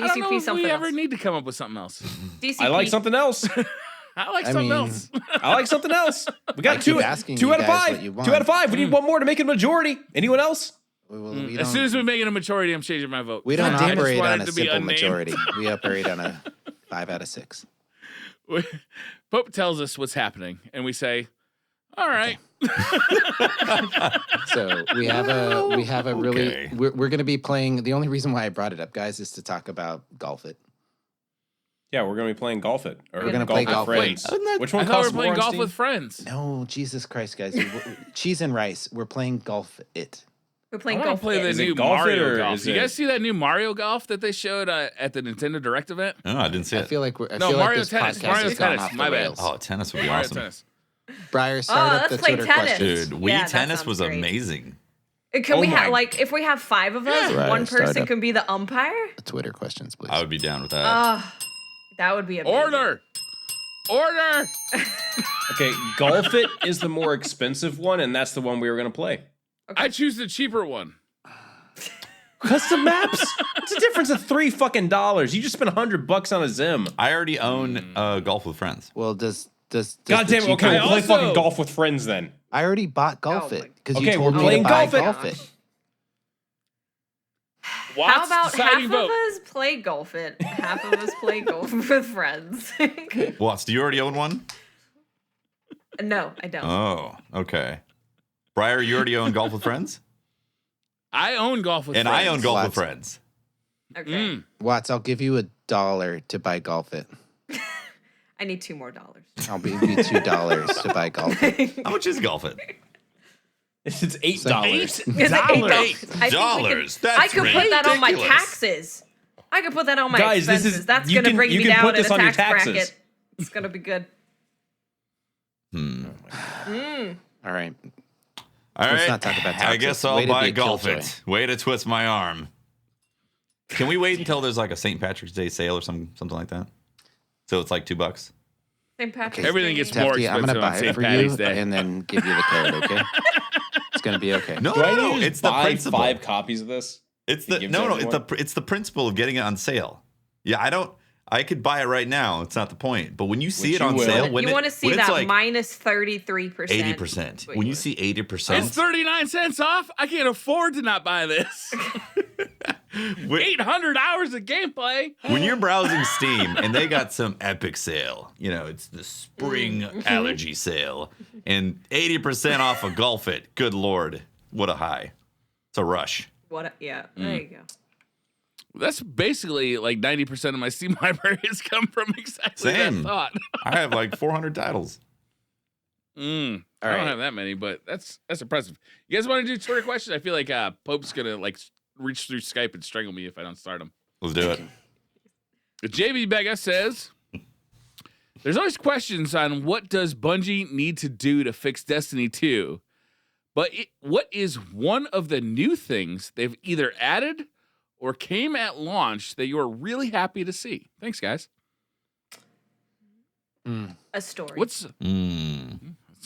I don't know
DCP
if
something
we
else.
ever need to come up with something else.
DCP.
I like something else.
I like
I
something
mean,
else.
I like something else. We got
I
two
keep asking
two
you
out of
guys
five.
what you
2
want.
out of 5. We need one more to make it a majority. Anyone else?
we
As soon as we make it a majority, I'm changing my vote.
we don't
God damn it, I just
operate
wanted
on a
it to be
simple
unnamed.
majority. We operate on a 5 out of 6.
Pope tells us what's happening, and we say, "All right."
So we have a really
Okay.
we're going to be playing. The only reason why I brought it up, guys, is to talk about Golf It.
Yeah, we're gonna be playing Golf It. Or
We're gonna play
Golf
Golf
with
It.
friends.
Isn't that-
Which
I
one
thought we
costs
were playing
more on
golf
Steam?
with friends.
No, Jesus Christ, guys! Cheese and rice. We're playing Golf It.
We're
I
playing
want
golf.
to play the
Is it
new
Golf It
Mario
or
Golf.
is
You
it-
guys see that new Mario Golf that they showed at the Nintendo Direct event?
No, I didn't see
I
it.
feel like I
No,
feel
Mario
like this
Tennis.
podcast
Mario
has gone
Tennis,
off the
my bad.
rails.
Oh, tennis would be
Mario
awesome.
Tennis.
Briar, start up
let's
the
play
Twitter
tennis.
questions.
Dude,
Yeah,
Wii
that
tennis
sounds
was
great.
amazing.
Can we
Oh
have
my-
if we have 5 of us,
Right,
one
start
person
up.
can be the umpire?
The Twitter questions, please.
I would be down with that.
That would be amazing.
Order!
Okay, Golf It is the more expensive one, and that's the one we were gonna play.
I choose the cheaper one.
Custom maps? It's a difference of $3 fucking. You just spent $100 on a Zim.
I already own Golf with Friends.
Well, does
God
the
damn it! Okay,
cheaper-
we'll play
also-
fucking golf with friends then.
I already bought Golf
Oh
It
my-
because
Okay,
you told
we're
me
playing
to buy
Golf It.
Golf It.
How
Watts,
about half
deciding
of
vote.
us play golf it, half of us play golf with friends?
Watts, do you already own one?
No, I don't.
Oh, okay. Briar, you already own Golf with Friends?
I own Golf with
And
Friends.
I own Golf with
Lots.
Friends.
Okay,
Mm.
Watts, I'll give you $1 to buy Golf It.
I need $2 more.
I'll give you $2 to buy Golf It.
How much is Golf It?
It's $8.
It's $8. I think we
$8?
could- I could put that on my
ridiculous.
taxes. I could put that on my
Guys, this
expenses.
is-
That's
you
gonna
can-
bring
you
me
can
down
put
in
this
a
on your
tax
taxes.
bracket. It's gonna be good.
All right.
All
Let's
right.
not talk about
I
taxes.
guess
Way
I'll
to
buy
be a
Golf
killjoy.
It. Way to twist my arm. Can we wait until there's like a St. Patrick's Day sale or something like that? So it's like $2.
St. Patrick's
Okay.
Everything
Day.
gets more
Tefty, I'm
expensive
gonna
on
buy it
St.
for
Patty's
you
Day.
and then give you the code, okay? It's gonna be okay.
No,
Do I
no,
need to
it's
just
the
buy
principle.
5 copies of this?
It's
to
the
give
no,
to
no.
everyone?
It's the principle of getting it on sale. Yeah, I could buy it right now. It's not the point. But when you see
Which
it
you
on
will.
sale, when
You want to see
when it's
that
like
minus 33%.
80%. When you see 80%,
It's 39 cents off. I can't afford to not buy this.
when,
800 hours of gameplay.
when you're browsing Steam and they got some epic sale, it's the spring allergy sale, and 80% off a Golf It. Good Lord, what a high! It's a rush.
Yeah, there you go.
That's basically like 90% of my Steam library has come from exactly
Same.
that thought.
I have like 400 titles.
I
All
don't
right.
have that many, but that's impressive. You guys want to do Twitter questions? I feel like Pope's gonna like reach through Skype and strangle me if I don't start them.
Let's do it.
JB Bega says, "There's always questions on what does Bungie need to do to fix Destiny 2, but what is one of the new things they've either added or came at launch that you are really happy to see?" Thanks, guys.
A story.
That's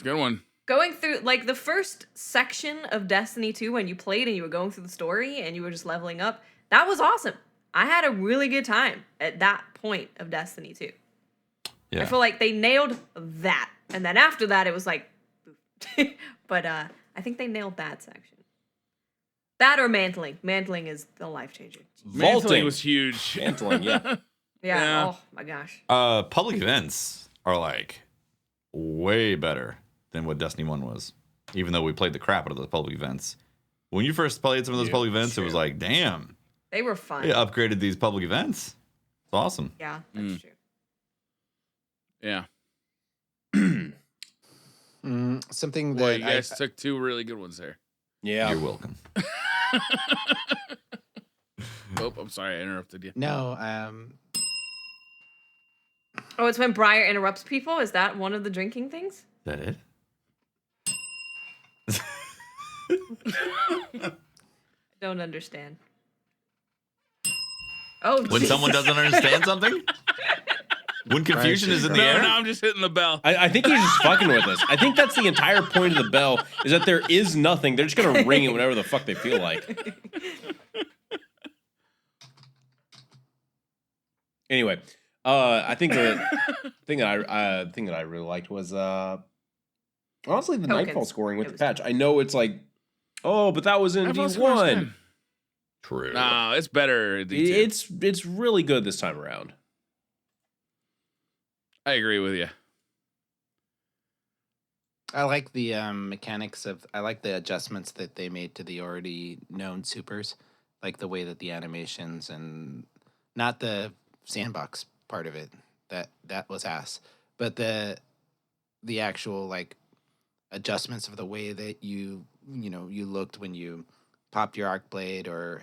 a good one.
Going through like the first section of Destiny 2 when you played and you were going through the story and you were just leveling up, that was awesome. I had a really good time at that point of Destiny 2.
Yeah.
I feel like they nailed that. And then after that it was like but I think they nailed that section. That or mantling. Mantling is the life changer.
Mantling
Vaulting
was huge.
Mantling, yeah.
Yeah.
Yeah.
Oh my gosh.
Public events are like way better than what Destiny 1 was, even though we played the crap out of those public events. When you first played some of those public events, it was like, damn,
They were fun.
they upgraded these public events. It's awesome.
Yeah, that's true.
Yeah.
Something
Boy,
that
you guys took 2 really good ones there.
Yeah.
You're welcome.
Oh, I'm sorry I interrupted you.
no,
Oh, it's when Briar interrupts people? Is that one of the drinking things?
Is that it?
I don't understand. Oh,
When
Jesus.
someone doesn't understand something? When confusion is in the
No,
air?
no, I'm just hitting the bell.
I think he's just fucking with us. I think that's the entire point of the bell, is that there is nothing. They're just going to ring it whenever the fuck they feel like. Anyway, I think the thing that I really liked was honestly the
Tokens.
Nightfall scoring with
It
the
was
patch. I know it's like, oh, but that was in
Nightfall score's
V1.
good.
True.
No, it's better. in D2.
It's really good this time around.
I agree with you.
I like the mechanics of. I like the adjustments that they made to the already known supers, like the way that the animations and not the sandbox part of it. That was ass, but the actual like adjustments of the way that you looked when you popped your arc blade, or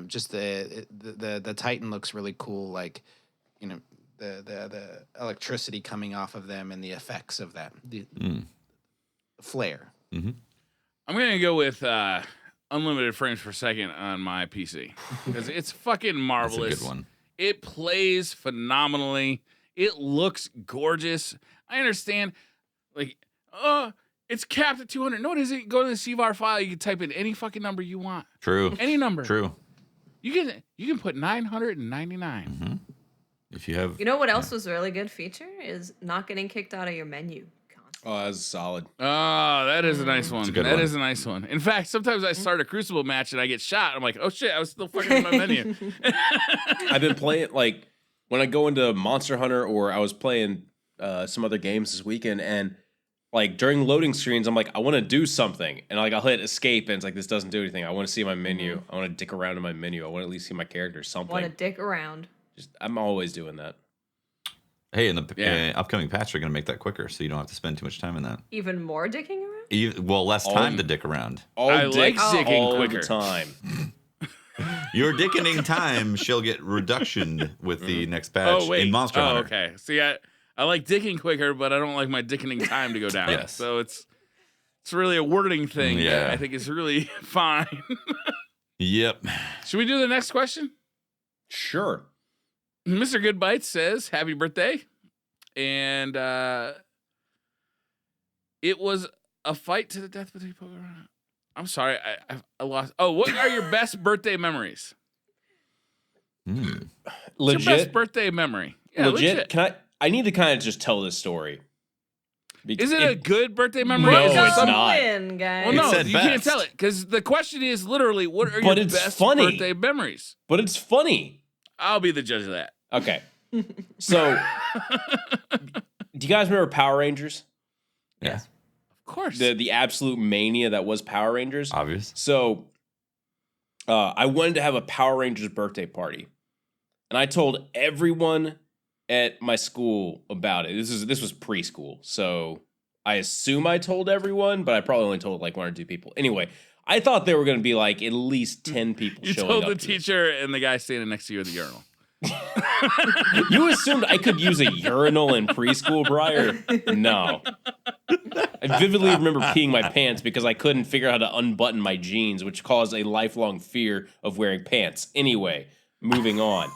just the Titan looks really cool. Like the electricity coming off of them and the effects of that, the flare.
Mm-hmm.
I'm gonna go with unlimited frames per second on my PC because it's fucking
That's
marvelous.
a good one.
It plays phenomenally. It looks gorgeous. I understand, like, it's capped at 200. No, it isn't. Go to the CVAR file. You can type in any fucking number you want.
True.
Any number.
True.
You can put 999.
Mm-hmm. If you have,
You know what else was a really good feature is not getting kicked out of your menu.
Oh, that's solid.
Oh, that is a nice one.
a good
That
one.
is a nice one. In fact, sometimes I start a Crucible match and I get shot. I'm like, oh shit, I was still fucking in my menu.
I've been playing like when I go into Monster Hunter or I was playing some other games this weekend, and like during loading screens, I'm like, I want to do something, and like I'll hit escape, and it's like this doesn't do anything. I want to see my menu. I want to dick around in my menu. I want to at least see my character or something.
Want to dick around.
Just I'm always doing that.
hey, in the upcoming patch, they're going to make that quicker, so you don't have to spend too much time in that.
Even more dicking around?
Well, less time to dick around.
All
I
dick
like dicking
all
quicker.
the time.
Your dickening time shall get reduction with the next patch
Oh wait.
in Monster Hunter.
Okay. See, I like dicking quicker, but I don't like my dickening time to go down.
Yes.
So it's really a wording thing
Yeah.
that I think is really fine.
Yep.
Should we do the next question?
Sure.
Mr. Goodbites says, "Happy birthday," and it was a fight to the death between Pokemon. I'm sorry, I lost. Oh, what are your best birthday memories? What's your best birthday memory? Yeah,
legit. Can I need to kind of just tell this story.
Is it a good birthday memory?
No,
Is it
it's
something-
not.
Win, guys.
Well, no,
It said
you can't
best.
tell it because the question is literally, what are
But
your
it's
best
funny.
birthday memories?
But it's funny.
I'll be the judge of that.
Okay. So, do you guys remember Power Rangers?
Yeah.
Of course.
The absolute mania that was Power Rangers.
Obvious.
So, I wanted to have a Power Rangers birthday party, and I told everyone at my school about it. This was preschool, so I assume I told everyone, but I probably only told like 1 or 2 people. Anyway, I thought there were going to be like at least 10 people
You
showing
told
up.
the
to this.
teacher and the guy standing next to you at the urinal.
You assumed I could use a urinal in preschool, Briar? No. I vividly remember peeing my pants because I couldn't figure out how to unbutton my jeans, which caused a lifelong fear of wearing pants. Anyway, moving on.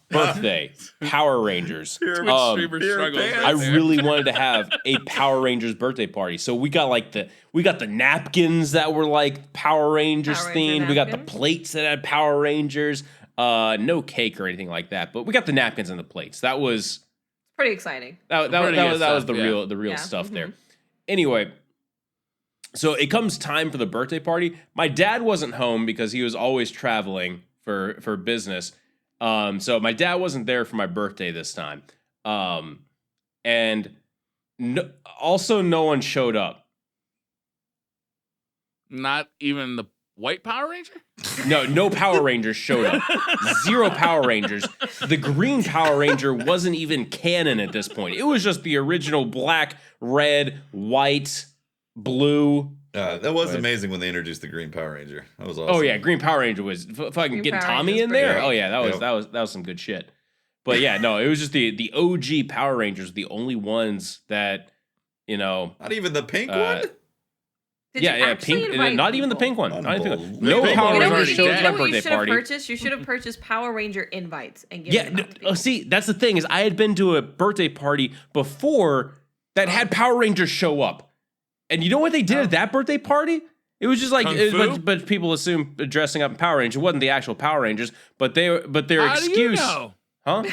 Birthday, Power Rangers.
Twitch streamer struggles.
I
right there.
really wanted to have a Power Rangers birthday party. So we got like we got the napkins that were like Power Rangers
Power Ranger
themed. We got the
napkins?
plates that had Power Rangers. No cake or anything like that, but we got the napkins and the plates. That was
Pretty exciting.
that
Pretty good
was
stuff,
the
yeah.
real
Yeah,
stuff there. Anyway, so it comes time for the birthday party. My dad wasn't home because he was always traveling for business. So my dad wasn't there for my birthday this time. And also no one showed up.
Not even the white Power Ranger?
No Power Rangers showed up. 0 Power Rangers. The green Power Ranger wasn't even canon at this point. It was just the original black, red, white, blue.
That was amazing when they introduced the Green Power Ranger. That was awesome.
Oh yeah, Green Power Ranger was fucking
Green
getting
Power
Tommy
Ranger's
in there.
pretty
Oh yeah,
Yep.
that was some good shit. But yeah, no, it was just the OG Power Rangers, the only ones that
Not even the pink
Uh,
one?
Did
yeah,
you
yeah,
actually
pink.
invite
Not even the
people?
pink one. Not even the pink one.
Unbelievable.
No
The pink
Power
one was
Ranger
already
shows
dead.
at
You
my
know what you
birthday
should have
party.
purchased? You should have purchased Power Ranger invites and given them out to people.
See, that's the thing is I had been to a birthday party before that had Power Rangers show up, and you know what they did at that birthday party? It was just like,
Kung Fu?
but people assume dressing up in Power Rangers. It wasn't the actual Power Rangers, but their
How
excuse,
do you know?
huh?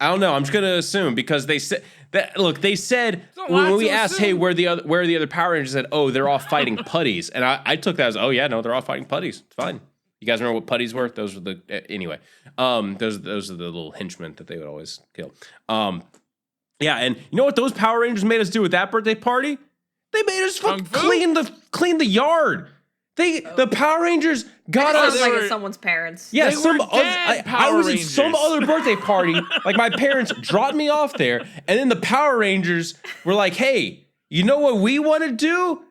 I don't know. I'm just gonna assume because they said that. Look, they said
Don't lie
when we
to
asked,
assume.
"Hey, where are the other Power Rangers?" Said, "Oh, they're all fighting putties," and I took that as, "Oh yeah, no, they're all fighting putties. It's fine." You guys remember what putties were? Those were the anyway. Those are the little henchmen that they would always kill. Yeah, and you know what those Power Rangers made us do at that birthday party? They made us
Kung Fu?
clean the yard. The Power Rangers got
Sounds
us.
like it's someone's parents.
Yeah,
They
some
were dead
I
Power
was at some
Rangers.
other birthday party. Like my parents dropped me off there, and then the Power Rangers were like, "Hey, you know what we want to do?"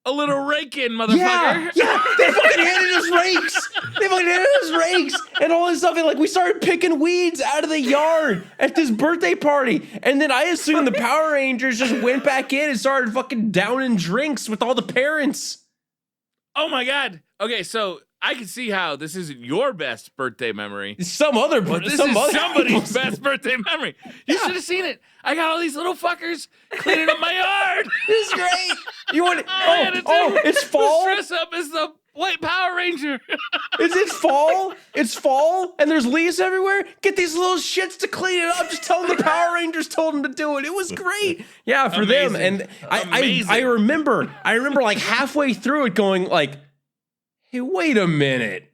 A little rake-in, motherfucker.
Yeah, they fucking handed us rakes. They fucking handed us rakes and all this stuff. And like we started picking weeds out of the yard at this birthday party. And then I assumed the Power Rangers just went back in and started fucking downing drinks with all the parents.
Oh my God. Okay, so I can see how this isn't your best birthday memory.
Some other,
But this
some
is
other
somebody's
people's-
best birthday memory. You should have seen it. I got all these little fuckers cleaning up my yard.
It's great. You want?
I had to do
It's fall.
The dress up is the White Power Ranger.
It's fall. It's fall, and there's leaves everywhere. Get these little shits to clean it up. Just tell them the Power Rangers told them to do it. It was great. Yeah, for them. And I remember like halfway through it going like, hey, wait a minute.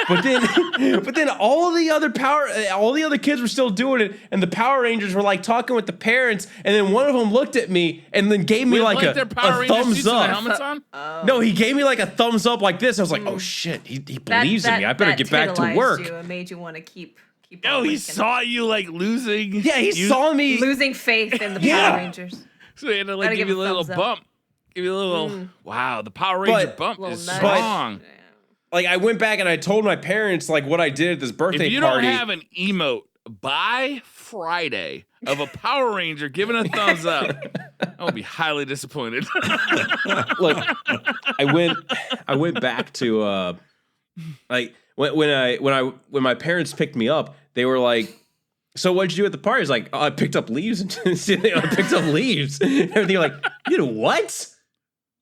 But then all the other kids were still doing it, and the Power Rangers were like talking with the parents, and then one of them looked at me and then gave me like a thumbs up.
Helmets on?
No, he gave me like a thumbs up like this. I was like, oh shit, he believes in me. I better get back to work.
You and made you want to keep.
Oh, he saw you like losing.
Yeah, he saw me
losing faith in the Power Rangers.
So he had to like give you a little bump. Give you a little wow, the Power Ranger bump is strong.
Like I went back and I told my parents like what I did at this birthday party.
If you don't have an emote by Friday of a Power Ranger giving a thumbs up, I'll be highly disappointed.
Look, I went back to like when my parents picked me up, they were like, so what'd you do at the party? I was like, oh, I picked up leaves and I picked up leaves. And everything like, you did what?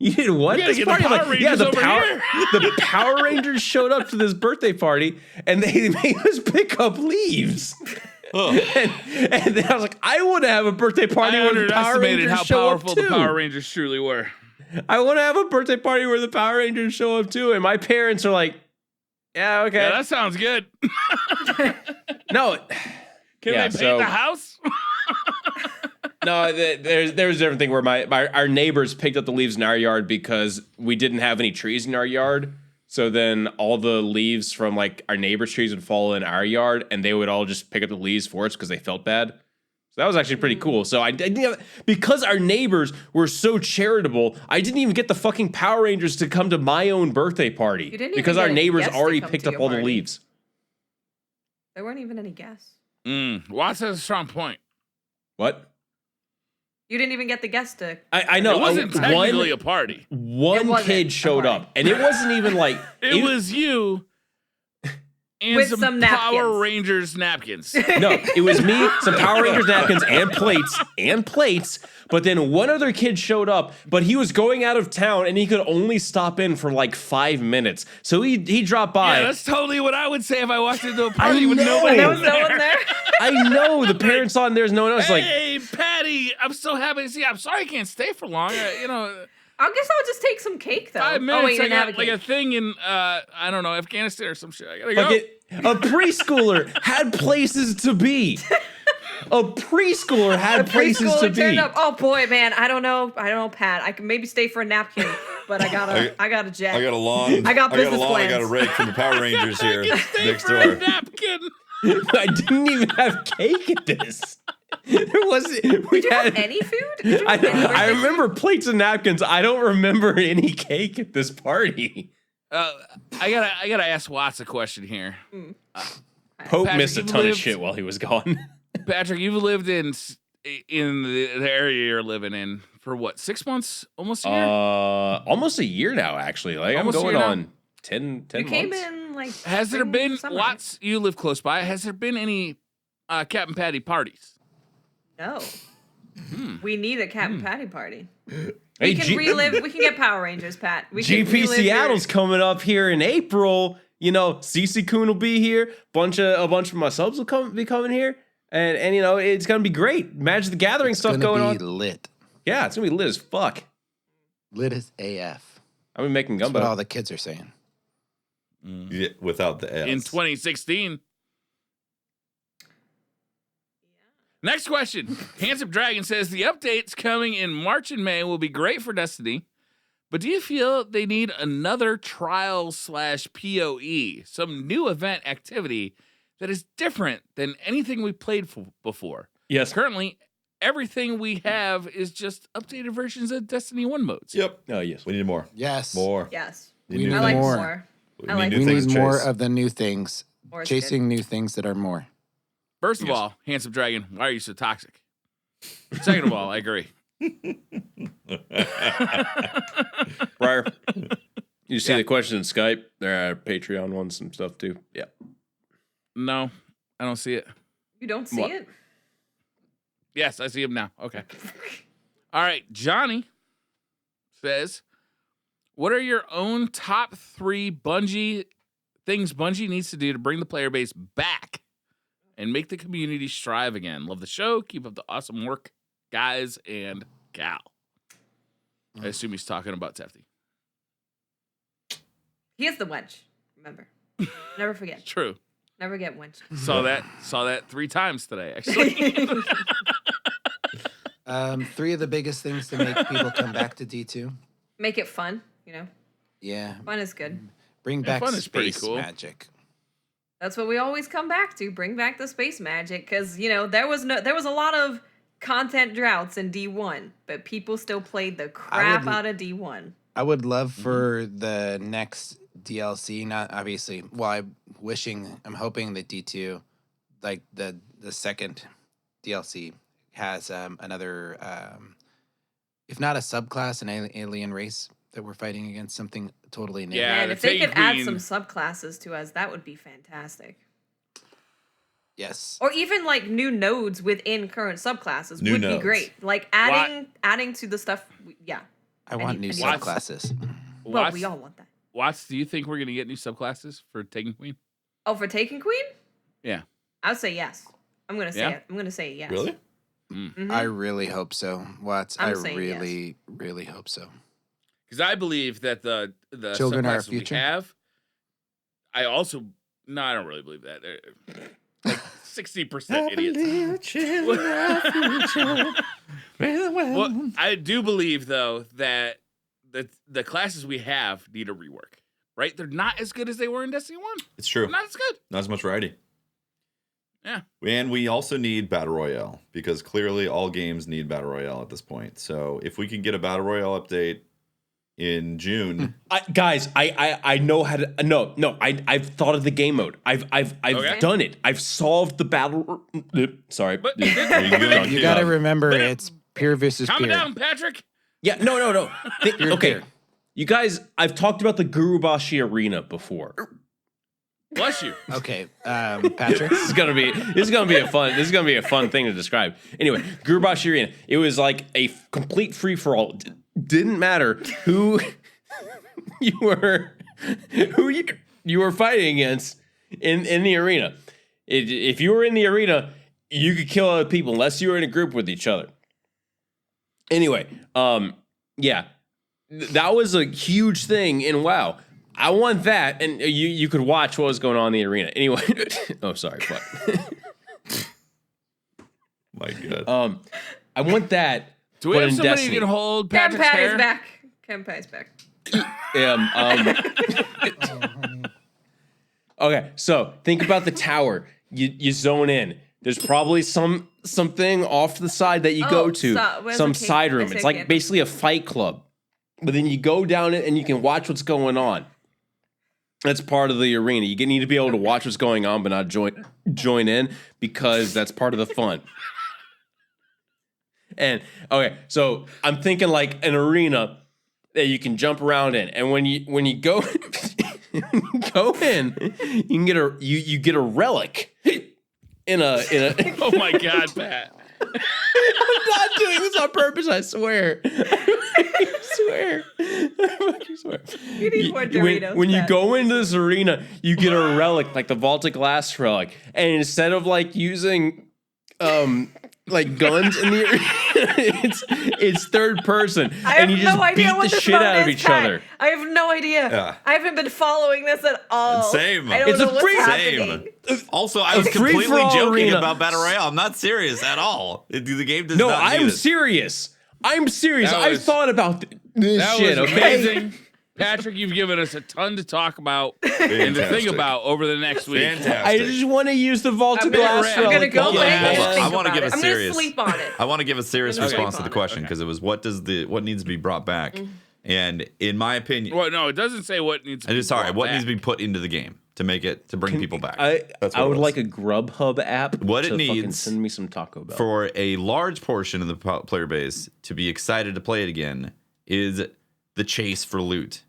You did what?
This party?
The Power Rangers showed up to this birthday party and they made us pick up leaves. Oh. And then I was like, I want to have a birthday party where the Power Rangers
how
show up
powerful
too.
the Power Rangers truly were.
I want to have a birthday party where the Power Rangers show up too. And my parents are like, yeah, okay.
Yeah, that sounds good.
No.
Can they paint the house?
No, there was a different thing where our neighbors picked up the leaves in our yard because we didn't have any trees in our yard. So then all the leaves from like our neighbors' trees would fall in our yard, and they would all just pick up the leaves for us because they felt bad. So that was actually pretty cool. So I didn't because our neighbors were so charitable, I didn't even get the fucking Power Rangers to come to my own birthday party because our neighbors already picked up all the leaves.
There weren't even any guests.
Watts has a strong point.
What?
You didn't even get the guest to.
I know.
It wasn't technically a party.
One kid showed up, and it wasn't even like
it was you and
with
some Power Rangers napkins.
No, it was me, some Power Rangers napkins, and plates. But then one other kid showed up, but he was going out of town, and he could only stop in for like 5 minutes. So he dropped by.
Yeah, that's totally what I would say if I walked into a party with nobody.
There was no one there.
I know the parents on there's no one else.
Hey, Patty, I'm so happy to see you. I'm sorry I can't stay for long.
I guess I'll just take some cake though.
5 minutes.
Oh, wait,
I got like a thing in I don't know, Afghanistan or some shit. I gotta go.
A preschooler had places to be. A preschooler had places to be.
Turned up. Oh boy, man, I don't know, Pat. I can maybe stay for a napkin, but I got a jet.
I got a lawn.
I got business plans.
I got a rake from the Power Rangers here
I can stay
next
for
door.
a napkin.
I didn't even have cake at this. There wasn't.
Did you have any food?
I remember plates and napkins. I don't remember any cake at this party.
I gotta ask Watts a question here.
Pope
Patrick,
missed a ton of shit while he was gone.
Patrick, you've lived in the area you're living in for what, 6 months? Almost a year?
Almost a year now, actually. Like almost I'm going on 10 months.
You came in like.
Has there been
summer.
Watts? You live close by. Has there been any Captain Patty parties?
No. We need a Captain Patty party.
Hey,
We can relive. We can get Power Rangers, Pat. We can
GP
relive
Seattle's coming up here in April. You know, CC Coon will be here. A bunch of my subs will be coming here, and you know it's gonna be great. Magic the Gathering stuff going on.
It's gonna be lit.
Yeah, it's gonna be lit as fuck.
Lit as AF.
I'm making
That's
gumbo.
what all the kids are saying.
Yeah, without the S.
In 2016. Next question. Handsome Dragon says the updates coming in March and May will be great for Destiny, but do you feel they need another trial/PoE, some new event activity that is different than anything we played before?
Yes.
Currently, everything we have is just updated versions of Destiny 1 modes.
Yep.
Oh yes.
We need more.
Yes.
More.
Yes.
We
need
I like
more.
more.
We
I like
need
We
new things
need
to
more
chase.
of the new things.
More is
Chasing new things that are more.
First of all, Handsome Dragon, why are you so toxic? Second of all, I agree.
Briar, you see the question in Skype? There are Patreon ones and stuff too. Yeah.
No, I don't see it.
You don't see
What?
it?
Yes, I see him now. Okay. All right. Johnny says, What are your own top 3 things Bungie needs to do to bring the player base back and make the community strive again? Love the show. Keep up the awesome work, guys and Cal. I assume he's talking about Tefty.
He is the wench. Remember, never forget.
True.
Never get wench.
Saw that 3 times today, actually.
3 of the biggest things to make people come back to D2.
Make it fun.
Yeah.
Fun is good.
Bring back
fun is pretty
space
cool.
magic.
That's what we always come back to. Bring back the space magic, because there was a lot of content droughts in D1, but people still played the crap out of D1.
I would love for the next DLC, not obviously. Well, I'm hoping that D2, like the second DLC, has another, if not a subclass, an alien race that we're fighting against, something totally new.
Yeah,
And
the
if they could add
Queen-
some subclasses to us, that would be fantastic.
Yes.
Or even like new nodes within current subclasses
New
would be
nodes.
great. Like adding to the stuff. Yeah.
I want new
Any-
subclasses.
Well,
Watts,
we all want that.
Watts, do you think we're going to get new subclasses for Taken Queen?
Oh, for Taken Queen?
Yeah.
I would say yes. I'm gonna say
Yeah?
it. I'm gonna say yes.
Really?
Mhm.
I really hope so. Watts,
I'm
I
saying
really, really hope so.
Because I believe that the
Children are our
subclasses we
future?
have. I don't really believe that. They're like 60% idiots. Well, I do believe though that the classes we have need a rework. Right? They're not as good as they were in Destiny 1.
It's true.
They're not as good.
Not as much variety.
Yeah.
And we also need Battle Royale because clearly all games need Battle Royale at this point. So if we can get a Battle Royale update in June,
Guys, I know how to. No, I've thought of the game mode. I've
Okay.
done it. I've solved the battle. Sorry,
But
you
You got to remember, it's peer versus
calm
peer.
down, Patrick.
yeah, no. Okay,
peer.
you guys, I've talked about the Gurubashi Arena before.
Bless you.
Okay, Patrick.
This is gonna be a fun thing to describe. Anyway, Gurubashi Arena. It was like a complete free for all. Didn't matter who you were fighting against in the arena. If you were in the arena, you could kill other people unless you were in a group with each other. Anyway, yeah, that was a huge thing in WoW. I want that, and you could watch what was going on in the arena. Anyway, oh sorry, fuck.
my God.
I want that.
Do we
but
have
in
somebody
Destiny.
who can hold Patrick's
Campat
hair?
is back. Campat is back.
Okay, so think about the tower. You zone in. There's probably something off to the side that you go to,
where's
some
the cake?
side room.
I
It's
see
like
it.
basically a fight club. But then you go down it and you can watch what's going on. That's part of the arena. You need to be able to watch what's going on, but not join in because that's part of the fun. And okay, so I'm thinking like an arena that you can jump around in, and when you go go in, you can get you get a relic in a.
Oh my God, Pat.
I'm not doing this on purpose. I swear. I swear. I fucking swear.
You need more Doritos,
when you
Pat.
go into this arena, you get a relic, like the vaulted glass relic, and instead of like using like guns in the arena, it's third person,
I
and
have
you just
no idea
beat
what
the
this
shit
mode
out of
is,
each
Pat.
other.
I have no idea.
Yeah.
I haven't been following this at all.
Same.
I don't
It's
know
a
what's
free-
happening.
Also, I was
a free-for-all
completely joking
arena.
about Battle Royale. I'm not serious at all. The game does
No,
not need
I'm
it.
serious. I'm serious.
That
I
was-
thought about this
That
shit.
was
Okay.
amazing. Patrick, you've given us a ton to talk about and to think
Fantastic.
about over the next week.
Fantastic.
I just want to use the vaulted
I'm gonna
glass
rant.
I'm gonna
relic.
go
Hold on,
away
hold
and
on.
just think
I wanna
about
give
it.
a
I'm
serious-
gonna sleep on it.
I want to give a serious
Okay.
response to the
Okay.
question because it was what needs to be brought back, and in my opinion,
Well, no, it doesn't say what needs to be brought
what
back.
needs to be put into the game to bring people back. That's
I
what it
would
was.
like a Grubhub app.
What it
to fucking
needs
send me some Taco Bell.
for a large portion of the player base to be excited to play it again is the chase for loot.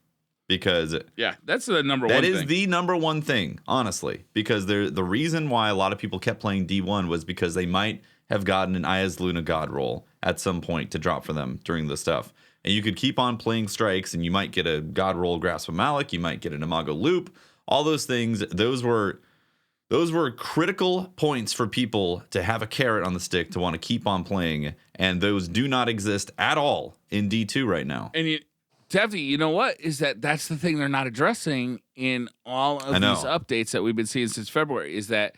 Because
Yeah, that's the number one
that
thing.
is the number one thing, honestly. Because the reason why a lot of people kept playing D1 was because they might have gotten an Ayaz Luna God roll at some point to drop for them during the stuff. and you could keep on playing strikes, and you might get a God Roll Grasp of Malik, you might get an Imago Loop, all those things. Those were critical points for people to have a carrot on the stick to want to keep on playing, and those do not exist at all in D2 right now.
And Tefty, you know what? Is that's the thing they're not addressing in all of these updates that we've been seeing since February, is that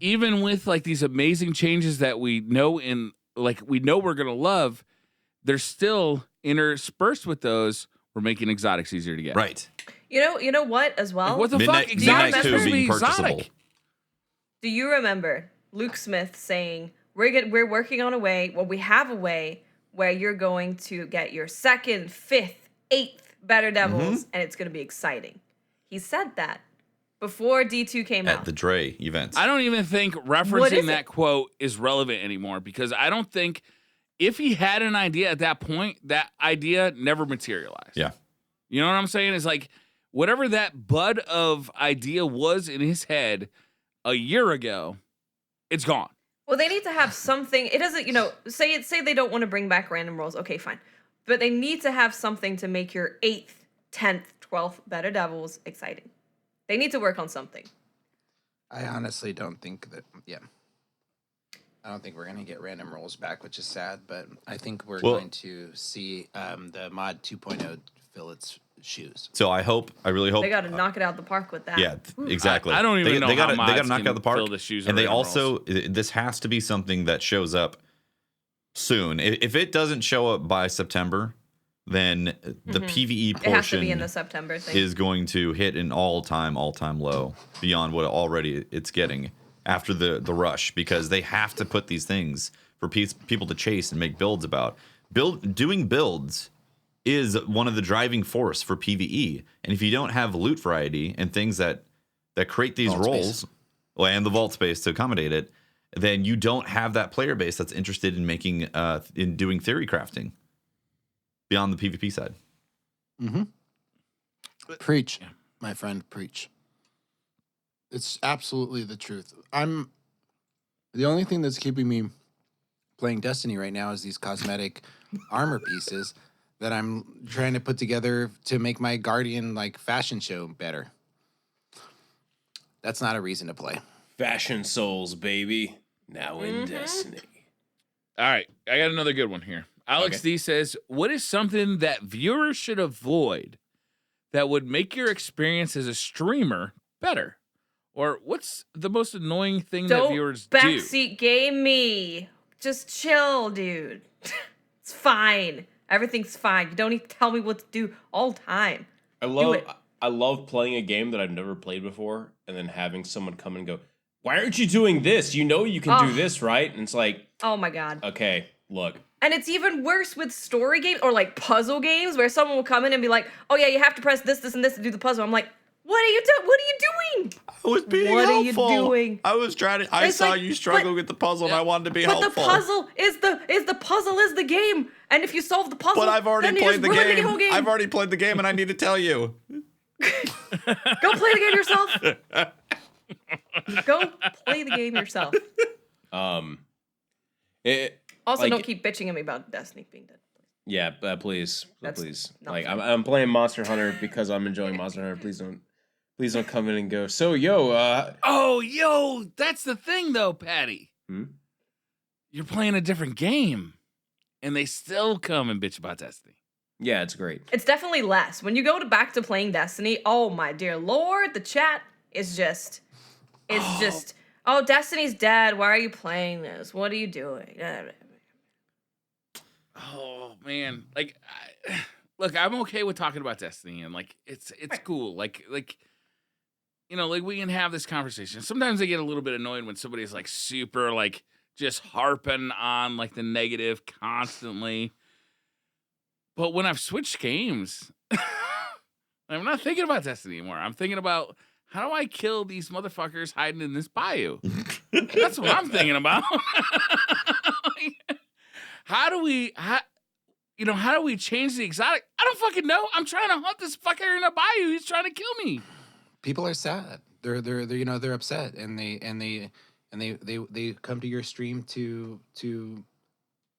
even with like these amazing changes that we know we're gonna love, they're still interspersed with those. We're making exotics easier to get.
Right.
You know what as well?
Like, what the
Midnight,
fuck? Exotics
Midnight 2
supposed to be
being purchasable.
exotic.
Do you remember Luke Smith saying we're working on we have a way where you're going to get your 2nd, 5th, 8th Better Devils, and it's going to be exciting. He said that before D2 came out.
At the Dre event.
I don't even think referencing that quote is relevant anymore, because I don't think if he had an idea at that point, that idea never materialized.
Yeah.
You know what I'm saying? It's like whatever that bud of idea was in his head a year ago, it's gone.
Well, they need to have something. It doesn't, say they don't want to bring back random rolls. Okay, fine. But they need to have something to make your 8th, 10th, 12th Better Devils exciting. They need to work on something.
I honestly don't think that, I don't think we're going to get random rolls back, which is sad, but I think we're going to see the mod 2.0 fill its shoes.
So I really hope
they got to knock it out the park with that.
Yeah, exactly.
I don't even know
they gotta,
how
they got
mods
to knock
can
out the park.
fill the shoes
And they
random
also, this has to be something that shows up soon. If it doesn't show up by September, then the PvE
It has to be in
portion
the September thing.
is going to hit an all-time low beyond what already it's getting after the rush, because they have to put these things for people to chase and make builds about. Doing builds is one of the driving force for PvE, and if you don't have loot variety and things that create these roles, and the vault space to accommodate it, then you don't have that player base that's interested in making in doing theory crafting beyond the PvP side.
Preach, my friend, preach. It's absolutely the truth. The only thing that's keeping me playing Destiny right now is these cosmetic armor pieces that I'm trying to put together to make my Guardian fashion show better. That's not a reason to play.
Fashion Souls, baby. Now in Destiny.
All right, I got another good one here. Alex D says, what is something that viewers should avoid that would make your experience as a streamer better? Or what's the most annoying thing that viewers do?
Backseat game me. Just chill, dude. It's fine. Everything's fine. You don't need to tell me what to do all the time.
I love playing a game that I've never played before, and then having someone come and go, why aren't you doing this? You know you can do this, right? And it's like,
oh my God.
Okay, look.
And it's even worse with story games or puzzle games where someone will come in and be like, oh yeah, you have to press this, this, and this to do the puzzle. I'm like, what are you doing?
I was being
helpful.
Are you doing? I was trying to. I saw you struggle with the puzzle, and I wanted to be helpful.
But the puzzle is the game, and if you solve the puzzle,
but I've already played the game.
whole game.
I've already played the game, and I need to tell you.
Go play the game yourself. Go play the game yourself. Also, don't keep bitching at me about Destiny being dead.
Yeah, please.
I'm
playing Monster Hunter because I'm enjoying Monster Hunter. Please don't come in and go, so, yo,
that's the thing, though, Patty. You're playing a different game, and they still come and bitch about Destiny.
Yeah, it's great.
It's definitely less. When you go back to playing Destiny, oh, my dear Lord, the chat is just, oh, Destiny's dead. Why are you playing this? What are you doing?
Oh, man. Look, I'm okay with talking about Destiny, and, it's cool. We can have this conversation. Sometimes I get a little bit annoyed when somebody's super just harping on the negative constantly. But when I've switched games, I'm not thinking about Destiny anymore. I'm thinking about, how do I kill these motherfuckers hiding in this bayou? That's what I'm thinking about. How do we change the exotic? I don't fucking know. I'm trying to hunt this fucker in a bayou. He's trying to kill me.
People are sad. They're upset, and they come to your stream to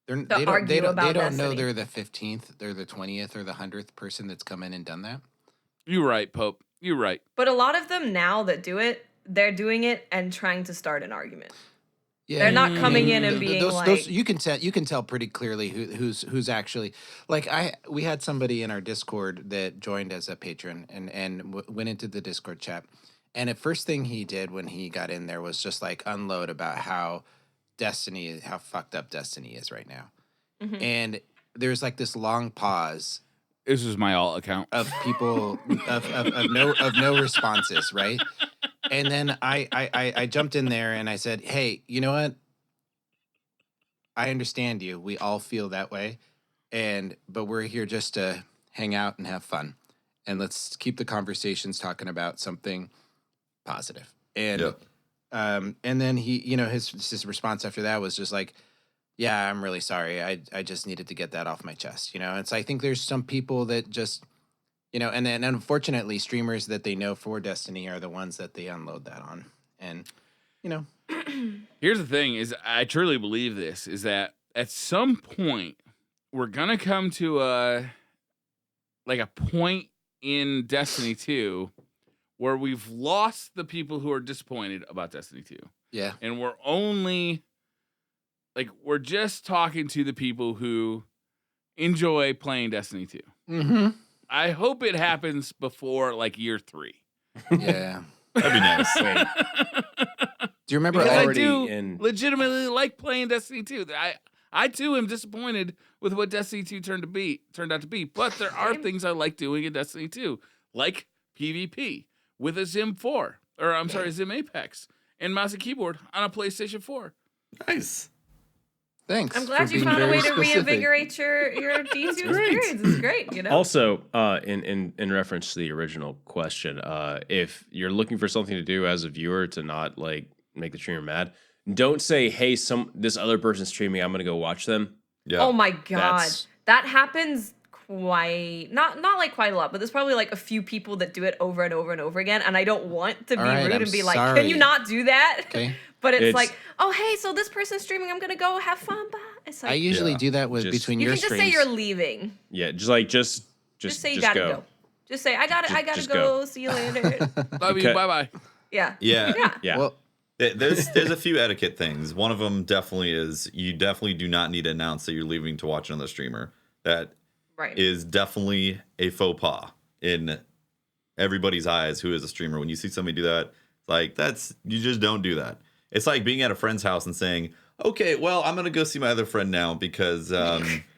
argue about
they don't know
Destiny.
they're the 15th, they're the 20th, or the 100th person that's come in and done that.
You're right, Pope. You're right.
But a lot of them now that do it, they're doing it and trying to start an argument.
Yeah,
They're not coming in and being
those you can tell pretty clearly who's actually like we had somebody in our Discord that joined as a patron and went into the Discord chat, and the first thing he did when he got in there was just like unload about how fucked up Destiny is right now, and there's like this long pause
This is my alt account.
of people of no responses, right? And then I jumped in there and I said, "Hey, you know what? I understand you. We all feel that way, but we're here just to hang out and have fun, and let's keep the conversations talking about something positive." And and then he, his response after that was just like, "Yeah, I'm really sorry. I just needed to get that off my chest." And so I think there's some people that just. And then unfortunately, streamers that they know for Destiny are the ones that they unload that on. And,
Here's the thing: is I truly believe this is that at some point we're gonna come to a point in Destiny 2 where we've lost the people who are disappointed about Destiny 2,
yeah,
and we're just talking to the people who enjoy playing Destiny 2.
mm-hmm.
I hope it happens before year 3.
Yeah.
That'd be nice.
Do you remember?
Because I
already
do
in-
legitimately like playing Destiny 2. I too am disappointed with what Destiny 2 turned out to be. But there are things I like doing in Destiny 2, like PvP with a Zim Zim Apex and mouse and keyboard on a PlayStation 4.
Nice.
Thanks.
I'm glad
for
you
being
found a
very
way to
specific.
reinvigorate your D2
great.
experience. It's great,
Also, in reference to the original question, if you're looking for something to do as a viewer to not make the streamer mad, don't say, "Hey, this other person's streaming. I'm gonna go watch them."
Yeah.
Oh my god,
That's-
that happens quite not quite a lot, but there's probably a few people that do it over and over and over again, and I don't want to be
All right,
rude
I'm
and be like,
sorry.
"Can you not do that?"
Okay.
But it's
It's-
like, "Oh hey, so this person's streaming. I'm gonna go have fun." Bye. It's
I
like
usually
Yeah.
do that with
Just-
between
you
your
can just
streams.
say you're leaving.
Yeah, just
Just say you gotta go. Just say I gotta
just
go.
go.
See you later.
Love you.
Okay.
Bye bye.
Yeah.
Yeah.
Yeah.
Well,
There's a few etiquette things. One of them definitely is you definitely do not need to announce that you're leaving to watch another streamer. That
Right.
is definitely a faux pas in everybody's eyes who is a streamer. When you see somebody do that, you just don't do that. It's like being at a friend's house and saying, "Okay, well, I'm gonna go see my other friend now because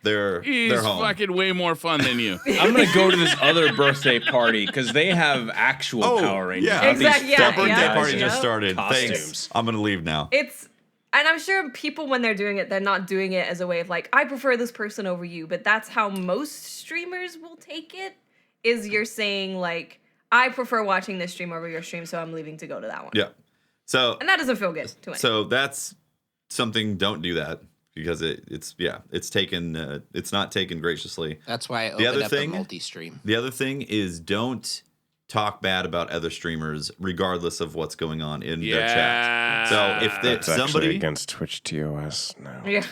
they're
He's
home."
fucking way more fun than you.
I'm gonna go to this other birthday party because they have actual Power Rangers.
yeah,
not these
Exactly, yeah,
that birthday
yeah,
party
yeah.
just started.
Costumes.
Thanks. I'm gonna leave now.
And I'm sure people, when they're doing it, they're not doing it as a way of I prefer this person over you. But that's how most streamers will take it, is you're saying, I prefer watching this stream over your stream, so I'm leaving to go to that one.
Yeah. So
And that doesn't feel good to anyone.
So that's something. Don't do that because it's not taken graciously.
that's why I
The other
opened up
thing-
a multi-stream.
The other thing is don't talk bad about other streamers regardless of what's going on in their chat. So if
That's
somebody
against Twitch TOS now.
Yeah.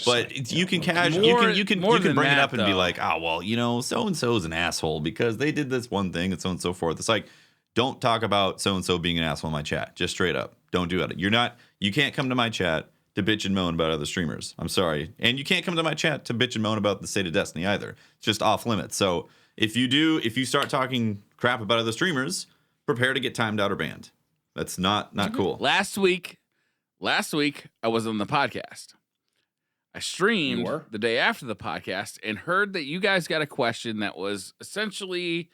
but you can you can
more than
bring it
that,
up and be
though.
like, "Oh, well, so and so is an asshole because they did this one thing and so on and so forth." It's like, don't talk about so and so being an asshole in my chat. Just straight up. Don't do it. You can't come to my chat to bitch and moan about other streamers. I'm sorry. And you can't come to my chat to bitch and moan about the state of Destiny either. It's just off limits. So if you start talking crap about other streamers, prepare to get timed out or banned. That's not cool.
Last week, I was on the podcast. I streamed
You were?
the day after the podcast and heard that you guys got a question that was essentially,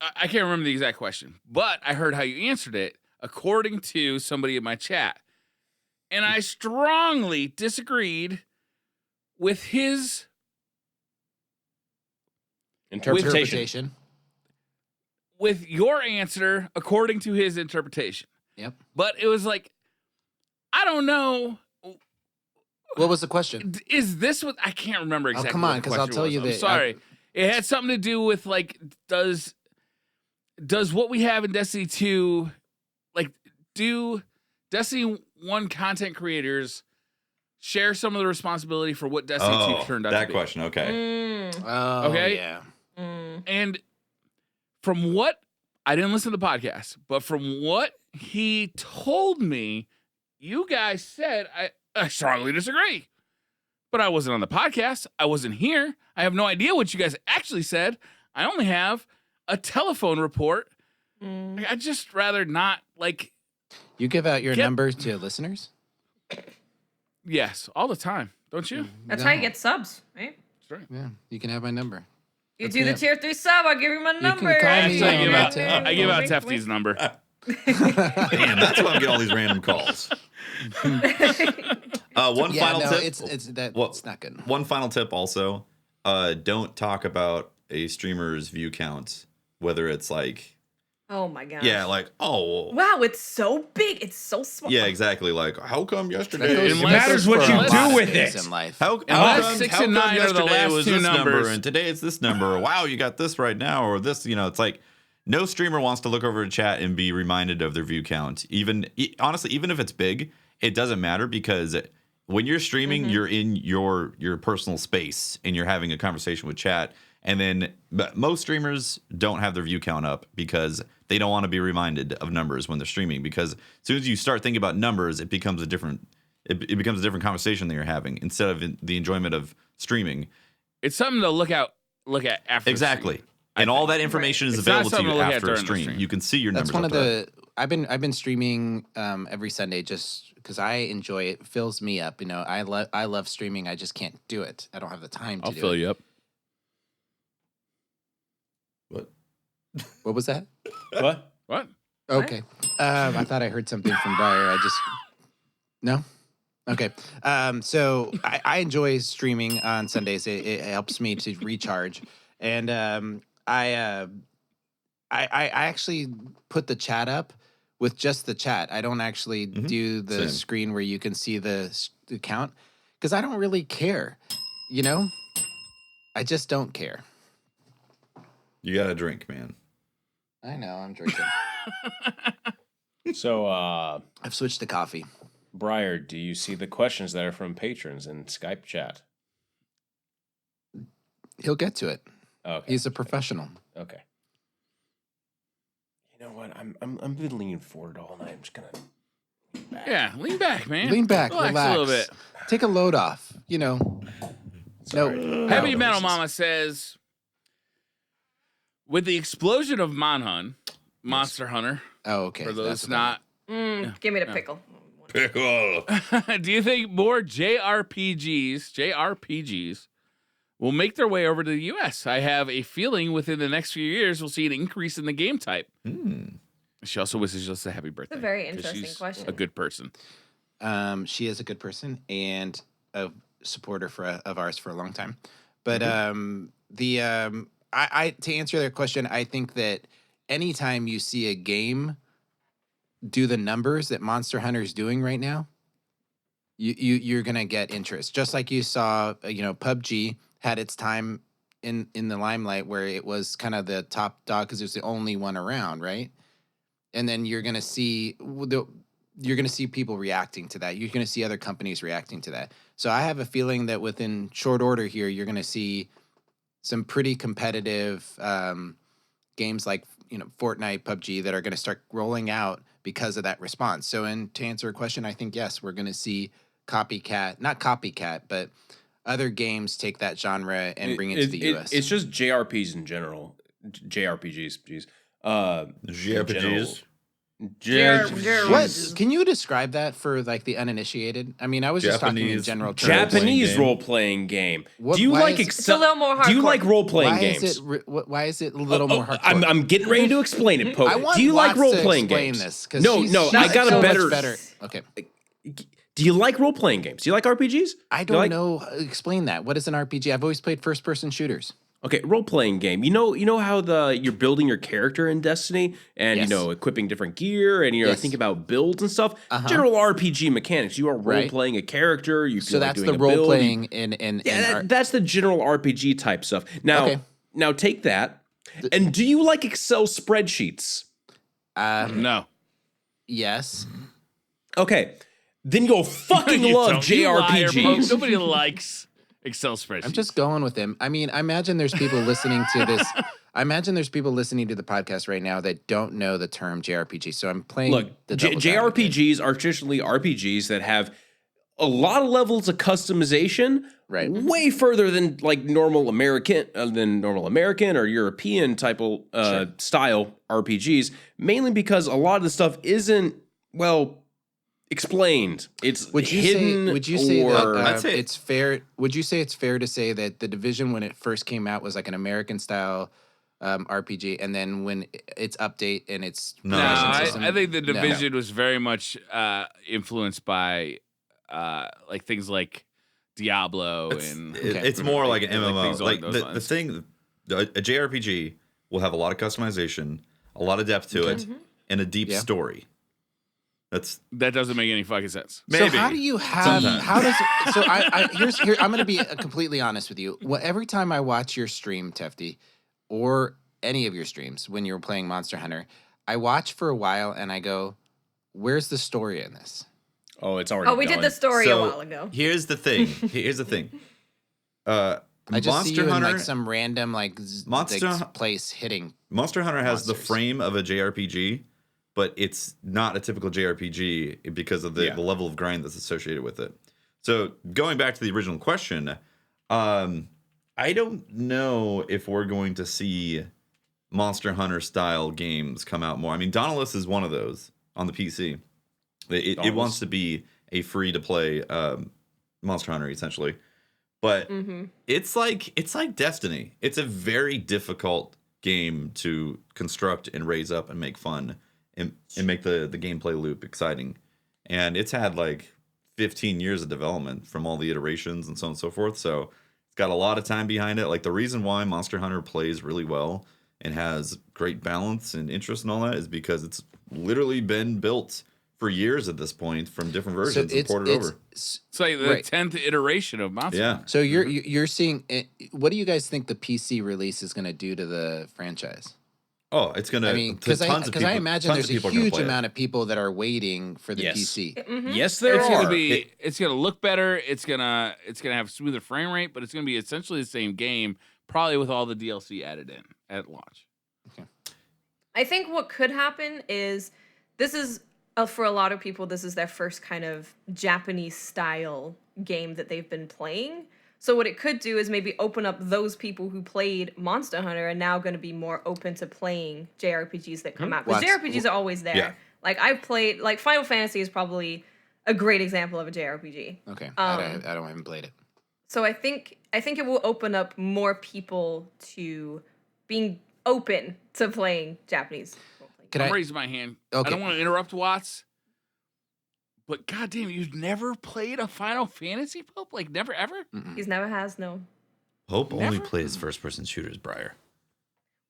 I can't remember the exact question, but I heard how you answered it according to somebody in my chat. And I strongly disagreed with his
Interpretation.
with your answer according to his interpretation.
Yep.
But it was I don't know.
What was the question?
Is this what I can't remember exactly?
come on,
what the
'cause I'll
question
tell
was.
you
I'm
that-
sorry. It had something to do with does what we have in Destiny 2 do Destiny 1 content creators share some of the responsibility for what Destiny 2 turned out to
that
be.
question. Okay.
Oh,
Okay.
yeah.
And from what I didn't listen to the podcast, but from what he told me, you guys said I strongly disagree. But I wasn't on the podcast. I wasn't here. I have no idea what you guys actually said. I only have a telephone report. I'd just rather not
You give out your numbers to listeners?
Yes, all the time, don't you?
That's how you get subs, right?
That's right.
Yeah, you can have my number.
You
Hook
do
me
the
up.
tier 3 sub, I'll give you my number.
call
I
me
give
on
out,
that.
I give out
Wink,
Tefty's
wink.
number.
Damn, that's why I'm getting all these random calls. One final tip.
It's not good.
One final tip also. Don't talk about a streamer's view count, whether it's like,
Oh my god.
yeah, like, oh,
Wow, it's so big. It's so small.
yeah, exactly. Like, how come
That
yesterday?
goes-
It
that
matters
goes
what
for
you
a
do
lot of
with
things
it.
in life.
How
Unless
come
6
how
and
come
9 are the
yesterday
last
was
two
this number
numbers?
and today it's this number? Or, wow, you got this right now, or this. It's like no streamer wants to look over a chat and be reminded of their view count. Honestly, even if it's big, it doesn't matter because when you're streaming, you're in your personal space and you're having a conversation with chat. And then, but most streamers don't have their view count up because they don't want to be reminded of numbers when they're streaming. Because as soon as you start thinking about numbers, it becomes a different conversation that you're having instead of the enjoyment of streaming.
It's something to look at after.
Exactly.
The stream,
And
I
all
think.
that information is
It's not
available to
something
you
to look at
after a
during the
stream.
stream.
You can see your numbers.
That's one
up
of
there.
the. I've been streaming every Sunday just because I enjoy it. It fills me up. I love streaming. I just can't do it. I don't have the time to
I'll
do
fill
it.
you up.
What?
What was that?
What?
What?
Okay. I thought I heard something from Briar. No? Okay. So I enjoy streaming on Sundays. It helps me to recharge. And I actually put the chat up with just the chat. I don't actually do the
Same.
screen where you can see the count because I don't really care. I just don't care.
You got to drink, man.
I know. I'm drinking.
So,
I've switched to coffee.
Briar, do you see the questions that are from patrons in Skype chat?
He'll get to it.
Okay.
He's a professional.
Okay. You know what? I'm been leaning forward all night. I'm just gonna lean back.
Yeah, lean back, man.
Lean back,
relax
relax.
a little bit.
Take a load off.
Sorry.
No.
Heavy Metal Mama says, with the explosion of Monster Hunter,
Oh, okay.
for those
That's about
not,
Give me the pickle.
Pickle.
do you think more JRPGs will make their way over to the US? I have a feeling within the next few years we'll see an increase in the game type. She also wishes us a happy birthday.
It's a very
'cause
interesting
she's
question.
A good person.
She is a good person and a supporter of ours for a long time. But I to answer that question, I think that anytime you see a game do the numbers that Monster Hunter is doing right now, you're gonna get interest. Just like you saw, PUBG had its time in the limelight where it was kind of the top dog because it was the only one around, right? And then you're gonna see people reacting to that. You're gonna see other companies reacting to that. So I have a feeling that within short order here, you're gonna see some pretty competitive games like Fortnite, PUBG that are going to start rolling out because of that response. So, to answer your question, I think yes, we're going to see not copycat, but other games take that genre and bring it to the US.
It's just JRPGs in general. JRPGs. Jeez.
JRPGs.
What? Can you describe that for like the uninitiated? I mean, I was just talking in
Japanese
general terms.
Japanese
game.
role-playing game.
What-
Do you
why
like
is-
It's a little more hardcore.
Do you like role-playing
Why
games?
why is it a little more hardcore?
I'm getting ready to explain it, Poke.
I want
Do you like
Watts to
role-playing
explain
games?
this, 'cause
No,
she's
I got
so
a
much
better.
Okay.
Do you like role-playing games? Do you like RPGs?
I
Do you like-
don't know. Explain that. What is an RPG? I've always played first-person shooters.
Okay, role-playing game. You know how you're building your character in Destiny and
Yes.
equipping different gear and
Yes.
think about builds and stuff.
Uh-huh.
General RPG mechanics. You are
Right.
role-playing a character. You feel
So
like
that's
doing
the
a build.
role playing in
That's the general RPG type stuff. Now,
Okay.
now take that. And do you like Excel spreadsheets?
No.
Yes.
Okay. then you'll fucking
You
love
don't. You liar, Pope.
JRPGs.
Nobody likes Excel spreadsheets.
I'm just going with him. I mean, I imagine there's people listening to this. I imagine there's people listening to the podcast right now that don't know the term JRPG. So I'm playing.
Look,
the devil's advocate.
JRPGs are traditionally RPGs that have a lot of levels of customization,
Right.
way further than like normal American or European type of style RPGs. Mainly because a lot of the stuff isn't well explained. It's hidden.
Would you say
or
that
I'd say-
it's fair? Would you say it's fair to say that the Division, when it first came out, was like an American style RPG, and then when its update and its
No,
No,
progression
I
system-
think the
No.
division was very much influenced by like things like Diablo and
It's more like an MMO.
things along
Like
those
the
lines.
thing, a JRPG will have a lot of customization, a lot of depth to it, and a deep
Yeah.
story. That
doesn't make any fucking sense.
maybe.
So how do you have?
Sometimes.
How does? So here. I'm going to be completely honest with you. Well, every time I watch your stream, Tefty, or any of your streams when you're playing Monster Hunter, I watch for a while and I go, "Where's the story in this?"
oh, it's already.
Oh, we did
done.
the story
So,
a while ago.
Here's the thing.
I just
Monster
see you
Hunter.
in like some random like place hitting.
Monster Hunter has the
monsters.
frame of a JRPG, but it's not a typical JRPG because of the level of grind that's associated with it. So going back to the original question, I don't know if we're going to see Monster Hunter style games come out more. I mean, Dauntless is one of those on the PC. It wants to be a free to play Monster Hunter essentially, but it's like Destiny. It's a very difficult game to construct and raise up and make fun and make the gameplay loop exciting. And it's had like 15 years of development from all the iterations and so on and so forth. So it's got a lot of time behind it. Like the reason why Monster Hunter plays really well and has great balance and interest and all that is because it's literally been built for years at this point from different versions and ported over.
It's like the
Right.
10th iteration of Monster
Yeah.
Hunter.
So you're seeing. What do you guys think the PC release is going to do to the franchise?
Oh, it's gonna.
I mean, because I imagine there's a huge amount of people that are waiting for the
Yes.
PC.
Yes, there
It's
are.
gonna be. It's gonna look better. It's gonna have smoother frame rate, but it's gonna be essentially the same game, probably with all the DLC added in at launch.
I think what could happen is this is for a lot of people, this is their first kind of Japanese style game that they've been playing. So what it could do is maybe open up those people who played Monster Hunter and now going to be more open to playing JRPGs that come out. Because JRPGs are always there.
Yeah.
Like I've played, like Final Fantasy is probably a great example of a JRPG.
Okay, I haven't played it.
So I think it will open up more people to being open to playing Japanese.
Can
I'm
I?
raising my hand.
Okay.
I don't want to interrupt Watts, but goddamn, you've never played a Final Fantasy, Pope? Like never ever?
He's never has no.
Hope only
Never?
plays first-person shooters, Briar.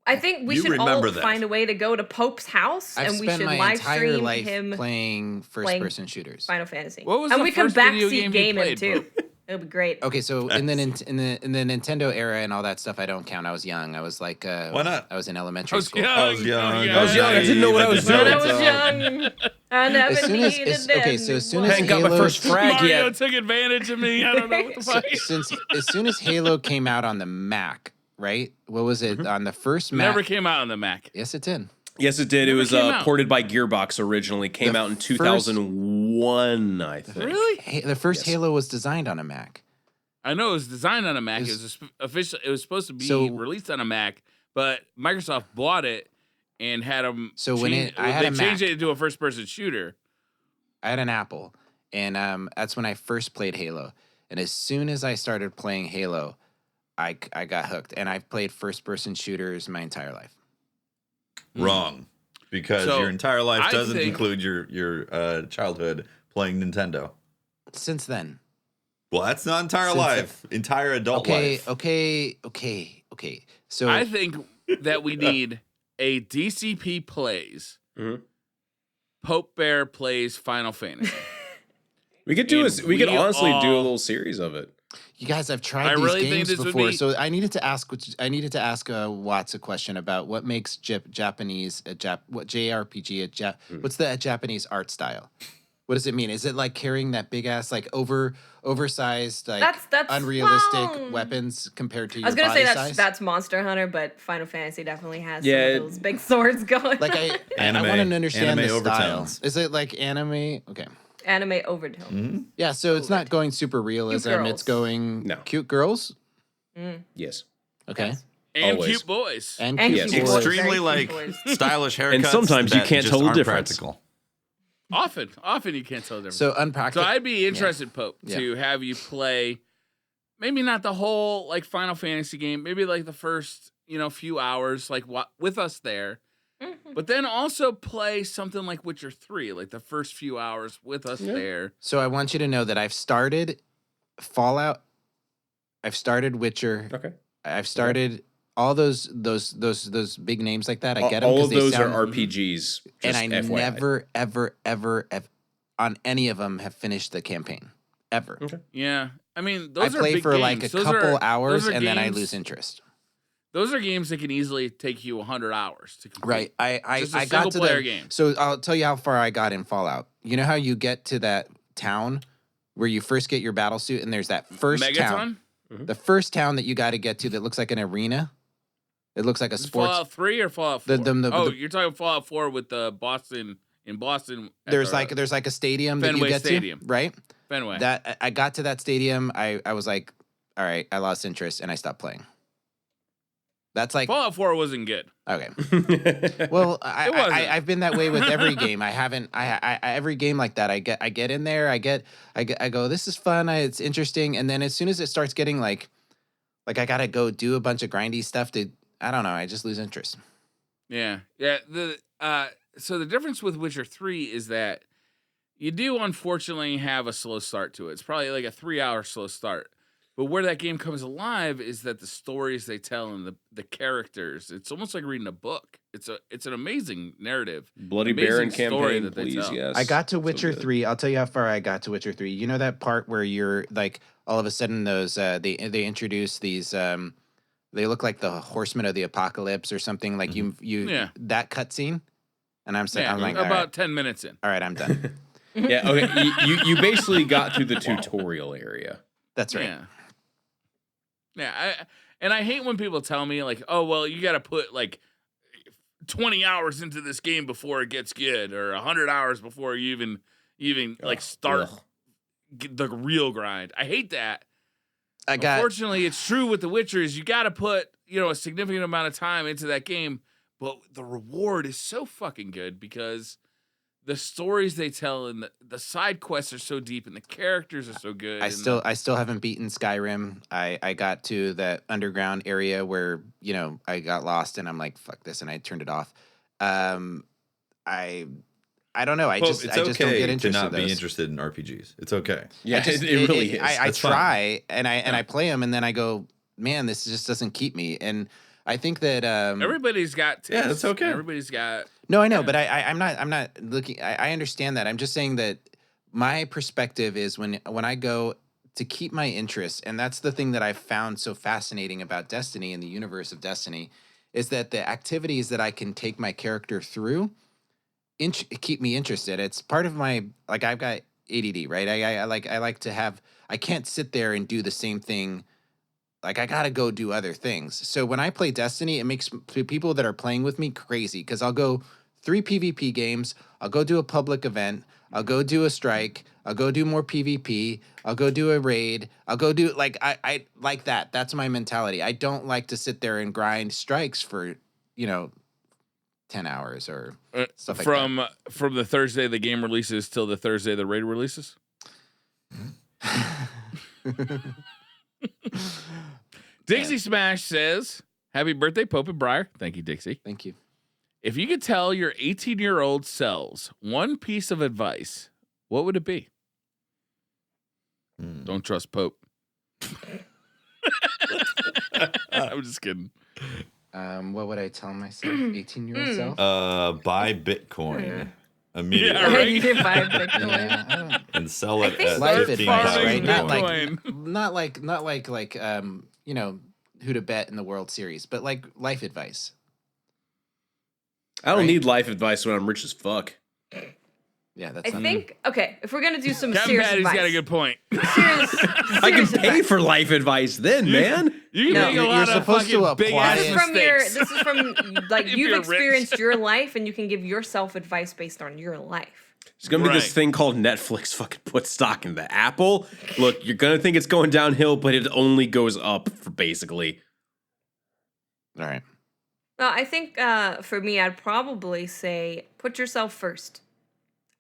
I think we
You
should all
remember that.
find a way to go to Pope's house
I've
and we
spent
should
my
live
entire
stream
life
him
playing first-person shooters.
Final Fantasy.
What was
and
the
we could
first video
backseat
game you
game him
played,
too. It'll be great.
Okay, so in the Nintendo era and all that stuff, I don't count. I was young. I was like,
Why not?
I was in elementary
I was
school.
young.
I was young.
I was young. I didn't know what I was
When
doing.
I was young, I never
As soon as-
needed
as- okay, so as soon as
Hadn't got my
Halo-
first frag
Mario
yet.
took advantage of me. I don't know what the fuck.
Since as soon as Halo came out on the Mac, right? What was it on the first Mac?
Never came out on the Mac.
Yes, it did.
Yes, it did. It
Never
was
came out.
ported by Gearbox originally. Came
The
out in
first-
2001, I think.
Really?
The first
Yes.
Halo was designed on a Mac.
I know it was designed on a Mac.
It
It
was-
was official. It was supposed to be
So-
released on a Mac, but Microsoft bought it and had them.
So when I had
they
a
changed
Mac.
it into a first-person shooter.
I had an Apple, and that's when I first played Halo. And as soon as I started playing Halo, I got hooked. And I've played first-person shooters my entire life.
Wrong, because
So,
your entire life
I
doesn't
think-
include your childhood playing Nintendo.
Since then.
Well, that's not entire
Since
life. Entire adult life.
Okay. So
I think that we need a DCP plays.
Mhm.
Pope Bear plays Final Fantasy.
We could do
And
we could
we
honestly do a
all-
little series of it.
you guys, I've tried
I
these
really think
games
this would
before.
be-
So I needed to ask Watts a question about what makes Japanese what JRPG what's the Japanese art style? What does it mean? Is it like carrying that big ass, like oversized, like
That's
unrealistic
well,
weapons compared to
I
your
was gonna
body
say
size?
that's Monster Hunter, but Final Fantasy definitely has
Yeah,
some of those big swords going.
Like
on.
I want to understand
anime
the style.
overtones.
Is it like anime? Okay.
Anime overtone.
Mm-hmm.
Yeah, so it's not going super realism. It's
girls.
going
No.
cute girls.
Yes.
Okay.
Yes.
And
Always.
cute boys.
And
And
cute
cute
boys.
boys.
Extremely
Very cute
like
boys.
stylish haircuts.
And sometimes you
that
can't
just
tell the
aren't
difference.
Practical.
Often you can't tell the difference.
So unpack
So
it.
I'd be interested, Pope,
Yeah.
to have you play maybe not the whole like Final Fantasy game, maybe like the first, few hours, like with us there.
Mhm.
But then also play something like Witcher 3, like the first few hours with us there.
So I want you to know that I've started Fallout. I've started Witcher.
Okay.
I've started all those big names like that. I get them
All
because
of
they
those
sound,
are RPGs.
and
just
I
FYI.
never on any of them have finished the campaign ever.
Okay.
Yeah. I mean,
I
those are
play
big
for
games.
like a
Those
couple
are-
hours
those are
and then I
games-
lose interest.
Those are games that can easily take you 100 hours to complete.
Right. I
Just a
got to
single-player
the
game.
So I'll tell you how far I got in Fallout. You know how you get to that town where you first get your battle suit and there's that first town.
Megaton?
The first town that you got to get to that looks like an arena. It looks like a
Is it
sports.
Fallout 3 or Fallout 4?
The-
You're talking Fallout 4 with the Boston in Boston. at
There's
the
like a stadium that you
Fenway
get
Stadium.
to, right?
Fenway.
That I got to that stadium. I was like, all right, I lost interest and I stopped playing. That's like
Fallout 4 wasn't good.
okay. Well,
It wasn't.
I've been that way with every game. I haven't. I every game like that. I get in there. I go. This is fun. It's interesting. And then as soon as it starts getting like I gotta go do a bunch of grindy stuff to. I don't know. I just lose interest.
Yeah. Yeah. So the difference with Witcher 3 is that you do unfortunately have a slow start to it. It's probably like a 3-hour slow start. But where that game comes alive is that the stories they tell and the characters, it's almost like reading a book. It's an amazing narrative.
Bloody
Amazing
Baron
story
campaign,
that they
please.
tell.
Yes.
I got to
So
Witcher
good.
3. I'll tell you how far I got to Witcher 3. You know that part where you're like all of a sudden those they introduce these they look like the Horsemen of the Apocalypse or something like you
Yeah.
that cutscene. And I'm saying
Yeah,
I'm like
about
all right,
10 minutes in.
all right, I'm done.
Yeah. Okay. You basically got through the tutorial area.
That's right.
Yeah. Yeah. I hate when people tell me, like, oh, well, you got to put like 20 hours into this game before it gets good, or 100 hours before you even like start
Ugh.
the real grind. I hate that.
Unfortunately,
Unfortunately, it's true with The Witcher is you got to put, a significant amount of time into that game, but the reward is so fucking good because the stories they tell and the side quests are so deep and the characters are so good.
I still haven't beaten Skyrim. I got to that underground area where, I got lost and I'm like, fuck this, and I turned it off. I don't know. I
Well,
just
it's
don't get
okay to
interested
not
in
be
those.
interested in RPGs. It's okay.
Yeah,
I just-
it really is.
I
That's fine.
try and I play them and then I go, man, this just doesn't keep me. And I think that
Everybody's got taste.
Yeah, that's okay.
Everybody's got.
no, I know,
Yeah.
but I'm not looking. I understand that. I'm just saying that my perspective is when I go to keep my interest, and that's the thing that I've found so fascinating about Destiny and the universe of Destiny, is that the activities that I can take my character through keep me interested. It's part of my I've got ADD, right? I like to have. I can't sit there and do the same thing. Like I gotta go do other things. So when I play Destiny, it makes people that are playing with me crazy because I'll go 3 PvP games, I'll go do a public event, I'll go do a strike, I'll go do more PvP, I'll go do a raid, I'll go do I like that. That's my mentality. I don't like to sit there and grind strikes for 10 hours or stuff like that.
From the Thursday the game releases till the Thursday the raid releases. Dixie Smash says, "Happy birthday, Pope and Briar." Thank you, Dixie.
Thank you.
If you could tell your 18-year-old selves one piece of advice, what would it be? Don't trust Pope. I'm just kidding.
What would I tell myself? 18-year-old self?
Buy Bitcoin immediately
Yeah, right.
You can buy Bitcoin.
Yeah, I don't-
and sell it at
Life
$15,000.
advice, right?
Bitcoin.
Not like who to bet in the World Series, but like life advice.
I don't
Right.
need life advice when I'm rich as fuck.
Yeah, that's
I
not
think okay, if we're gonna do some
Captain
serious
Patty's
advice,
got a good point.
serious,
I can
serious
pay
advice.
for life advice then, man.
You can
No,
make a
you're
lot of
supposed to
fucking big
apply
ass
it.
mistakes.
This is from like
If
you've
you're rich.
experienced your life, and you can give yourself advice based on your life.
There's gonna be this
Right.
thing called Netflix fucking put stock in the Apple. Look, you're gonna think it's going downhill, but it only goes up for basically.
All right.
Well, I think for me, I'd probably say put yourself first.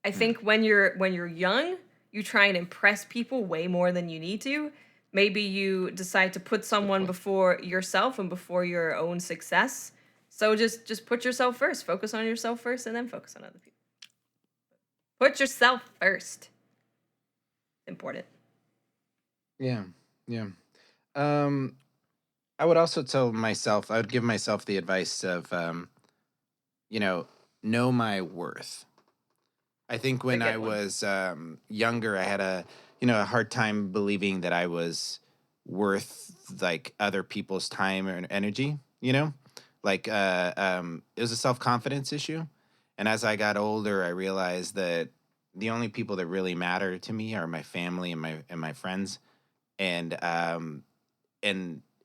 I think when you're young, you try and impress people way more than you need to. Maybe you decide to put someone before yourself and before your own success. So just put yourself first. Focus on yourself first, and then focus on other people. Put yourself first. Important.
Yeah. Yeah. I would also tell myself, I would give myself the advice of, know my worth. I think when
good
I
one.
was younger, I had a hard time believing that I was worth like other people's time or energy, like it was a self-confidence issue. And as I got older, I realized that the only people that really matter to me are my family and my friends. And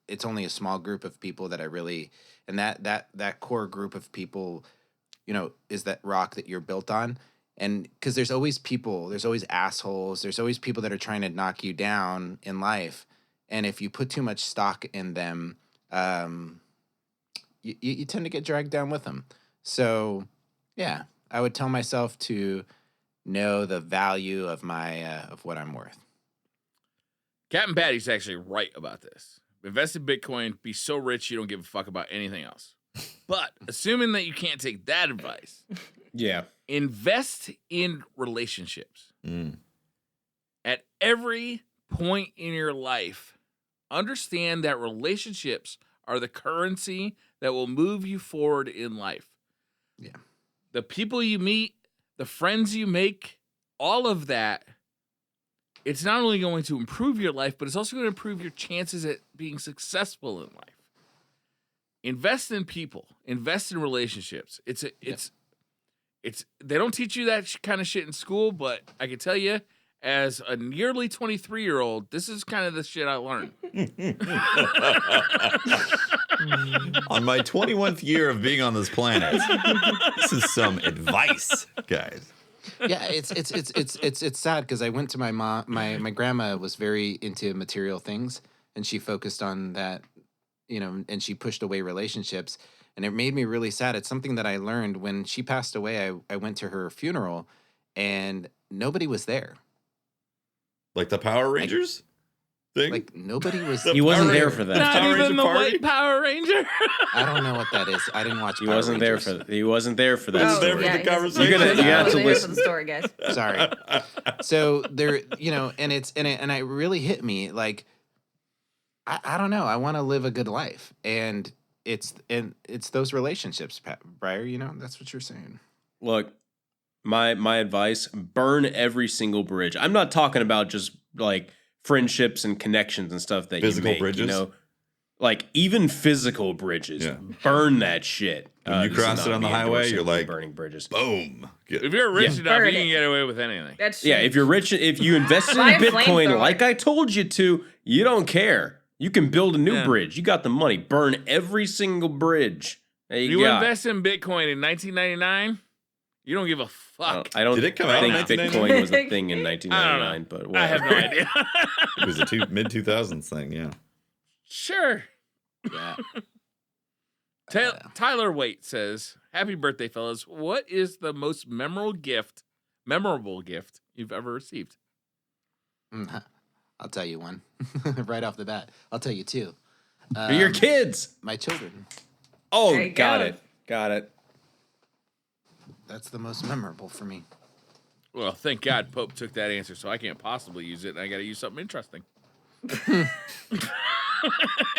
it's only a small group of people that I really, and that core group of people, is that rock that you're built on. And because there's always assholes, there's always people that are trying to knock you down in life. And if you put too much stock in them, you tend to get dragged down with them. So yeah, I would tell myself to know the value of of what I'm worth.
Captain Patty's actually right about this. Invest in Bitcoin, be so rich you don't give a fuck about anything else. But assuming that you can't take that advice,
Yeah.
invest in relationships. At every point in your life, understand that relationships are the currency that will move you forward in life.
Yeah.
The people you meet, the friends you make, all of that, it's not only going to improve your life, but it's also going to improve your chances at being successful in life. Invest in people, invest in relationships. It's they don't teach you that kind of shit in school, but I can tell you, as a nearly 23-year-old, this is kind of the shit I learned.
On my 21th year of being on this planet, this is some advice, guys.
Yeah, it's sad because I went to my mom. My grandma was very into material things, and she focused on that, and she pushed away relationships, and it made me really sad. It's something that I learned when she passed away. I went to her funeral, and nobody was there.
Like the Power Rangers thing?
Like nobody was.
The
He wasn't
Power
there
Ranger-
for that.
Not
Power
even
Ranger
the
party?
White Power Ranger.
I don't know what that is. I didn't watch.
He
Power
wasn't there
Rangers.
for. He wasn't there for that.
Wasn't there
story.
for the
he doesn't-
conversation?
You gotta
he
have to
wasn't there
listen.
for the story, guys.
Sorry. So there, and it really hit me. Like, I don't know. I want to live a good life, and it's those relationships, Briar. That's what you're saying.
Look, my advice: burn every single bridge. I'm not talking about just like friendships and connections and stuff that
Physical
you make.
bridges?
Like even physical bridges.
Yeah.
Burn that shit.
When you
this is
cross it
not
on the
me
highway,
endorsing
you're like,
burning bridges.
Boom.
If you're rich
Yeah.
enough,
Burn
you can
it.
get away with anything.
That's
Yeah,
true.
if you're rich, if you invested
Buy
in
a
Bitcoin
flamethrower.
like I told you to, you don't care. You can build a new
Yeah.
bridge. You got the money. Burn every single bridge. There
If
you
you
go.
invest in Bitcoin in 1999, you don't give a fuck.
I don't
Did it come out in
think
1999?
Bitcoin was a thing in
I
1999,
don't know.
but
I have
whatever.
no idea.
It was a mid-2000s thing, yeah.
Sure.
Yeah.
Tyler Waite says, "Happy birthday, fellas! What is the most memorable gift you've ever received?"
I'll tell you one right off the bat. I'll tell you two.
For your kids.
My children.
Oh,
There you
got
go.
it. Got it.
That's the most memorable for me.
Well, thank God Pope took that answer, so I can't possibly use it, and I got to use something interesting.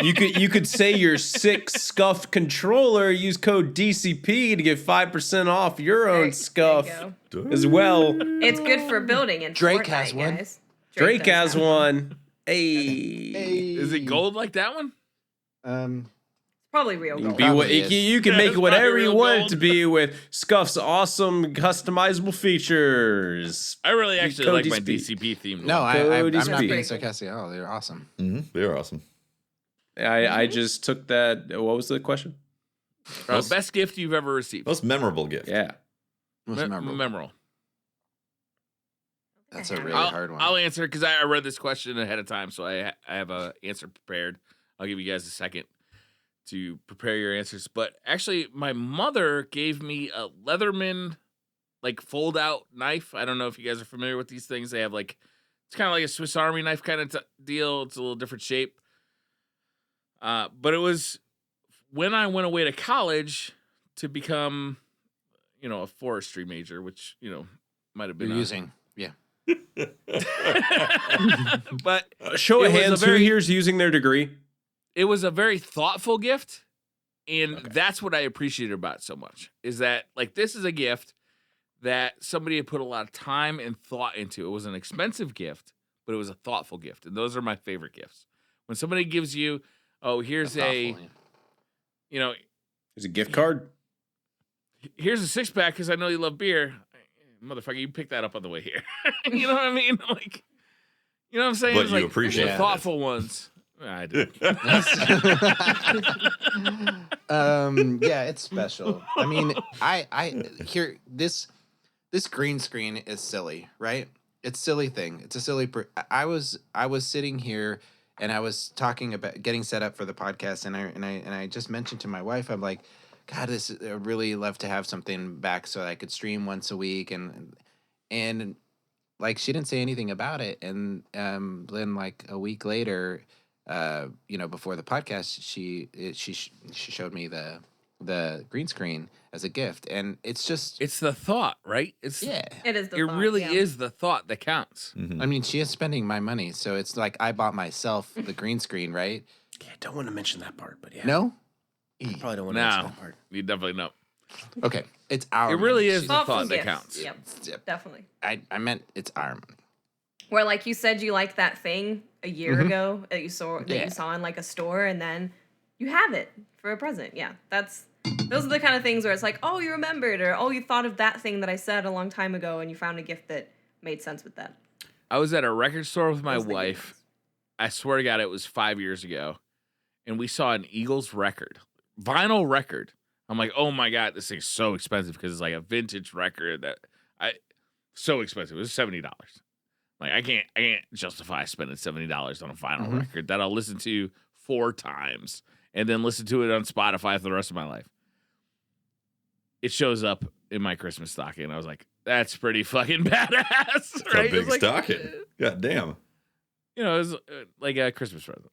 You could say your sick scuffed controller. Use code DCP to get 5% off your own
There you
scuff
go.
as well.
It's good for building and
Drake has one.
Guys.
Drake
does
has one. Hey.
Is it gold like that one?
Um,
Probably real gold.
You can make
It's
it whatever
probably
you
real
want it
gold.
to be with Scuff's awesome customizable features.
I really actually like my
Cody Speed.
DCP theme.
No, I'm
Cody's
not
Speed.
being sarcastic at all. They're awesome.
They're awesome.
I just took that. What was the question?
Best gift you've ever received.
Most memorable gift.
Yeah.
Most memorable.
Memorable.
That's a really
I'll,
hard one.
I'll answer because I read this question ahead of time, so I have a answer prepared. I'll give you guys a second to prepare your answers. But actually, my mother gave me a Leatherman, like fold out knife. I don't know if you guys are familiar with these things. They have like it's kind of like a Swiss Army knife kind of deal. It's a little different shape. But it was when I went away to college to become, a forestry major, which might have been
You're using. Yeah.
But
Show
it
of
was a
hands, who
very-
here's using their degree?
it was a very thoughtful gift, and that's what I appreciated about it so much. Is that like this is a gift that somebody had put a lot of time and thought into. It was an expensive gift, but it was a thoughtful gift, and those are my favorite gifts. When somebody gives you, here's
Thoughtful, yeah.
There's a gift card.
Here's a 6-pack because I know you love beer. Motherfucker, you picked that up on the way here. You know what I mean? Like, you know what I'm saying?
But
It's
you
like,
appreciate
the
it.
thoughtful ones. I do.
Yeah, it's special. I mean, I here this green screen is silly, right? It's a silly thing. It's a silly. I was sitting here and I was talking about getting set up for the podcast, and I just mentioned to my wife, I'm like, God, I really love to have something back so I could stream once a week, and like she didn't say anything about it, and then like a week later, before the podcast, she showed me the green screen as a gift, and it's just
It's the thought, right? It's
yeah.
It is the
It
thought,
really
yeah.
is the thought that counts.
I mean, she is spending my money, so it's like I bought myself the green screen, right?
Yeah, don't want to mention that part, but yeah.
No.
Probably don't want to mention
No,
that part.
you definitely know.
Okay, it's our.
It really
money.
is the
Thoughtful
thought that
gifts.
counts.
Yep,
Yep.
definitely.
I meant it's our money.
Where like you said you liked that thing a year ago that you saw
Yeah.
you saw in like a store, and then you have it for a present. Yeah, those are the kind of things where it's like, oh, you remembered, or oh, you thought of that thing that I said a long time ago, and you found a gift that made sense with that.
I was at a record store with my
Those are the good
wife.
ones.
I swear to God, it was 5 years ago, and we saw an Eagles record, vinyl record. I'm like, oh my God, this thing's so expensive because it's like a vintage record so expensive. It was $70. Like I can't justify spending $70 on a vinyl record that I'll listen to 4 times and then listen to it on Spotify for the rest of my life. It shows up in my Christmas stocking, and I was like, that's pretty fucking badass,
It's
right?
a big
It's like,
stocking. God damn.
it was like a Christmas present.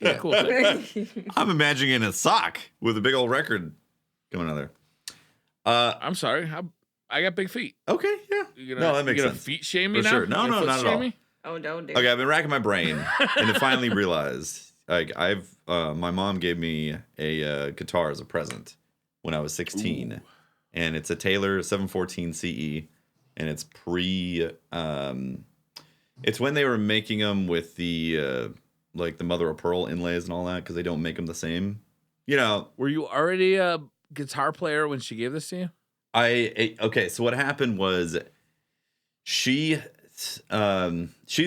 Yeah, cool thing.
I'm imagining a sock with a big old record coming out there.
I'm sorry. I got big feet.
Okay, yeah.
You
No, that makes
you gonna
sense.
feet shame me
For
now?
sure. No,
You gonna
no,
foot
not at
shame
all.
me?
Oh, don't do.
Okay, I've been racking my brain, and I finally realized, like, my mom gave me a guitar as a present when I was 16, and it's a Taylor 714 CE, and it's it's when they were making them with the like the mother of pearl inlays and all that, because they don't make them the same.
Were you already a guitar player when she gave this to you?
Okay, so what happened was she's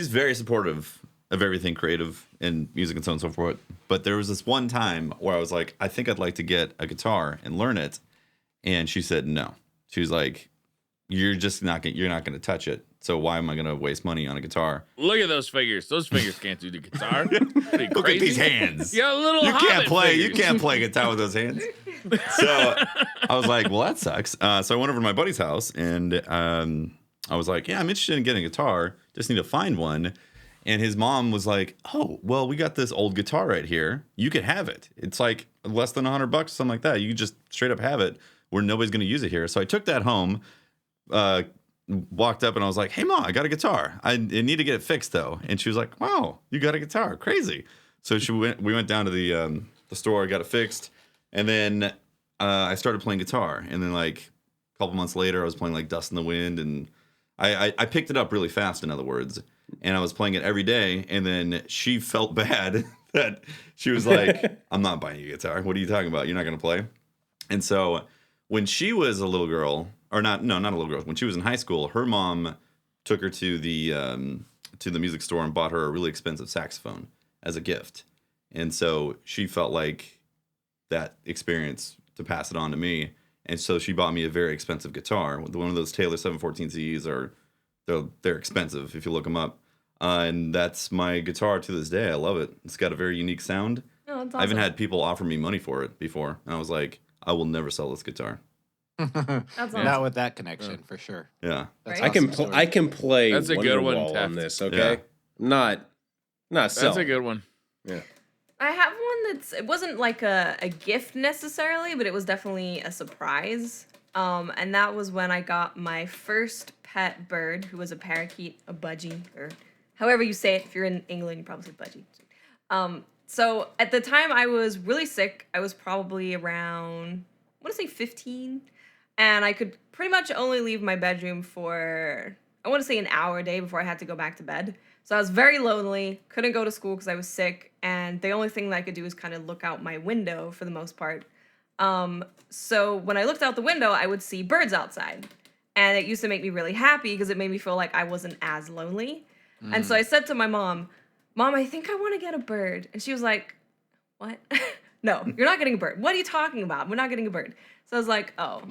very supportive of everything creative and music and so on and so forth. But there was this one time where I was like, I think I'd like to get a guitar and learn it. And she said no. She was like, you're not going to touch it. So why am I going to waste money on a guitar?
Look at those fingers. Those fingers can't do the guitar.
Look at these hands.
You got a little
You can't
hobbit
play.
fingers.
You can't play guitar with those hands. So I was like, well, that sucks. So I went over to my buddy's house, and I was like, yeah, I'm interested in getting a guitar. Just need to find one. And his mom was like, oh, well, we got this old guitar right here. You could have it. It's like less than $100, something like that. You could just straight up have it where nobody's going to use it here. So I took that home, walked up, and I was like, hey, Mom, I got a guitar. I need to get it fixed, though. And she was like, wow, you got a guitar. Crazy. So we went down to the store, got it fixed. And then I started playing guitar. And then like a couple months later, I was playing like Dust in the Wind. And I picked it up really fast, in other words. And I was playing it every day. And then she felt bad that she was like, I'm not buying you a guitar. What are you talking about? You're not going to play? And so when she was a little girl, or not a little girl, when she was in high school, her mom took her to the music store and bought her a really expensive saxophone as a gift. And so she felt like that experience to pass it on to me. And so she bought me a very expensive guitar. One of those Taylor 714Cs they're expensive if you look them up. And that's my guitar to this day. I love it. It's got a very unique sound.
Oh, that's awesome.
I even had people offer me money for it before. And I was like, I will never sell this guitar.
That's awesome.
Not with that connection, for sure.
Yeah.
That's
Right?
awesome.
I can play
That's a good one,
Wonderwall on
Taft.
this, okay? Not
That's
selling.
a good one.
Yeah.
I have one it wasn't like a gift necessarily, but it was definitely a surprise. And that was when I got my first pet bird, who was a parakeet, a budgie, or however you say it. If you're in England, you probably say budgie. So at the time I was really sick. I was probably around, I want to say 15. And I could pretty much only leave my bedroom for, I want to say an hour a day before I had to go back to bed. So I was very lonely, couldn't go to school because I was sick, and the only thing that I could do was kind of look out my window for the most part. So when I looked out the window, I would see birds outside. And it used to make me really happy because it made me feel like I wasn't as lonely. And so I said to my mom, I think I want to get a bird. And she was like, what? No, you're not getting a bird. What are you talking about? We're not getting a bird. So I was like, oh,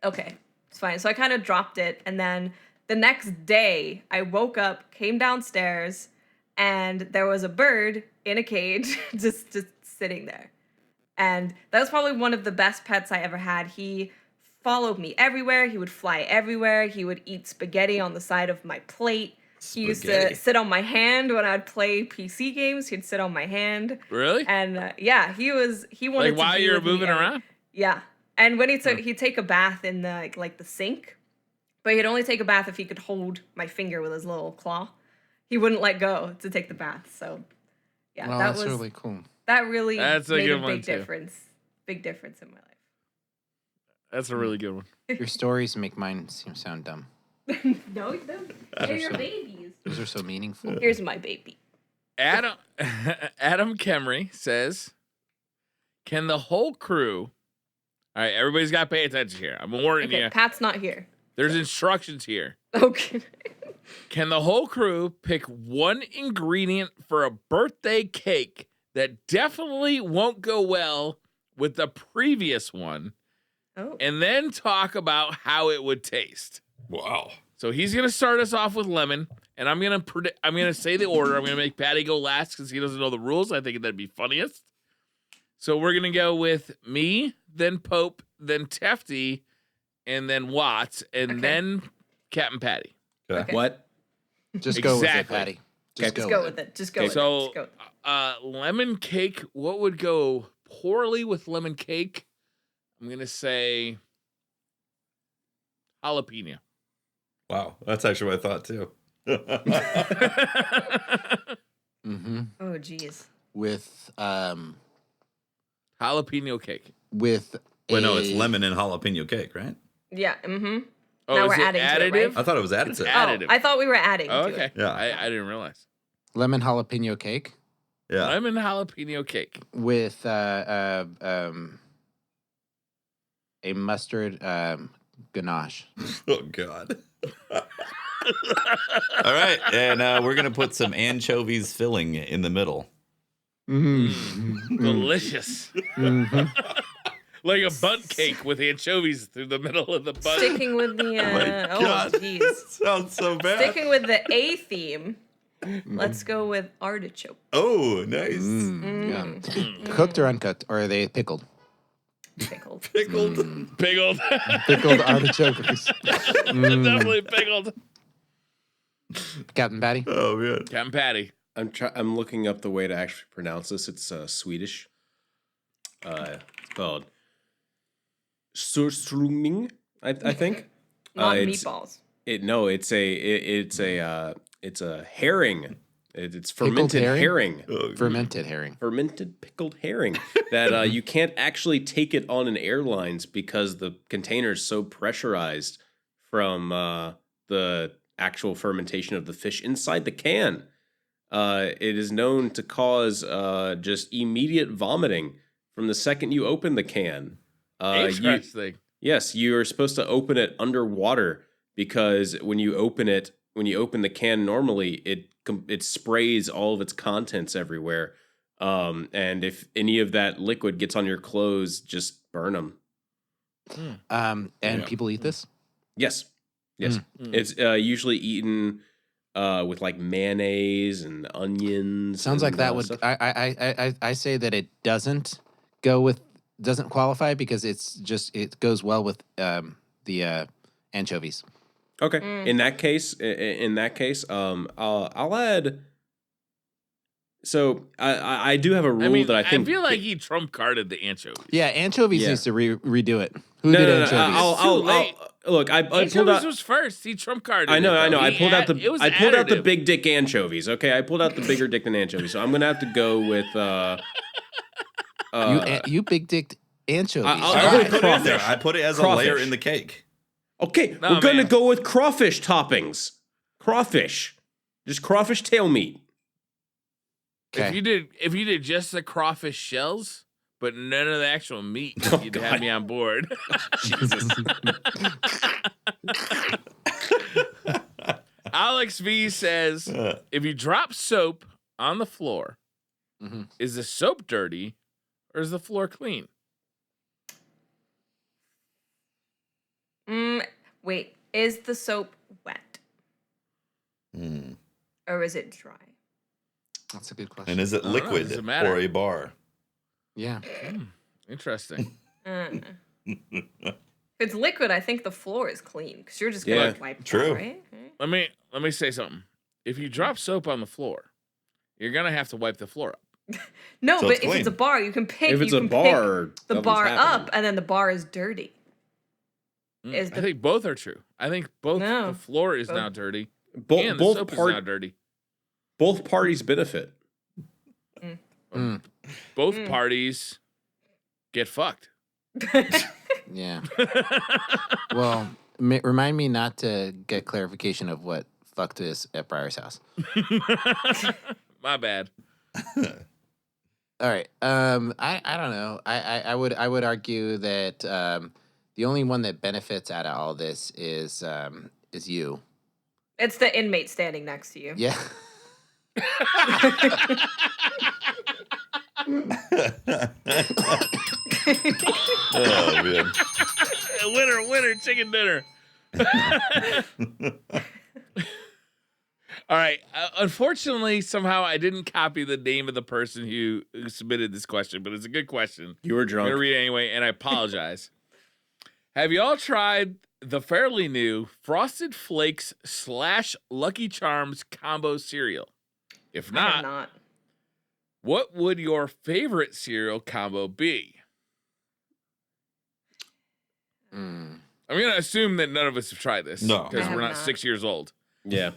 okay, it's fine. So I kind of dropped it. And then the next day, I woke up, came downstairs, and there was a bird in a cage just sitting there. And that was probably one of the best pets I ever had. He followed me everywhere. He would fly everywhere. He would eat spaghetti on the side of my plate. He used to sit on my hand when I'd play PC games. He'd sit on my hand.
Really?
And yeah, he wanted
Like
to
while
be
you're
with me
moving
and-
around?
Yeah. And when he'd take a bath in the like the sink, but he'd only take a bath if he could hold my finger with his little claw. He wouldn't let go to take the bath. So yeah,
Well,
that
that's
was
really cool.
that really
That's a
made
good
a
one,
big
too.
difference. Big difference in my life.
That's a really good one.
Your stories make mine sound dumb.
No, you don't. They're your babies.
Those are so meaningful.
Here's my baby.
Adam Kemry says, "Can the whole crew?" All right, everybody's got to pay attention here. I'm warning
Okay,
you.
Pat's not here.
There's instructions here.
Okay.
Can the whole crew pick one ingredient for a birthday cake that definitely won't go well with the previous one,
Oh.
and then talk about how it would taste?
Wow.
So he's gonna start us off with lemon, and I'm gonna say the order. I'm gonna make Patty go last because he doesn't know the rules. I think that'd be funniest. So we're gonna go with me, then Pope, then Tefty, and then Watts, and
Okay.
then Captain Patty.
Okay.
What?
Just go with it,
Exactly.
Patty.
Okay.
Just go with it. Just go with it.
So,
Just go with it.
lemon cake. What would go poorly with lemon cake? I'm gonna say jalapeno.
Wow. That's actually what I thought too.
Mm-hmm.
Oh, geez.
With
Jalapeno cake.
with
Wait, no, it's
a-
lemon and jalapeno cake, right?
Yeah. Mm-hmm.
Oh,
Now
is
we're
it
adding to it,
additive?
right?
I thought it was
It's
additive.
additive.
Oh, I thought we were adding.
Oh,
to
okay.
it.
Yeah.
I didn't realize.
lemon jalapeno cake
Yeah.
Lemon jalapeno cake.
with a mustard ganache.
Oh God. All right, and we're gonna put some anchovies filling in the middle.
Mm-hmm.
Delicious. Like a bunt cake with anchovies through the middle of the butt.
Sticking with the
my
oh,
God.
jeez.
Sounds so bad.
Sticking with the A theme. Let's go with artichoke.
Oh, nice.
Cooked or uncooked, or are they pickled?
Pickled.
Pickled.
Pickled.
Pickled artichokes.
Definitely pickled.
Captain Patty.
Oh man.
Captain Patty.
I'm looking up the way to actually pronounce this. It's Swedish. It's called surströmming, I think.
Not
It's-
meatballs.
It's a herring. It's
Pickled
fermented
herring?
herring.
Oh,
Fermented herring.
Fermented pickled herring that you can't actually take it on an airlines because the container is so pressurized from the actual fermentation of the fish inside the can. it is known to cause just immediate vomiting from the second you open the can.
Interesting.
Yes, you are supposed to open it underwater because when you open the can normally, it sprays all of its contents everywhere. And if any of that liquid gets on your clothes, just burn them.
And people eat this?
Yes. It's usually eaten with like mayonnaise and onions.
Sounds like
and,
that would.
stuff.
I say that it doesn't qualify because it goes well with the anchovies.
Okay. In that case, I'll add. So I do have a rule that I think.
I feel like he trump carded the anchovy.
Yeah, anchovies needs to redo it. Who
No,
did
no, no,
anchovies?
I'll look. I pulled
Anchovies
out.
was first. He trump carded.
I know. I
He
pulled out
it was
the
additive.
big dick anchovies. Okay, I pulled out the bigger dick than anchovies. So I'm gonna have to go with.
You big dicked anchovies.
I'll
I
go
already
with
put it in
crawfish.
there. I put it as a
Crawfish.
layer in the cake.
Okay,
No,
we're gonna
man.
go with crawfish toppings. Crawfish, just crawfish tail meat.
If you did just the crawfish shells, but none of the actual meat, you'd
God.
have me on board.
Jesus.
Alex V says, if you drop soap on the floor,
Mhm.
is the soap dirty or is the floor clean?
Wait, is the soap wet or is it dry?
That's a good question.
And is it
I don't know.
liquid
Does it matter?
or a bar?
Yeah.
Interesting.
If it's liquid, I think the floor is clean because you're just
Yeah,
gonna wipe it
true.
out, right?
Let me say something. If you drop soap on the floor, you're gonna have to wipe the floor up.
No,
So
but
it's
if it's a
clean.
bar, you can pick.
If it's
you
a
can
bar,
pick the
nothing's
bar
happening.
up, and then the bar is dirty.
I
Is the
think both are true. I think both
No.
the floor is
Both.
now dirty and the
Both
soap is now dirty.
both parties benefit.
Both parties get fucked.
Yeah. Well, remind me not to get clarification of what fucked is at Briar's house.
My bad.
All right. I don't know. I would argue that the only one that benefits out of all this is you.
It's the inmate standing next to you.
Yeah.
Oh man.
Winner, chicken dinner. All right. Unfortunately, somehow I didn't copy the name of the person who submitted this question, but it's a good question.
You were
I'm
drunk.
gonna read it anyway, and I apologize. Have you all tried the fairly new Frosted Flakes / Lucky Charms combo cereal? If
I have
not,
not.
what would your favorite cereal combo be?
Mm.
I'm gonna assume that none of us have tried this.
No.
because
I
we're
have
not
not.
6 years old.
Yeah.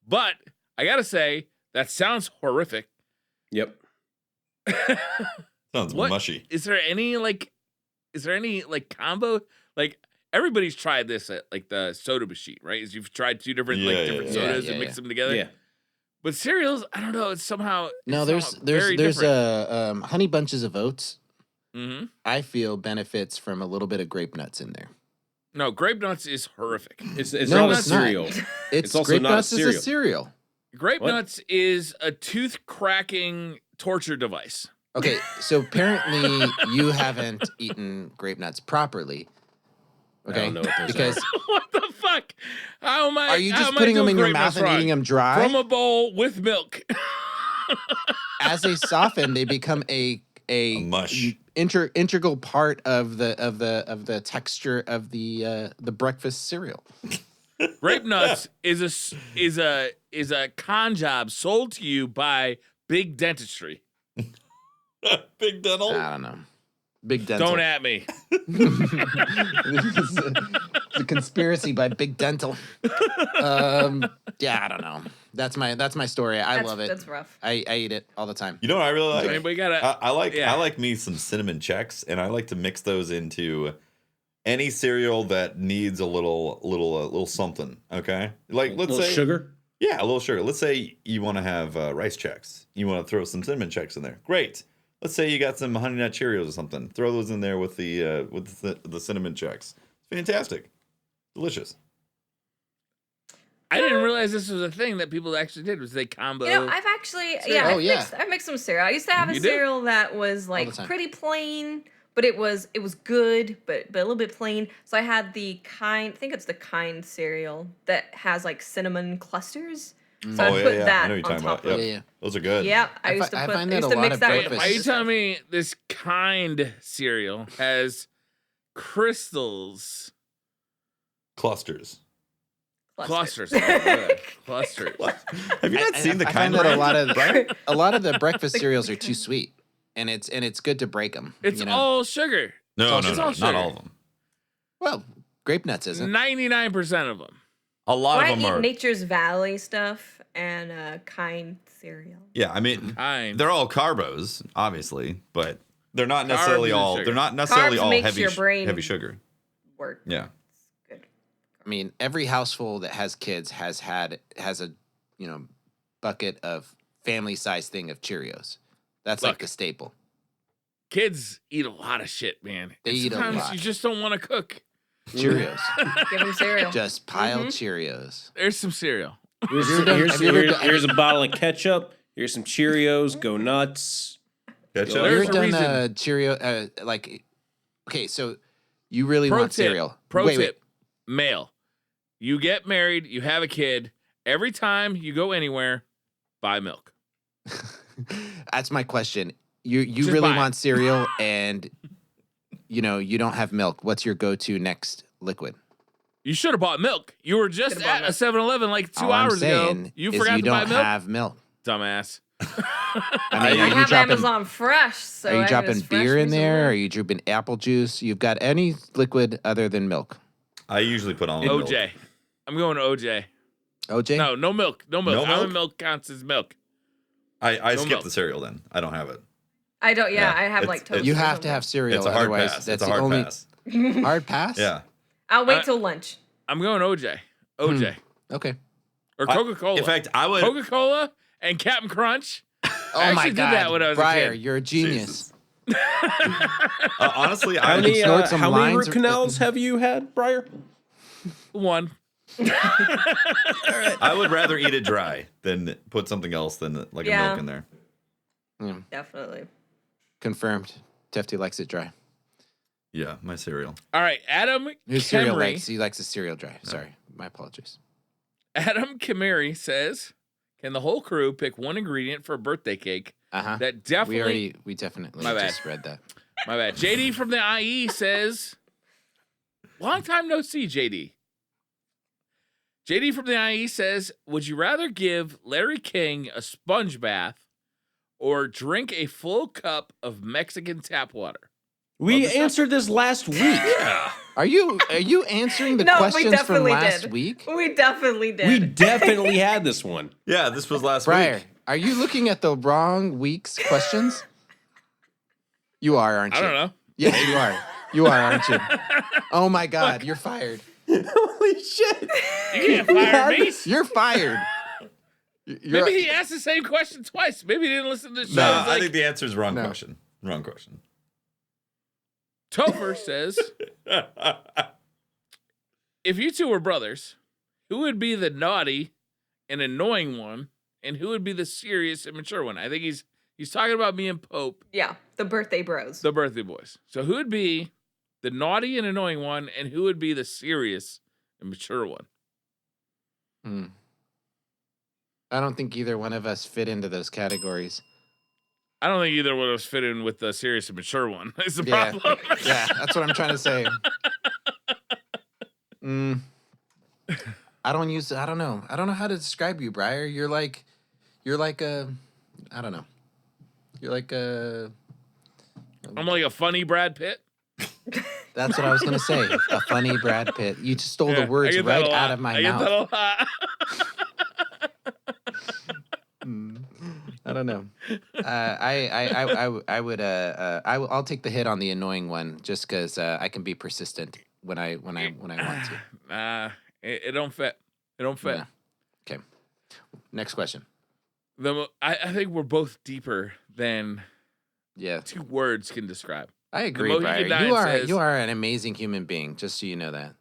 But I gotta say that sounds horrific.
Yep.
Sounds
What
mushy.
is there any combo? Like everybody's tried this at like the soda machine, right? Is you've tried two different
Yeah,
different
yeah,
sodas
yeah.
and
Yeah,
mix them together.
Yeah.
But cereals, I don't know. It's somehow
No, there's honey bunches of oats.
Mm-hmm.
I feel benefits from a little bit of grape nuts in there.
No, grape nuts is horrific.
It's
No,
not a
it's not.
cereal.
It's
also
grape
not a
nuts is a cereal.
Grape
What?
nuts is a tooth cracking torture device.
Okay, so apparently you haven't eaten grape nuts properly. Okay,
don't know what those
because
What the fuck? How am I?
are you
how
just
am I
putting them
doing
in your
grape
mouth
nuts
and
wrong?
eating them dry?
From a bowl with milk?
As they soften, they become a
mush.
integral part of the texture of the breakfast cereal.
Grape nuts is a con job sold to you by Big Dentistry.
Big dental.
I don't know. Big dental.
Don't at me.
It's a conspiracy by Big Dental. Yeah, I don't know. That's my story. I love it.
That's rough.
I eat it all the time.
You know what I really like?
Anybody got
I like
yeah.
I like me some cinnamon checks, and I like to mix those into any cereal that needs a little something. Okay, like let's
little
say
sugar.
Yeah, a little sugar. Let's say you want to have rice checks. You want to throw some cinnamon checks in there. Great. Let's say you got some Honey Nut Cheerios or something. Throw those in there with the cinnamon checks. Fantastic. Delicious.
I didn't realize this was a thing that people actually did. Was they combo?
You know, I've actually,
Oh,
I've mixed some cereal. I used to have a
You do?
cereal that was
the
like
time.
pretty plain, but it was good, but a little bit plain. So I had the I think it's the Kind cereal that has like cinnamon clusters. So
Oh,
I
yeah,
put
yeah. I
that
know what you're
on
talking
top
about.
of
Yep.
Yeah, yeah.
Those are good.
Yep, I used to
I
put.
find
I
that
used
a
to
lot
mix
of
that with
breakfast-
Why are you
breakfast.
telling me this Kind cereal has crystals?
Clusters.
Clusters. Oh, good. Clusters.
Have you not seen the
I
Kind
find that
brand?
a lot of the breakfast cereals are too sweet, and it's good to break them.
It's all sugar.
No,
It's all
not
sugar.
all of them.
well, grape nuts isn't.
99% of them.
A lot
I
of them
eat
are.
Nature's Valley stuff and Kind cereal.
Yeah, I mean,
Kind.
they're all carbos, obviously, but they're not necessarily
and
all.
sugar.
They're not necessarily
Carbs
all
makes
heavy
your brain-
heavy sugar.
Work.
Yeah.
Good.
I mean, every household that has kids has a bucket of family size thing of Cheerios. That's like
Look.
the staple.
Kids eat a lot of shit, man.
They
And
eat a
sometimes
lot.
you just don't want to cook.
Cheerios,
Give them cereal.
just piled Cheerios.
There's some cereal.
Here's,
you ever done-
here's,
have you ever
here-
done-
here's a bottle of ketchup. Here's some Cheerios. Go nuts.
Ketchup.
Have
There's
you
a
ever done
reason.
a Cheerio? Okay, so you really
Pro
want
tip.
cereal?
Pro
Wait,
tip. Male. You get married, you have a kid. Every time you go anywhere, buy milk.
wait. That's my question. You
Just
really
buy it.
want cereal, and you don't have milk. What's your go-to next liquid?
You should have bought milk. You were just
Should've bought
at a
milk.
7-Eleven like 2
All I'm
hours
saying
ago. You
is
forgot
you
to buy
don't
milk?
have milk.
Dumbass.
I mean,
I
are you
have
dropping?
Amazon Fresh, so
Are
I
you
can
dropping
just fresh
beer
me
in
some
there?
milk.
Are you dropping apple juice? You've got any liquid other than milk?
I usually put on milk.
OJ. I'm going to OJ.
OJ?
No milk. No milk.
No milk?
Almond milk counts as milk.
I
No
skip
milk.
the cereal then. I don't have it.
I don't. Yeah,
Yeah,
I have
it's-
like toast.
You
or
have to have
something.
cereal.
It's a hard
otherwise,
pass.
that's
It's a
the
hard
only
pass.
hard pass.
Yeah.
I'll wait till lunch.
I'm going OJ. OJ.
Okay.
Or Coca-Cola.
In fact, I would.
Coca-Cola and Captain Crunch.
Oh
I
my
actually did
God,
that when I was a
Briar,
kid.
you're a genius.
Jesus. Honestly,
How
I
many,
snort some
how many
lines
root canals have you had, Briar?
One.
I would rather eat it dry than put something else than like a
Yeah.
milk in there.
Definitely.
Confirmed. Tefty likes it dry.
Yeah, my cereal.
All right, Adam
His cereal
Kemmery.
likes. He likes his cereal dry. Sorry, my apologies.
Adam Kamiri says, "Can the whole crew pick one ingredient for a birthday cake
Uh-huh.
that definitely?"
We definitely
My bad.
just read that.
My bad. JD from the IE says, "Long time no see, JD." JD from the IE says, "Would you rather give Larry King a sponge bath or drink a full cup of Mexican tap water?"
We answered this last week.
Are you answering the
No, we
questions from
definitely
last
did.
week?
We definitely did.
We definitely had this one.
Yeah, this was last
Briar,
week.
are you looking at the wrong week's questions? You are, aren't you?
I don't know.
Yes, you are. You are, aren't you? Oh my God, you're fired.
Holy shit.
You can't fire me.
You're fired.
Maybe he asked the same question twice. Maybe he didn't listen to the show.
No,
It's
I
like,
think the answer is wrong
No.
question. Wrong question.
Topher says, "If you two were brothers, who would be the naughty and annoying one, and who would be the serious and mature one?" I think he's talking about me and Pope,
Yeah, the birthday bros.
the birthday boys. So who would be the naughty and annoying one, and who would be the serious and mature one?
I don't think either one of us fit into those categories.
I don't think either one of us fit in with the serious and mature one. Is the
Yeah.
problem?
Yeah, that's what I'm trying to say. I don't know. I don't know how to describe you, Briar. You're like a, I don't know. You're like a,
I'm like a funny Brad Pitt.
that's what I was going to say. A funny Brad Pitt. You just stole
Yeah,
the
I
words
get that
right
a lot.
out of my
I get
mouth.
that a lot.
I don't know. I'll take the hit on the annoying one just because I can be persistent when I want to.
It don't fit. It don't fit.
Yeah. Okay. Next question.
I think we're both deeper than
Yeah,
2 words can describe.
I agree,
Mohican
Briar.
Nine says-
You are an amazing human being. Just so you know that.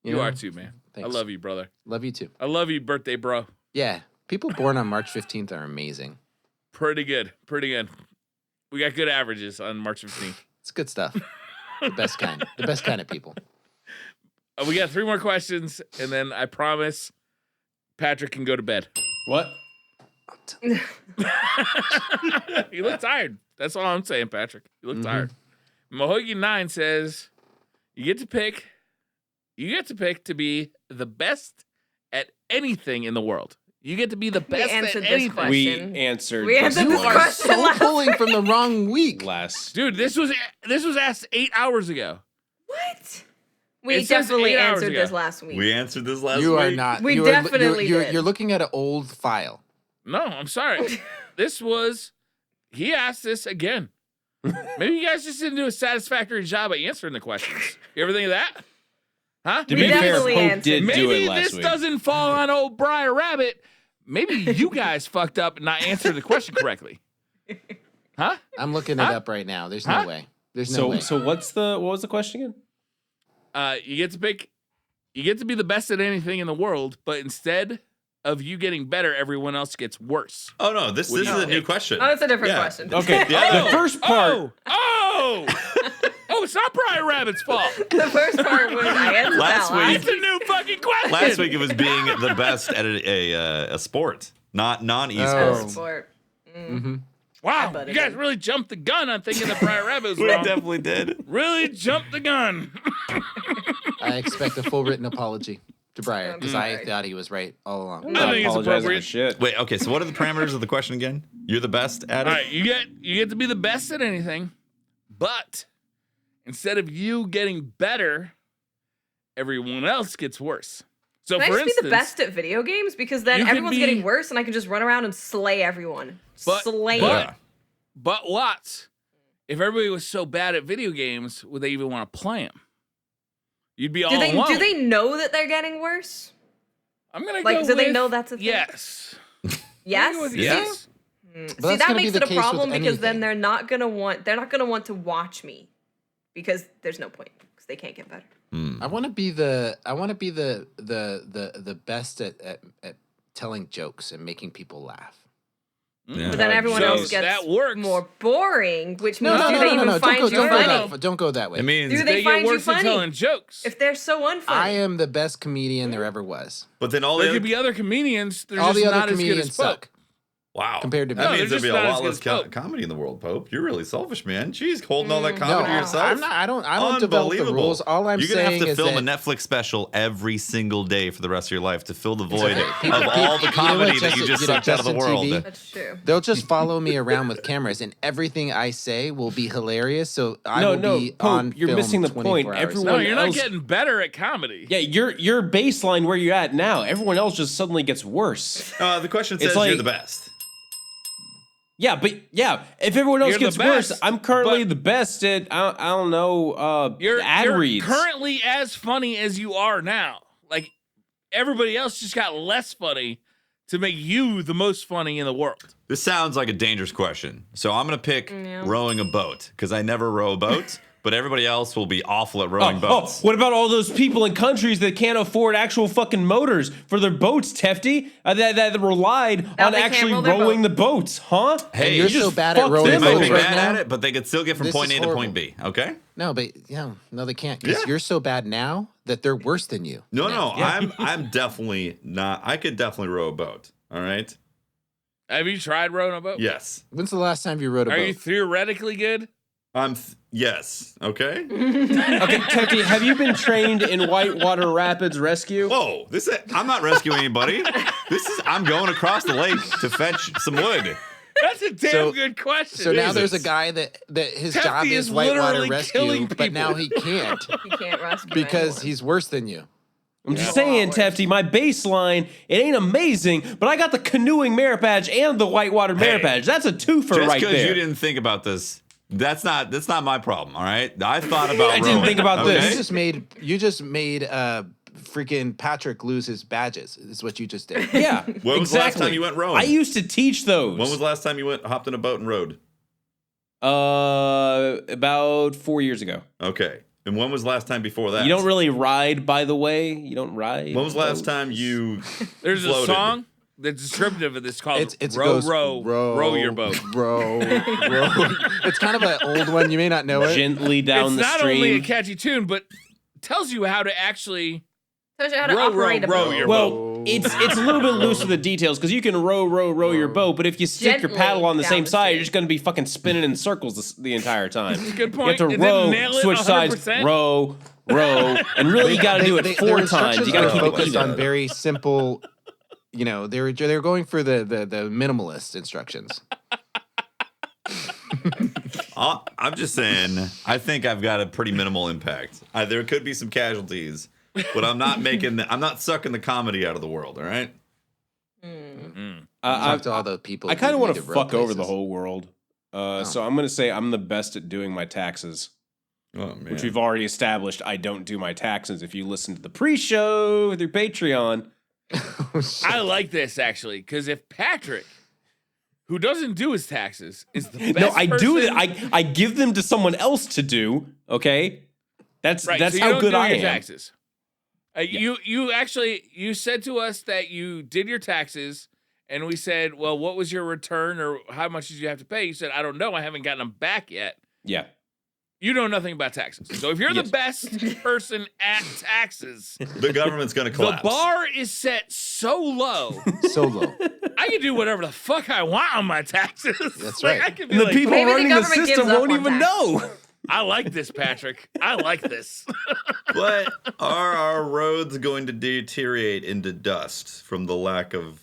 You
know?
are too, man.
Thanks.
I love you, brother.
Love you too.
I love you, birthday bro.
Yeah, people born on March 15th are amazing.
Pretty good. Pretty good. We got good averages on March 15th.
It's good stuff. The best kind. The best kind of people.
We got 3 more questions, and then I promise Patrick can go to bed.
What?
You look tired. That's all I'm saying, Patrick. You look tired. Mohican 9 says, you get to pick to be the best at anything in the world. You get to be the best at
answered this
anything.
question.
We answered.
We answered
You
this
are
question
so
last
pulling from the wrong week.
last.
Dude, this was asked 8 hours ago.
What? We
It says
definitely
8 hours
answered
ago.
this last week.
We answered this last
You
week.
are not.
We
you are-
definitely did.
You're looking at an old file.
No, I'm sorry. He asked this again. Maybe you guys just didn't do a satisfactory job at answering the questions. You ever think of that? Huh?
To
We
be fair,
definitely
Pope
answered.
did do
Maybe
it last
this
week.
doesn't fall on old Briar Rabbit. Maybe you guys fucked up and not answered the question correctly. Huh?
I'm looking it up right now. There's
Huh?
no way. There's no way.
So what was the question again?
You get to be the best at anything in the world, but instead of you getting better, everyone else gets worse.
Oh no, this is a new question.
Oh, it's a different
Yeah.
question.
Okay, the first part.
Oh, it's not Briar Rabbit's fault.
The first part was I answered
Last
that
week-
It's a new fucking question.
Last week it was being the best at a sport, not non-esports.
Oh.
sport.
Wow,
butted
you guys
in.
really jumped the gun on thinking that Briar Rabbit was
We
wrong.
definitely did.
Really jumped the gun.
I expect a full written apology to Briar
I'm
because I
sorry.
thought he was right all along.
I'm
I
not
think it's
apologizing
appropriate.
for shit.
Wait, okay. So what are the parameters of the question again? You're the best at it.
All right, you get to be the best at anything, but instead of you getting better, everyone else gets worse. So
Can I
for
just
instance,
be the best at video games? Because then
you can
everyone's
be-
getting worse and I can just run around and slay everyone.
But-
slay
but-
them.
But what? If everybody was so bad at video games, would they even want to play them? You'd be all alone.
Do they know that they're getting worse?
I'm gonna
Like,
go
do they
with
know that's a thing?
yes.
Yes.
Go with
Yes.
But
See,
that's
that
gonna be
makes
the
it a
case with
problem because then
anything.
they're not gonna want to watch me because there's no point because they can't get better.
I want to be the best at telling jokes and making people laugh.
Yeah.
But then everyone
So
else gets
that works.
more boring, which
No,
means
no,
do
no,
they
no,
even
no.
find you funny?
Don't go that way.
It means,
Do
They
they
get
find you
worse at
funny?
telling jokes.
If they're so unfunny.
I am the best comedian there ever was.
but then all
There
the
could
other,
be other comedians. They're
All
just
the other
not as good as
comedians
Pope.
suck.
wow
compared to me.
that
No,
means
they're
there'd be
just
a
not as
lot
good
less
as Pope.
comedy in the world, Pope. You're really selfish, man. Jeez, holding all that
No,
comedy to yourself.
I'm not. I don't develop the
Unbelievable.
rules. All I'm
You're gonna
saying
have to
is
film
that
a Netflix special every single day for the rest of your life to fill the void
okay.
of all the
You know what,
comedy that you
Justin-
just
you know,
sucked out of the
Justin
world.
TV?
That's true.
they'll just follow me around with cameras, and everything I say will be hilarious. So I
No,
will
no,
be
Pope,
on.
you're
film
missing the
24
point.
hours.
Everyone-
No, you're not
else-
getting better at comedy.
Yeah, your baseline where you're at now. Everyone else just suddenly gets worse.
The question
It's
says
like-
you're the best.
Yeah, but if everyone else
You're the
gets worse,
best,
I'm currently
but-
the best at I don't know
You're
ad reads.
currently as funny as you are now. Like everybody else just got less funny to make you the most funny in the world.
This sounds like a dangerous question. So I'm going to pick
Yeah.
rowing a boat because I never row a boat, but everybody else will be awful at rowing boats.
what about all those people in countries that can't afford actual fucking motors for their boats, Tefty? That relied on
they can't
actually
row their
rowing the boats, huh?
Hey,
you're
you
so
just
bad at
fucked
rowing
They
them
might
over.
be
right
bad
now?
at it, but they could still get from
This
point
is
A to
horrible.
point B. Okay?
No, but no, they can't because
Yeah.
you're so bad now that they're worse than you.
No,
now.
I'm definitely not. I could definitely row a boat. All right.
Have you tried rowing a boat?
Yes.
When's the last time you rode a
Are
boat?
you theoretically good?
Yes. Okay.
Okay, Tefty, have you been trained in Whitewater Rapids Rescue?
Whoa. I'm not rescuing anybody. I'm going across the lake to fetch some wood.
That's a damn
So-
good question.
So now there's a
Jesus.
guy that his
Tefty
job
is
is whitewater
literally
rescue,
killing
but now he
people.
can't
He can't rescue
because
anyone.
he's worse than you.
I'm just
Yeah.
saying,
Wow,
Tefty, my baseline, it ain't amazing, but I got the canoeing merit badge and the whitewater merit
Hey,
badge. That's a twofer
Just
right
because
there.
you didn't think about this, that's not my problem. All right. I thought about.
I didn't
rowing,
think about
okay?
this.
You just made freaking Patrick lose his badges. Is what you just did.
Yeah,
When was the last time you went rowing?
I used to teach those.
When was the last time you hopped in a boat and rowed?
About 4 years ago.
Okay. And when was the last time before that?
You don't really ride, by the way. You don't ride.
When was the last
boats.
time you
There's
floated?
a song that's descriptive of this called
It
Row,
goes,
row Your Boat.
Row. It's kind of an old one. You may not know it.
Gently down
It's
the
not
stream.
only a catchy tune, but tells you how to actually
Tells you how to
row,
operate a
row
boat.
your
Well,
boat.
it's a little bit loose with the details because you can row your boat, but if you stick your
Gently
paddle on the
down
same
the
side,
stream.
you're just going to be fucking spinning in circles the entire time.
Good
You
point.
have to
It didn't
row,
nail it
switch
100%.
sides, row, and really you got to do it
Their
4 times. You got to
instructions
keep
are
it
focused
even.
on very simple. You know, they're going for the minimalist instructions.
I'm just saying, I think I've got a pretty minimal impact. There could be some casualties, but I'm not sucking the comedy out of the world, all right?
Talk to all the people.
I kind of
who
want to
need row
fuck over the
places.
whole world. So I'm going to say I'm the best at doing my taxes,
Oh, man.
which we've already established. I don't do my taxes. If you listen to the pre-show through Patreon,
I like this actually, because if Patrick, who doesn't do his taxes, is the best
no, I do.
person-
I give them to someone else to do. Okay, that's
Right,
that's
so you
how
don't
good
do
I
your
am.
Taxes. You actually said to us that you did your taxes, and we said, well, what was your return or how much did you have to pay? You said, I don't know, I haven't gotten them back yet.
Yeah.
You know nothing about taxes. So if you're
Yes.
the best person at taxes,
The government's going to
the
collapse.
bar is set so low.
So low.
I can do whatever the fuck I want on my taxes.
That's
Like,
right.
I can be
And the
like,
people
Maybe the
running the
government
system
gives up
won't
on
even
taxes.
know.
I like this, Patrick. I like this.
But are our roads going to deteriorate into dust from the lack of...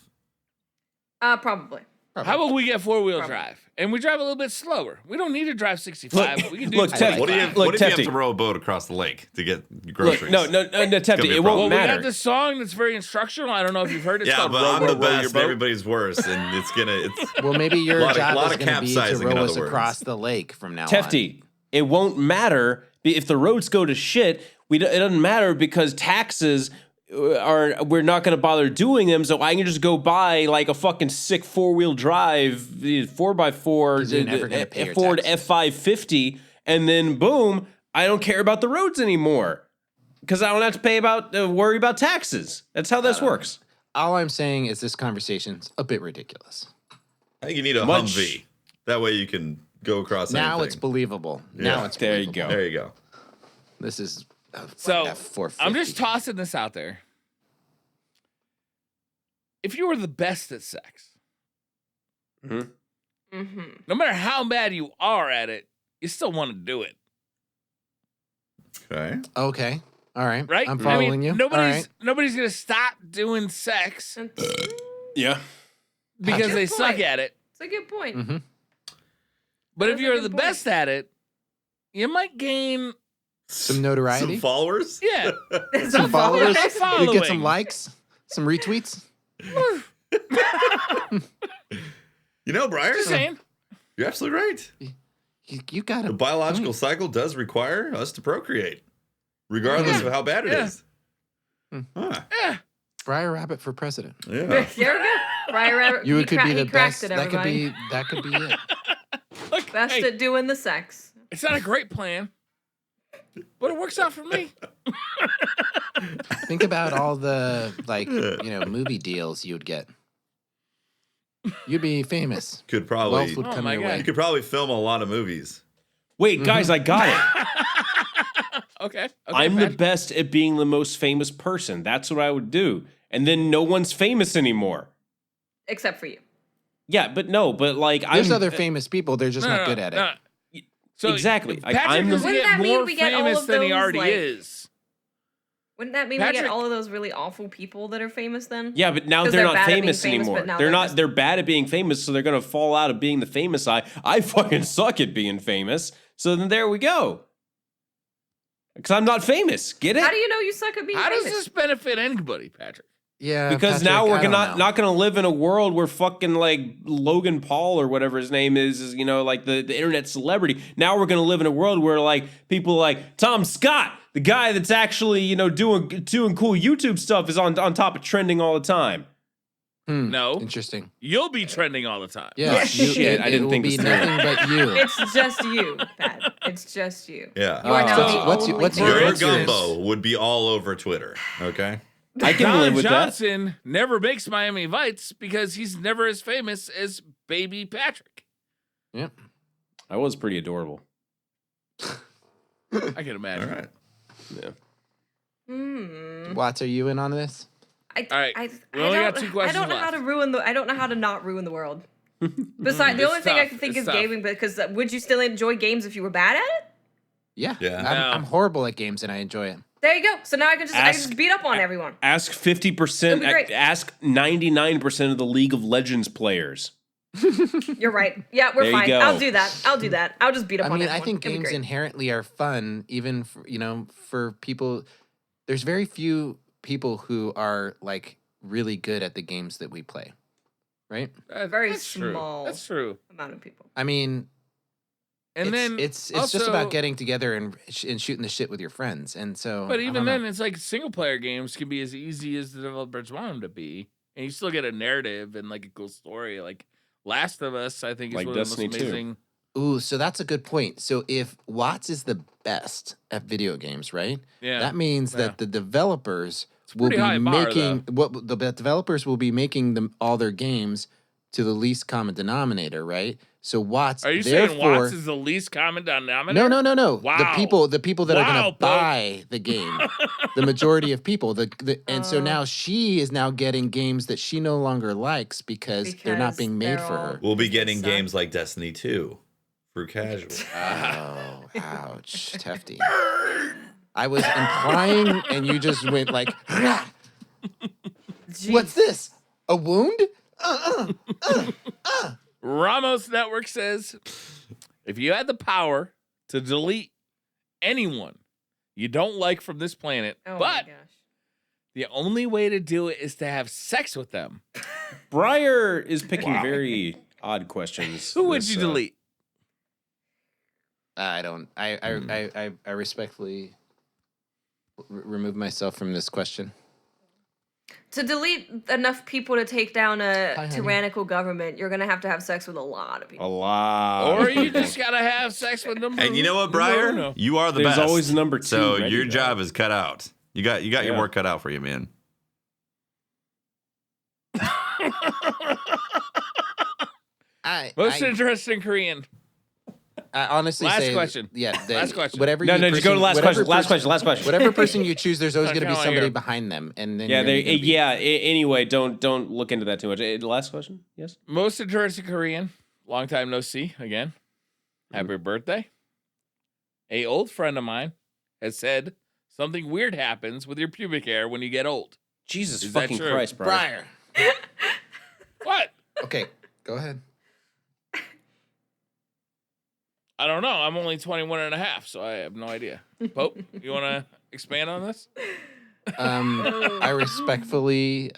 Probably.
How about we get 4-wheel drive and we drive a little bit slower? We don't need to drive 65.
Look-
we can do
look,
25.
What,
Look,
if you have
Tefty.
to row a boat across the lake to get
Look,
groceries?
no, Tefty,
be a
it
problem.
Well,
won't
we
matter.
got this song that's very instructional. I don't know if you've heard it. It's
Yeah,
called
but
Row,
I'm
Row,
the
Row Your
best.
Boat.
Everybody's worse, and it's gonna.
Well, maybe your
Lot of
job is going to be to
capsizing, in
row us
other words.
across the lake from now on.
Tefty, it won't matter if the roads go to shit. It doesn't matter because taxes we're not going to bother doing them. So I can just go buy like a fucking sick 4-wheel drive 4x4
'Cause you're never gonna pay your
Ford
taxes.
F550, and then boom, I don't care about the roads anymore because I don't have to worry about taxes. That's how this works.
All I'm saying is this conversation's a bit ridiculous.
I think you need a
Much-
Humvee. That way you can go across.
Now
anything.
it's believable.
Yeah.
Now it's
There you
believable.
go.
There you go.
This is a
So
F450.
I'm just tossing this out there. If you were the best at sex,
Mm-hmm.
no matter how bad you are at it, you still want to do it,
Okay.
Okay. All right.
right?
I'm following
I mean,
you.
Nobody's gonna stop doing sex
It's
Yeah.
because
Good
they suck
point.
at it.
a good point.
Mhm.
But if
That's a
you're
good
the
point.
best at it, you might gain,
Some notoriety.
Some followers.
yeah,
Some followers.
A
You get some
following.
likes, some retweets.
You know, Briar,
Just saying.
you're absolutely right.
You got
The
to.
biological cycle does require us to procreate, regardless of how bad it
Yeah.
is.
Hmm.
Huh.
Yeah.
Briar Rabbit for president.
Yeah.
There we go. Briar Rabbit.
You
he
could be the
he cracked
best.
it,
That could
everybody.
be it.
Look,
Best
hey,
at doing the sex.
it's not a great plan, but it works out for me.
Think about all the movie deals you'd get. You'd be famous.
Could probably.
Wealth would
Oh
come
my
your
God.
way.
You could probably film a lot of movies.
Wait, guys, I got it.
Okay.
I'm the
Patrick.
best at being the most famous person. That's what I would do. And then no one's famous anymore.
Except for you.
Yeah, but like
There's
I'm
other famous people. They're just not good at it.
no. So
Exactly. Like,
Patrick
I'm the-
doesn't
Wouldn't
get
that mean
more
we get all
famous
of
than he
those,
already
like-
is.
Wouldn't that mean we
Patrick-
get all of those really awful people that are famous then?
Yeah, but now
'Cause
they're
they're
not
bad at being
famous
famous,
anymore.
but now
They're
they're
not.
just-
They're bad at being famous, so they're gonna fall out of being the famous. I fucking suck at being famous. So then there we go. Because I'm not famous. Get it?
How do you know you suck at being
How does
famous?
this benefit anybody, Patrick?
Yeah.
Because
Patrick,
now we're
I don't
not
know.
not gonna live in a world where fucking like Logan Paul or whatever his name is like the internet celebrity. Now we're gonna live in a world where like people like Tom Scott, The guy that's actually, you know, doing cool YouTube stuff is on top of trending all the time.
No.
Interesting.
You'll be trending all the time.
Yeah.
Shit, I didn't think
it
this
will be
through.
nothing but you.
It's just you, Pat. It's just you.
Yeah.
You are now
What's-
the
what's-
only
what's
thing.
your
Your
answer is-
gumbo would be all over Twitter. Okay.
I can
Don
live with that.
Johnson never makes Miami Vice because he's never as famous as Baby Patrick.
Yep.
I was pretty adorable.
I can imagine.
All right.
Yeah.
Watts, are you in on this?
All right. We only got 2 questions
I don't know how
left.
to ruin the. I don't know how to not ruin the world. Besides, the
It's
only thing I
tough.
can think
It's
is
tough.
gaming. Because would you still enjoy games if you were bad at it?
Yeah.
Yeah.
No.
I'm horrible at games and I enjoy it.
There you go. So now I can just
Ask-
beat up on everyone.
Ask 50%.
It'll be great.
Ask 99% of the League of Legends players.
You're right. Yeah, we're
There you
fine.
go.
I'll do that. I'll just beat up
I
on
mean,
everyone.
I think
It'll be
games
great.
inherently are fun, even for, for people. There's very few people who are like really good at the games that we play, right?
Very
That's true.
small.
That's true.
amount of people.
I mean,
And then
it's
also,
just about getting together and shooting the shit with your friends, and so.
But
I
even
don't know.
then, it's like single player games can be as easy as the developers want them to be, and you still get a narrative and like a cool story. Like Last of Us, I think is
Like
one
Destiny
of the
2.
most amazing.
Ooh, so that's a good point. So if Watts is the best at video games, right?
Yeah,
That means
Yeah.
that the developers
a
will
pretty
be
high bar,
making the developers will be making them all their games to the least common denominator, right? So Watts,
Are you
therefore,
saying Watts is the least common denominator?
no.
Wow.
The people that are
Wow,
going to
Pope.
buy the game, the majority of people, and so
Oh.
now she is now getting games that she no longer likes because they're not
Because
being made
they're
for
all-
her.
We'll be
They
getting
suck.
games like Destiny 2 for casual.
Oh, ouch, Tefty. I was implying, and you just went like, "Rah."
Jeez.
What's this? A wound?
Ramos Network says, if you had the power to delete anyone you don't like from this planet,
Oh my
but
gosh.
the only way to do it is to have sex with them,
Briar is picking very odd questions.
who would
this,
you delete?
I don't. I respectfully remove myself from this question.
To delete enough people to take down a
honey.
tyrannical government, you're gonna have with a lot of
A
people.
lot.
Or
of
you
people.
just gotta have sex with them.
And you know what, Briar? You are the
There's
best.
always number 2
So
ready,
your
though.
job is cut out. You got your
Yeah.
work cut out for you, man.
Most interesting Korean.
I honestly
Last
say,
question.
Yeah,
Last question.
Whatever.
No,
you
just go to last
whatever
question. Last question.
Whatever person you choose, there's always
I
going to be
kinda wanna
somebody
hear.
behind them, and then
Yeah,
you're
they,
gonna be-
yeah. Anyway, don't look into that too much. Last question. Yes.
Most interesting Korean. Long time no see again. Happy birthday. A old friend of mine has said something weird happens with your pubic hair when you get old.
Jesus
Is that
fucking
true?
Christ, Briar.
Briar.
What?
Okay, go ahead.
I don't know. I'm only 21 and a half, so I have no idea. Pope, you want to expand on this?
I respectfully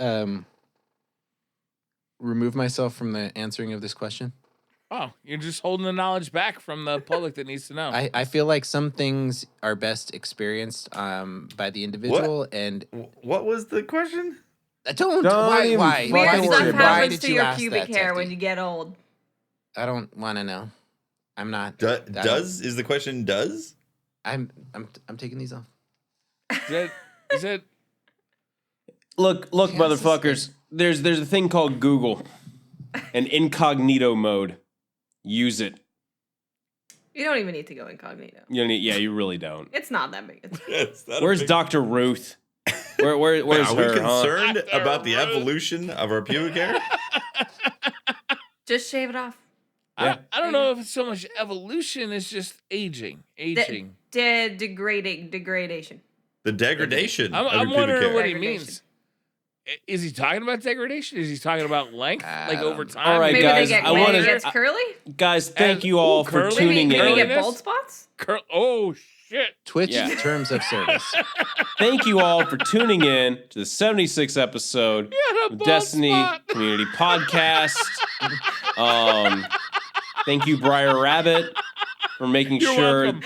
remove myself from the answering of this question.
Oh, you're just holding the knowledge back from the public that needs to know.
I feel like some things are best experienced by the individual, and
What was the question?
don't
Don't even
why
fucking
Weird
worry
stuff
about it.
happens
did
to
you
your
ask
pubic
that,
hair
Tefty?
when you get old.
I don't want to know. I'm not.
Does is the question? Does
I'm taking these off.
Is it
Look,
Yes,
motherfuckers. There's a thing called Google, an incognito mode. Use it.
You don't even need to go incognito.
You don't need, yeah, you really don't.
It's not that big.
Where's Dr. Ruth? Where's
Are we
her? Huh?
concerned
Dr.
about the
Ruth.
evolution of our pubic hair?
Just shave it off.
Yeah.
I don't know if it's so much evolution, it's just aging.
Degradation.
The degradation.
I'm
of your pubic
wondering
hair.
what he
Degradation.
means. Is he talking about degradation? Is he talking about length, like over time?
All right,
Maybe
guys,
they get
I
when
wanna-
it gets curly.
Guys, thank
As-
you all
ooh,
for
curly?
tuning
Maybe
in.
get
Curliness?
bald spots.
Oh shit!
Twitch
Yeah.
terms of service.
Thank you all for tuning in to the 76th episode
Yeah,
of
bald
Destiny
spot.
Community Podcast. Thank you, Briar Rabbit, for making
You're
sure
welcome.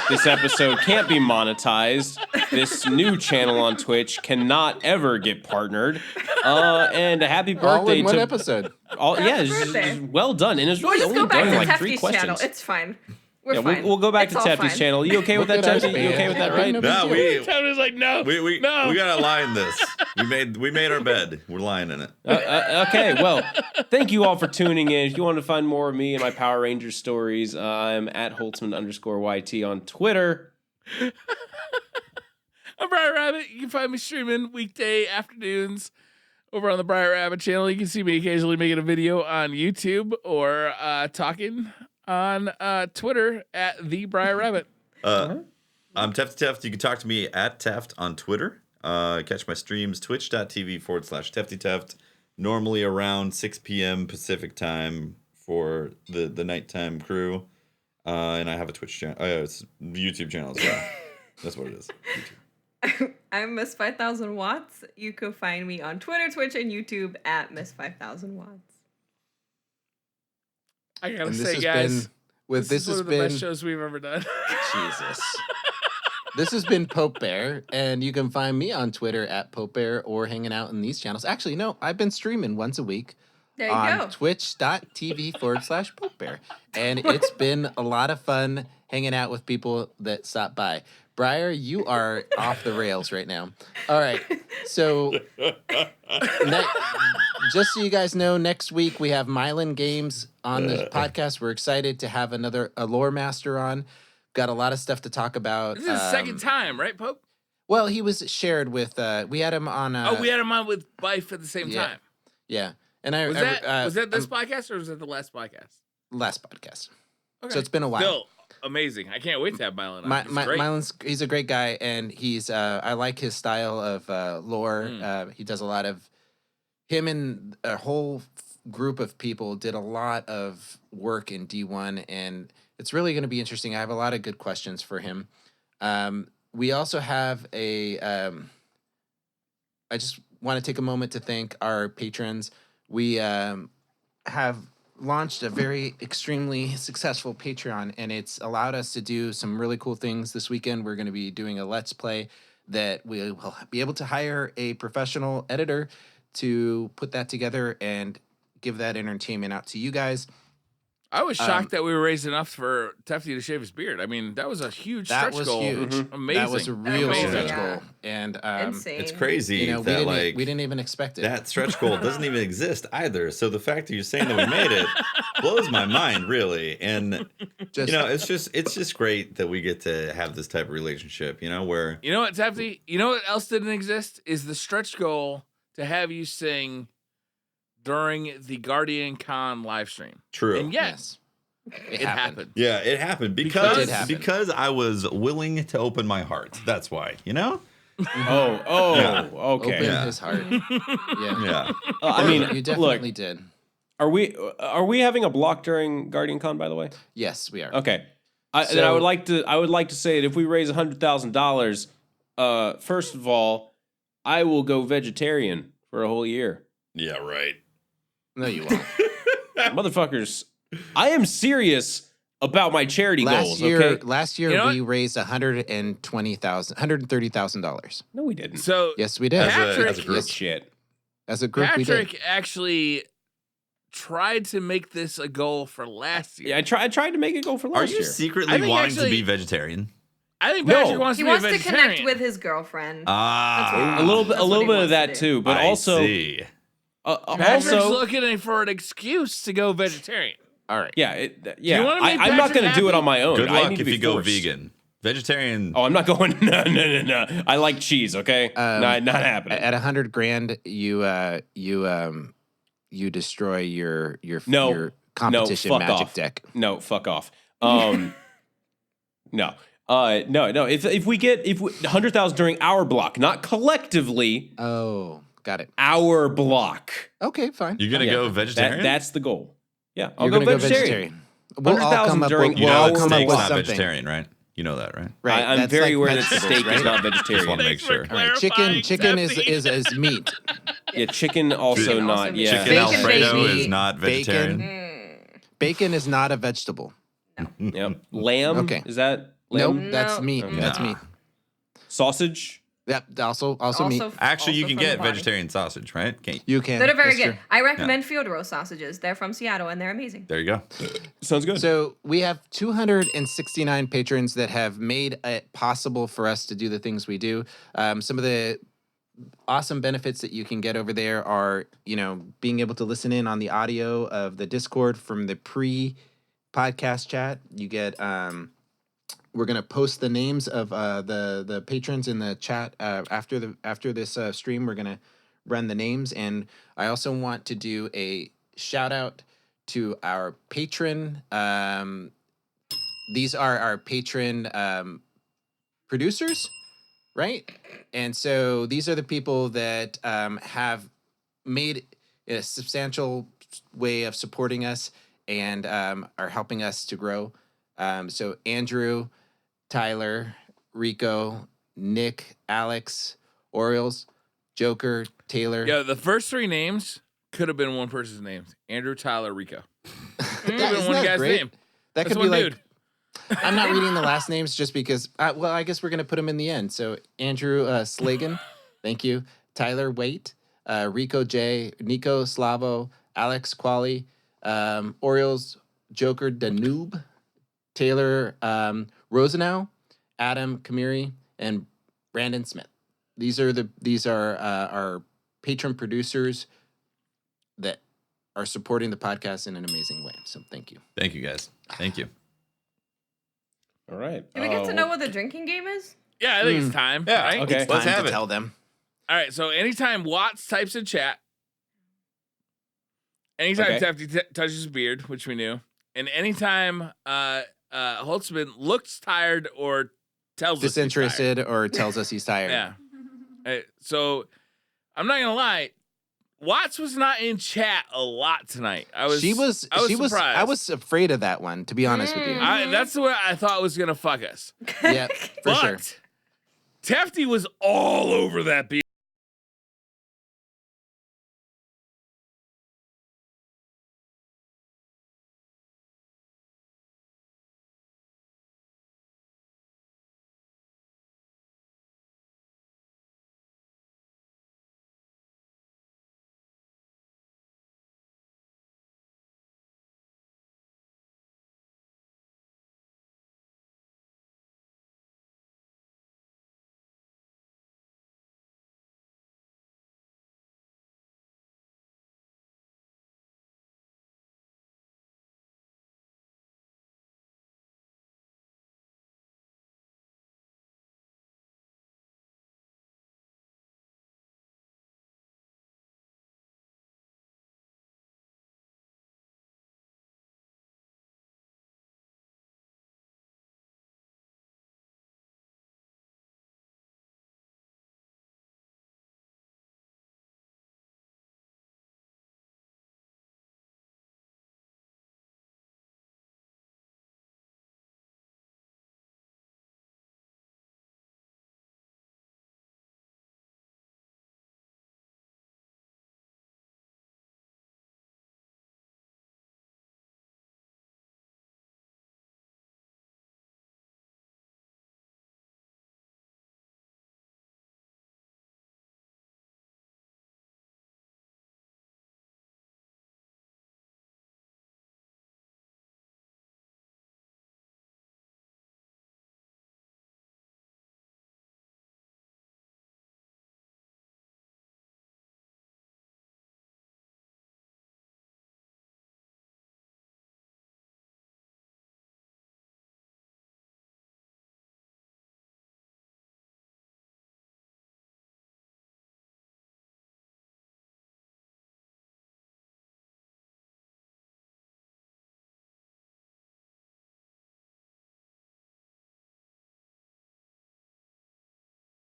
This episode can't be monetized. This new channel on Twitch cannot ever get partnered. And a happy
All
birthday
in one
to
episode.
Happy
it's
birthday.
well done, and it's
We'll
really
just
only
go back
done
to
like 3
Tefty's
questions.
channel. It's fine. We're
Yeah,
fine.
we'll go back
It's
to
all
Tefty's
fine.
channel. You okay with that,
Look at us,
Tefty? You
man.
okay with that,
No
right?
big
No,
deal.
Tony was like, no,
we
no.
gotta lie in this. We made our bed. We're lying in it.
Okay, well, thank you all for tuning in. If you want to find more of me and my Power Rangers stories, I'm at Holtzman_YT on Twitter.
I'm Briar Rabbit. You can find me streaming weekday afternoons over on the Briar Rabbit channel. You can see me occasionally making a video on YouTube or talking on Twitter at the Briar Rabbit.
I'm Tefty Teft. You can talk to me at Teft on Twitter. Catch my streams, twitch.tv/Tefty Teft. Normally around 6 p.m. Pacific time for the nighttime crew. And I have a Twitch channel. It's a YouTube channel as well. That's what it is. YouTube.
I'm Miss 5000 Watts. You can find me on Twitter, Twitch, and YouTube at Miss 5000 Watts.
I gotta
And this
say,
has
guys,
been
this is one of the best shows we've ever done.
Jesus. This has been Pope Bear, and you can find me on Twitter at Pope Bear or hanging out in these channels. Actually, no, I've been streaming once a week
There you
on
go.
twitch.tv/Pope Bear. And it's been a lot of fun hanging out with people that stop by. Briar, you are off the rails right now. All right. So, just so you guys know, next week we have Mylan Games on the podcast. We're excited to have a lore master on. Got a lot of stuff to talk about.
This is the second time, right, Pope?
Well, he was shared with. We had him on.
We had him on with Bife at the same
yeah.
time.
Yeah, and
Was that this podcast or was that the last podcast?
last podcast?
Okay.
So it's been a while.
Still amazing. I can't wait to have Mylan on. It's great.
Mylan's he's a great guy, and he's I like his style of lore. He does a lot of him and a whole group of people did a lot of work in D1, and it's really going to be interesting. I have a lot of good questions for him. We also have I just want to take a moment to thank our patrons. We have launched a very extremely successful Patreon, and it's allowed us to do some really cool things this weekend. We're going to be doing a Let's Play that we will be able to hire a professional editor to put that together and give that entertainment out to you guys.
I was shocked that we were raising enough for Tefty to shave his beard. I mean, that was a huge stretch goal.
Huge.
Amazing.
That was a real
Amazing.
stretch
Yeah.
goal. And
Insane.
It's crazy
we
that
didn't even expect it.
that stretch goal doesn't even exist either. So the fact that you're saying that we made it blows my mind, really. And
Just,
it's just great that we get to have this type of relationship. Where
You know what, Tefty? You know what else didn't exist? Is the stretch goal to have you sing during the Guardian Con live stream.
true.
And yet,
yes.
it happened.
Yeah, it happened
It
because
did happen.
because I was willing to open my heart. That's why,
Oh,
Yeah.
okay.
Open
Yeah.
his heart. Yeah.
Yeah.
I mean,
you definitely
look,
did.
are we having a block during Guardian Con, by the way?
Yes, we are.
Okay. Then I
So-
would like to say that if we raise $100,000, first of all, I will go vegetarian for a whole year.
Yeah, right.
No, you won't.
Motherfuckers, I am serious about my charity goals. Okay.
Last year
You know
we raised $130,000.
No, we didn't.
So
Yes, we did.
Patrick-
as a group.
Yes,
Shit.
as a group, we did.
Patrick actually tried to make this a goal for last year.
Yeah, I tried to make it go for
Are
last
you
year.
secretly
I think
wanting
actually-
to be vegetarian?
I think
No.
Patrick wants
He
to be
wants
a
to
vegetarian.
connect with his girlfriend.
Ah,
a little bit,
That's
a
what
little
he
bit of
wants
that
to do.
too, but
I
also,
see.
Patrick's
also,
looking for an excuse to go vegetarian.
All right.
yeah,
you wanna make
I'm not
Patrick
going to do it
happy?
on my own.
Good
I
luck
need to
if
be
you go
forced.
vegan. Vegetarian.
Oh, I'm not going. No. I like cheese. Okay, not happening.
At $100,000, you destroy your
No,
competition
fuck
magic
off.
deck.
No, fuck off. No. No. If we 100,000 during our block, not collectively,
Oh, got it.
our block.
Okay, fine.
You're gonna
Yeah,
go vegetarian?
That's the goal. Yeah, I'll
You're
go
gonna
vegetarian.
We'll all
100,000
come up
during
with,
you
we'll
know
all
that
come up
steak's
with
not
something.
vegetarian, right? You know that, right?
Right.
I'm
that's
very
like
aware that
vegetables,
steak is
right?
not
Just
vegetarian.
want to make sure.
All right, chicken is meat.
Yeah, chicken also
Chicken
not.
also meat.
Yeah,
Chicken
Bacon,
Alfredo
baby.
is not vegetarian.
Bacon is not a vegetable.
Yep. Lamb.
Okay.
Is that
Nope,
Lamb?
that's
No.
meat.
Okay.
That's
Nah.
meat.
Sausage?
Yep, also meat.
Actually, you
Also
can
from the
get
body.
vegetarian sausage, right?
You can.
That are very
That's
good.
true.
I recommend field roast sausages. They're from Seattle and they're amazing.
There you go.
Sounds good.
So we have 269 patrons that have made it possible for us to do the things we do. Some of the awesome benefits that you can get over there are, being able to listen in on the audio of the Discord from the pre-podcast chat. You get, we're gonna post the names of the patrons in the chat after this stream. We're gonna run the names, and I also want to do a shout out to our patron. These are our patron producers, right? And so these are the people that have made a substantial way of supporting us and are helping us to grow. So Andrew, Tyler, Rico, Nick, Alex, Orioles, Joker, Taylor.
Yeah, the first three names could have been one person's name. Andrew, Tyler, Rico. Could have
Isn't
been one
that
guy's
great?
name.
That
That's
could be
one
like.
dude.
I'm not reading the last names just because. I guess we're gonna put them in the end. So Andrew Slagan, thank you. Tyler Waite, Rico J, Nico Slavo, Alex Quali, Orioles, Joker Danube, Taylor Rosenow, Adam Kamiri, and Brandon Smith. These are our patron producers that are supporting the podcast in an amazing way. So thank you.
Thank you, guys. Thank you.
All right.
Do we get to know what the drinking game is?
Yeah, I think it's time.
Yeah,
right?
okay.
It's
Let's
time
have
to
it.
tell them.
All right, so anytime Watts types in chat, anytime
Okay.
Tefty touches his beard, which we knew, and anytime Holtzman looks tired or tells us he's tired.
Disinterested or tells us he's tired.
Yeah. So I'm not gonna lie, Watts was not in chat a lot tonight. I was surprised.
I was afraid of that one, to be honest with you.
That's what I thought was gonna fuck us.
Yeah, for
But
sure.
Tefty was all over that